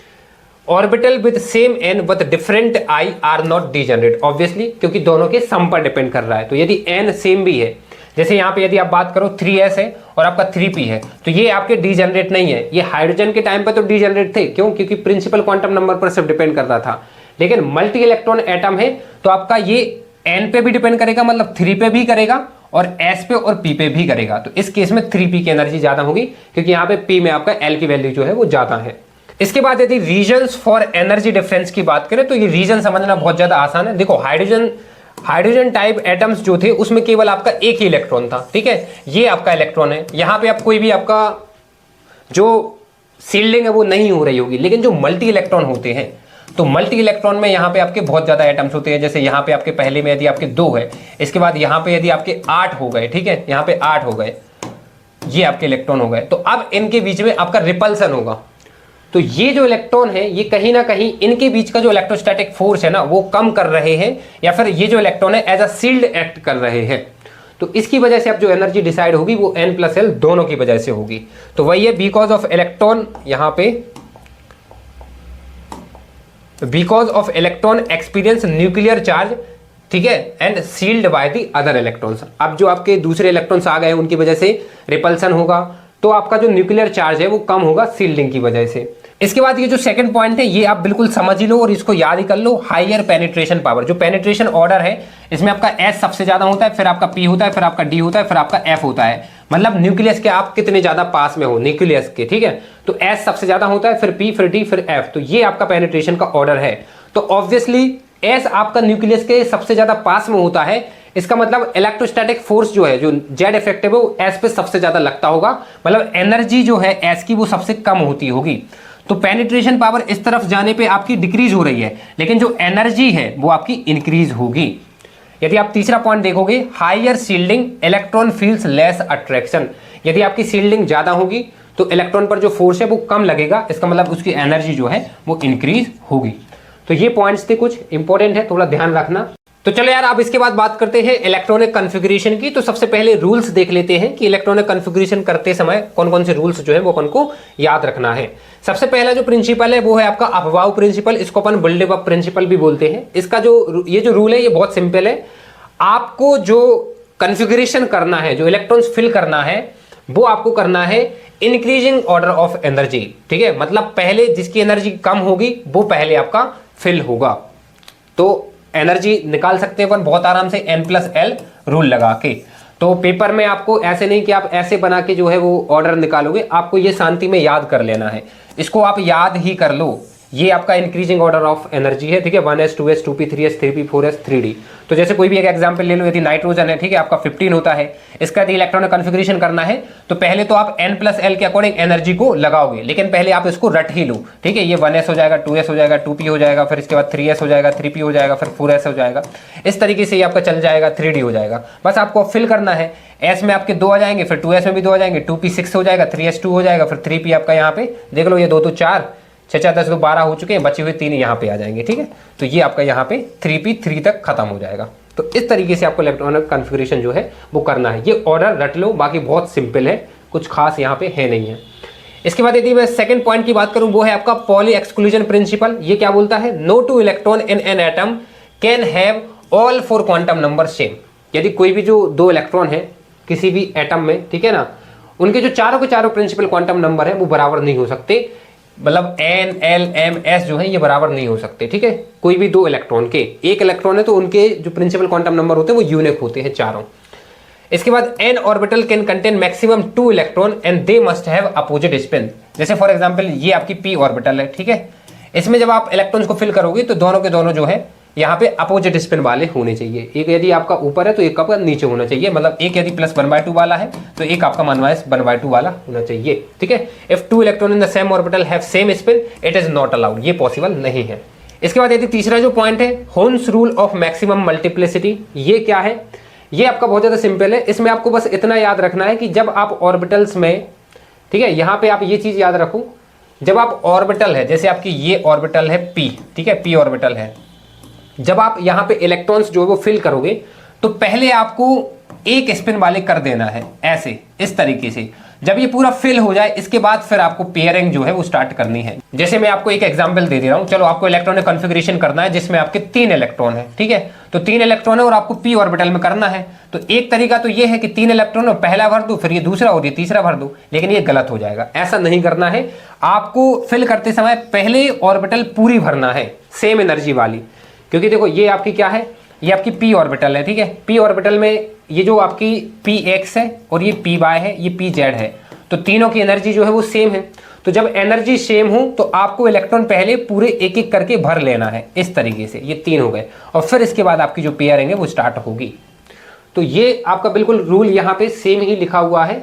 Orbital with same n with different i are not degenerate, obviously क्योंकि दोनों के सम पर डिपेंड कर रहा है। तो यदि n सेम भी है, जैसे यहाँ पे यदि आप बात करो 3s है और आपका 3p है, तो ये आपके डीजनरेट नहीं है। ये हाइड्रोजन के टाइम पर तो डीजनरेट थे, क्यों? क्योंकि प्रिंसिपल क्वांटम नंबर पर सिर्फ डिपेंड करता था। लेकिन मल्टी इलेक्ट्रॉन एटम है तो आपका ये n पे भी डिपेंड करेगा, मतलब 3 पे भी करेगा, और s पे और p पे भी करेगा। तो इस केस में 3p की एनर्जी ज्यादा होगी, क्योंकि यहाँ पे p में आपका l की वैल्यू जो है वो ज्यादा है। इसके बाद यदि रीजन्स फॉर एनर्जी डिफरेंस की बात करें तो ये रीजन समझना बहुत ज्यादा आसान है। देखो हाइड्रोजन टाइप एटम्स जो थे उसमें केवल आपका एक ही इलेक्ट्रॉन था, ठीक है, ये आपका इलेक्ट्रॉन है। यहाँ पे आप कोई भी आपका जो सील्डिंग है वो नहीं हो रही होगी। लेकिन जो मल्टी इलेक्ट्रॉन होते हैं, तो मल्टी इलेक्ट्रॉन में यहाँ पे आपके बहुत ज्यादा एटम्स होते हैं। जैसे यहाँ पे आपके पहले में यदि आपके 2 है, इसके बाद यहाँ पे यदि आपके 8 हो गए, ठीक है, यहाँ पे 8 हो गए, ये आपके इलेक्ट्रॉन हो गए, तो अब इनके बीच में आपका रिपल्सन होगा। तो ये जो इलेक्ट्रॉन है ये कहीं ना कहीं इनके बीच का जो इलेक्ट्रोस्टैटिक फोर्स है ना वो कम कर रहे हैं, या फिर ये जो इलेक्ट्रॉन है एज अ शील्ड एक्ट कर रहे हैं। तो इसकी वजह से अब जो एनर्जी डिसाइड होगी वो n+l दोनों की वजह से होगी। तो वही है बिकॉज ऑफ इलेक्ट्रॉन, यहाँ पे because of electron experience nuclear charge, ठीक है, and shielded by the other electrons. अब जो आपके दूसरे इलेक्ट्रॉन्स आ गए उनकी वजह से रिपल्सन होगा, तो आपका जो न्यूक्लियर चार्ज है वो कम होगा सील्डिंग की वजह से। इसके बाद ये जो सेकंड पॉइंट है ये आप बिल्कुल समझ ही लो और इसको याद ही कर लो, हायर पेनिट्रेशन पावर। जो पेनिट्रेशन ऑर्डर है इसमें आपका S सबसे ज्यादा होता है, फिर आपका P होता है, फिर आपका D होता है, फिर आपका F होता है। मतलब न्यूक्लियस के आप कितने ज्यादा पास में हो न्यूक्लियस के, ठीक है। तो S सबसे ज्यादा होता है, फिर P, फिर D, फिर F। तो ये आपका पेनिट्रेशन का ऑर्डर है। तो ऑब्वियसली S आपका न्यूक्लियस के सबसे ज्यादा पास में होता है, इसका मतलब इलेक्ट्रोस्टैटिक फोर्स जो है, जो जेड इफेक्टिव है, वो S पे सबसे ज्यादा लगता होगा। मतलब एनर्जी जो है S की वो सबसे कम होती होगी। तो पेनिट्रेशन पावर इस तरफ जाने पे आपकी डिक्रीज हो रही है, लेकिन जो एनर्जी है वो आपकी इंक्रीज होगी। यदि आप तीसरा पॉइंट देखोगे, higher shielding electron feels less attraction. यदि आपकी शील्डिंग ज्यादा होगी तो इलेक्ट्रॉन पर जो फोर्स है वो कम लगेगा, इसका मतलब उसकी एनर्जी जो है वो इंक्रीज होगी। तो ये पॉइंट्स थे, कुछ इंपॉर्टेंट है, थोड़ा ध्यान रखना। तो चलो यार, अब इसके बाद बात करते हैं इलेक्ट्रॉनिक कॉन्फ़िगरेशन की। तो सबसे पहले रूल्स देख लेते हैं कि इलेक्ट्रॉनिक कॉन्फ़िगरेशन करते समय कौन कौन से रूल्स जो है वो अपन को याद रखना है। सबसे पहला जो प्रिंसिपल है वो है आपका अफवाउ प्रिंसिपल, इसको अपन बिल्डिंग अप प्रिंसिपल भी बोलते हैं। इसका ये जो रूल है ये बहुत सिंपल है। आपको जो कॉन्फ़िगरेशन करना है, जो इलेक्ट्रॉन्स फिल करना है, वो आपको करना है इंक्रीजिंग ऑर्डर ऑफ एनर्जी, ठीक है। मतलब पहले जिसकी एनर्जी कम होगी वो पहले आपका फिल होगा। तो एनर्जी निकाल सकते हैं अपन बहुत आराम से n+l रूल लगा के। तो पेपर में आपको ऐसे नहीं कि आप ऐसे बना के जो है वो ऑर्डर निकालोगे, आपको ये शांति में याद कर लेना है। इसको आप याद ही कर लो। ये आपका इंक्रीजिंग ऑर्डर ऑफ एनर्जी है, ठीक है। 1s 2s 2p 3s 3p 4s 3d। तो जैसे कोई भी एक एग्जांपल ले लो, यदि नाइट्रोजन है, ठीक है, आपका 15 होता है, इसका यदि इलेक्ट्रॉनिक कॉन्फ़िगरेशन करना है तो पहले तो आप n+l के अकॉर्डिंग एनर्जी को लगाओगे, लेकिन पहले आप इसको रट ही लो, ठीक है। ये 1s हो जाएगा, 2s हो जाएगा, 2p हो जाएगा, फिर इसके बाद 3s हो जाएगा, 3p हो जाएगा, फिर 4s हो जाएगा। इस तरीके से ये आपका चल जाएगा, 3d हो जाएगा। बस आपको फिल करना है। s में आपके 2 आ जाएंगे, फिर 2s में भी 2 आ जाएंगे, 2p 6 हो जाएगा, 3s 2 हो जाएगा, फिर 3p आपका यहाँ पे देख लो, ये 2 तो 4, 6 4 10 तो 12 हो चुके हैं, बचे हुए 3 यहाँ पे आ जाएंगे, ठीक है। तो ये आपका यहाँ पे 3p 3 तक खत्म हो जाएगा। तो इस तरीके से आपको इलेक्ट्रॉनिक कॉन्फ़िगरेशन जो है वो करना है। ये ऑर्डर रट लो, बाकी बहुत सिंपल है, कुछ खास यहाँ पे है नहीं है। इसके बाद यदि मैं सेकंड पॉइंट की बात करूं, वो है आपका पॉली एक्सक्लूजन प्रिंसिपल। ये क्या बोलता है? No two electron in an atom can have all 4 quantum number same. यदि कोई भी जो 2 इलेक्ट्रॉन है किसी भी एटम में, ठीक है ना, उनके जो चारों के चारों प्रिंसिपल क्वांटम नंबर है वो बराबर नहीं हो सकते। मतलब n l m s जो है ये बराबर नहीं हो सकते, ठीक है। कोई भी 2 इलेक्ट्रॉन के, एक इलेक्ट्रॉन है तो उनके जो प्रिंसिपल क्वांटम नंबर होते हैं वो यूनिक होते हैं चारों। इसके बाद n orbital can contain maximum 2 electron and they must have opposite spin. जैसे फॉर एग्जांपल ये आपकी p ऑर्बिटल है, ठीक है। इसमें जब आप इलेक्ट्रॉन्स को फिल करोगे तो दोनों के दोनों जो है यहाँ पे अपोजिट स्पिन वाले होने चाहिए। एक यदि आपका ऊपर है तो एक आपका नीचे होना चाहिए। मतलब एक यदि +1/2 वाला है तो एक आपका -1/2 वाला होना चाहिए, ठीक है। If 2 electron in the same orbital have same spin it is not allowed, ये पॉसिबल नहीं है। इसके बाद यदि तीसरा जो पॉइंट है होन्स रूल ऑफ मैक्सिमम मल्टीप्लिसिटी, ये क्या है? ये आपका बहुत ज्यादा सिंपल है। इसमें आपको बस इतना याद रखना है कि जब आप ऑर्बिटल्स में, ठीक है, यहाँ पे आप ये चीज याद रखो, जब आप ऑर्बिटल है, जैसे आपकी ये ऑर्बिटल है p, ठीक है, p ऑर्बिटल है, जब आप यहाँ पे इलेक्ट्रॉन्स जो है वो फिल करोगे तो पहले आपको एक स्पिन वाले कर देना है, ऐसे इस तरीके से। जब ये पूरा फिल हो जाए इसके बाद फिर आपको पेयरिंग जो है वो स्टार्ट करनी है। जैसे मैं आपको एक एग्जांपल दे रहा हूँ, चलो आपको इलेक्ट्रॉनिक कॉन्फ़िगरेशन करना है जिसमें आपके 3 इलेक्ट्रॉन है, ठीक है। तो 3 इलेक्ट्रॉन है और आपको p ऑर्बिटल में करना है। तो एक तरीका तो ये है कि 3 इलेक्ट्रॉन हो, पहला भर दो, फिर ये दूसरा और ये तीसरा भर दो, लेकिन ये गलत हो जाएगा। ऐसा नहीं करना है। आपको फिल करते समय पहले ऑर्बिटल पूरी भरना है, सेम एनर्जी वाली। क्योंकि देखो ये आपकी क्या है, ये आपकी p ऑर्बिटल है, ठीक है। p ऑर्बिटल में ये जो आपकी px है और ये py है, ये pz है, तो तीनों की एनर्जी जो है वो सेम है। तो जब एनर्जी सेम हो तो आपको इलेक्ट्रॉन पहले पूरे एक एक करके भर लेना है, इस तरीके से। ये 3 हो गए और फिर इसके बाद आपकी जो पेयरिंग है वो स्टार्ट होगी। तो ये आपका बिल्कुल रूल यहाँ पे सेम ही लिखा हुआ है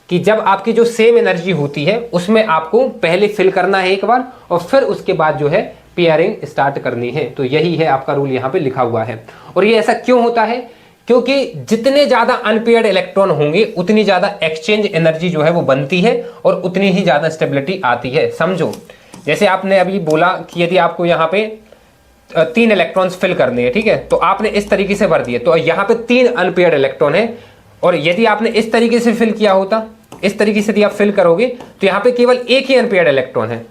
कि जब आपकी जो सेम एनर्जी होती है उसमें आपको पहले फिल करना है एक बार और फिर उसके बाद जो है पेयरिंग स्टार्ट करनी है। तो यही है आपका रूल यहाँ पे लिखा हुआ है। और ये ऐसा क्यों होता है? क्योंकि जितने ज्यादा अनपेयर्ड इलेक्ट्रॉन होंगे उतनी ज्यादा एक्सचेंज एनर्जी जो है वो बनती है और उतनी ही ज्यादा स्टेबिलिटी आती है। समझो, जैसे आपने अभी बोला कि यदि आपको यहाँ पे 3 इलेक्ट्रॉन्स फिल करने हैं, ठीक है, तो आपने इस तरीके से भर दिए, तो यहाँ पे 3 अनपेयर्ड इलेक्ट्रॉन है। और यदि आपने इस तरीके से फिल किया होता, इस तरीके से यदि आप फिल करोगे तो यहाँ पे केवल एक ही अनपेयर्ड इलेक्ट्रॉन है।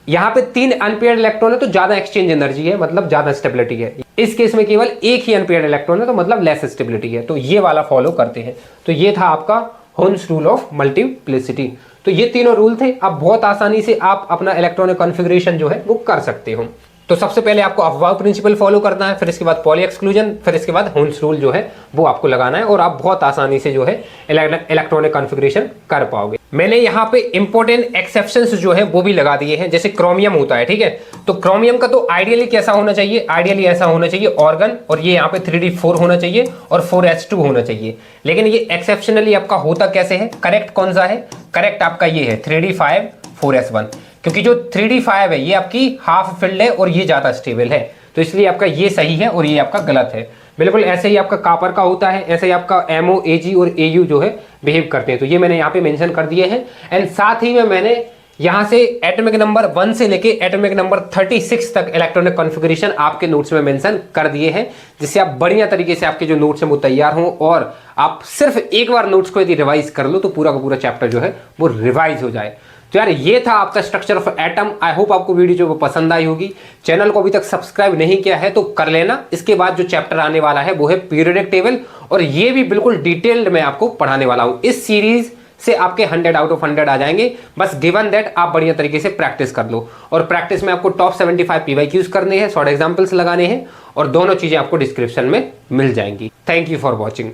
यहाँ पे 3 अनपेयर्ड इलेक्ट्रॉन है तो ज्यादा एक्सचेंज एनर्जी है, मतलब ज्यादा स्टेबिलिटी है। इस केस में केवल एक ही अनपेयर्ड इलेक्ट्रॉन है तो मतलब लेस स्टेबिलिटी है। तो ये वाला फॉलो करते हैं। तो ये था आपका होन्स रूल ऑफ मल्टीप्लिसिटी। तो ये तीनों रूल थे। अब बहुत आसानी से आप अपना इलेक्ट्रॉनिक कॉन्फ़िगरेशन जो है वो कर सकते हो। तो सबसे पहले आपको अफवाह प्रिंसिपल फॉलो करना है, फिर इसके बाद पॉली एक्सक्लूजन, फिर इसके बाद होन्स रूल जो है वो आपको लगाना है और आप बहुत आसानी से जो है इलेक्ट्रॉनिक कॉन्फ़िगरेशन कर पाओगे। मैंने यहाँ पे इंपॉर्टेंट एक्सेप्शंस जो है वो भी लगा दिए हैं। जैसे क्रोमियम होता है, ठीक है, तो क्रोमियम का तो आइडियली कैसा होना चाहिए? आइडियली ऐसा होना चाहिए ऑर्गन, और ये यहाँ पे 3d4 होना चाहिए और 4s2 होना चाहिए। लेकिन ये एक्सेप्शनली आपका होता कैसे है? करेक्ट कौन सा है? करेक्ट आपका ये है 3d5 4s1, क्योंकि जो 3d5 है ये आपकी हाफ फिल्ड है और ये ज्यादा स्टेबल है, तो इसलिए आपका ये सही है और ये आपका गलत है। बिल्कुल ऐसे ही आपका कॉपर का होता है, ऐसे ही आपका MO, AG और AU जो है बिहेव करते हैं। तो ये मैंने यहाँ पे मेंशन कर दिए हैं। एंड साथ ही में मैंने यहाँ से एटॉमिक नंबर 1 से लेके एटॉमिक नंबर 36 तक इलेक्ट्रॉनिक कॉन्फ़िगरेशन आपके नोट्स में मेंशन कर दिए हैं, जिससे आप बढ़िया तरीके से आपके जो नोट्स हैं वो तैयार हों और आप सिर्फ एक बार नोट्स को यदि रिवाइज कर लो तो पूरा का पूरा चैप्टर जो है वो रिवाइज हो जाए। तो यार ये था आपका structure of atom. I hope आपको वीडियो जो वो पसंद आई होगी। चैनल को अभी तक सब्सक्राइब नहीं किया है तो कर लेना। इसके बाद जो चैप्टर आने वाला है वो है पीरियोडिक टेबल, और ये भी बिल्कुल डिटेल्ड मैं आपको पढ़ाने वाला हूं। इस सीरीज से आपके 100 आउट ऑफ 100 आ जाएंगे, बस गिवन दैट आप बढ़िया तरीके से प्रैक्टिस कर लो। और प्रैक्टिस में आपको टॉप 75 PYQs करने हैं, शॉर्ट एग्जाम्पल्स लगाने हैं, और दोनों चीजें आपको डिस्क्रिप्शन में मिल जाएंगी। Thank you for watching.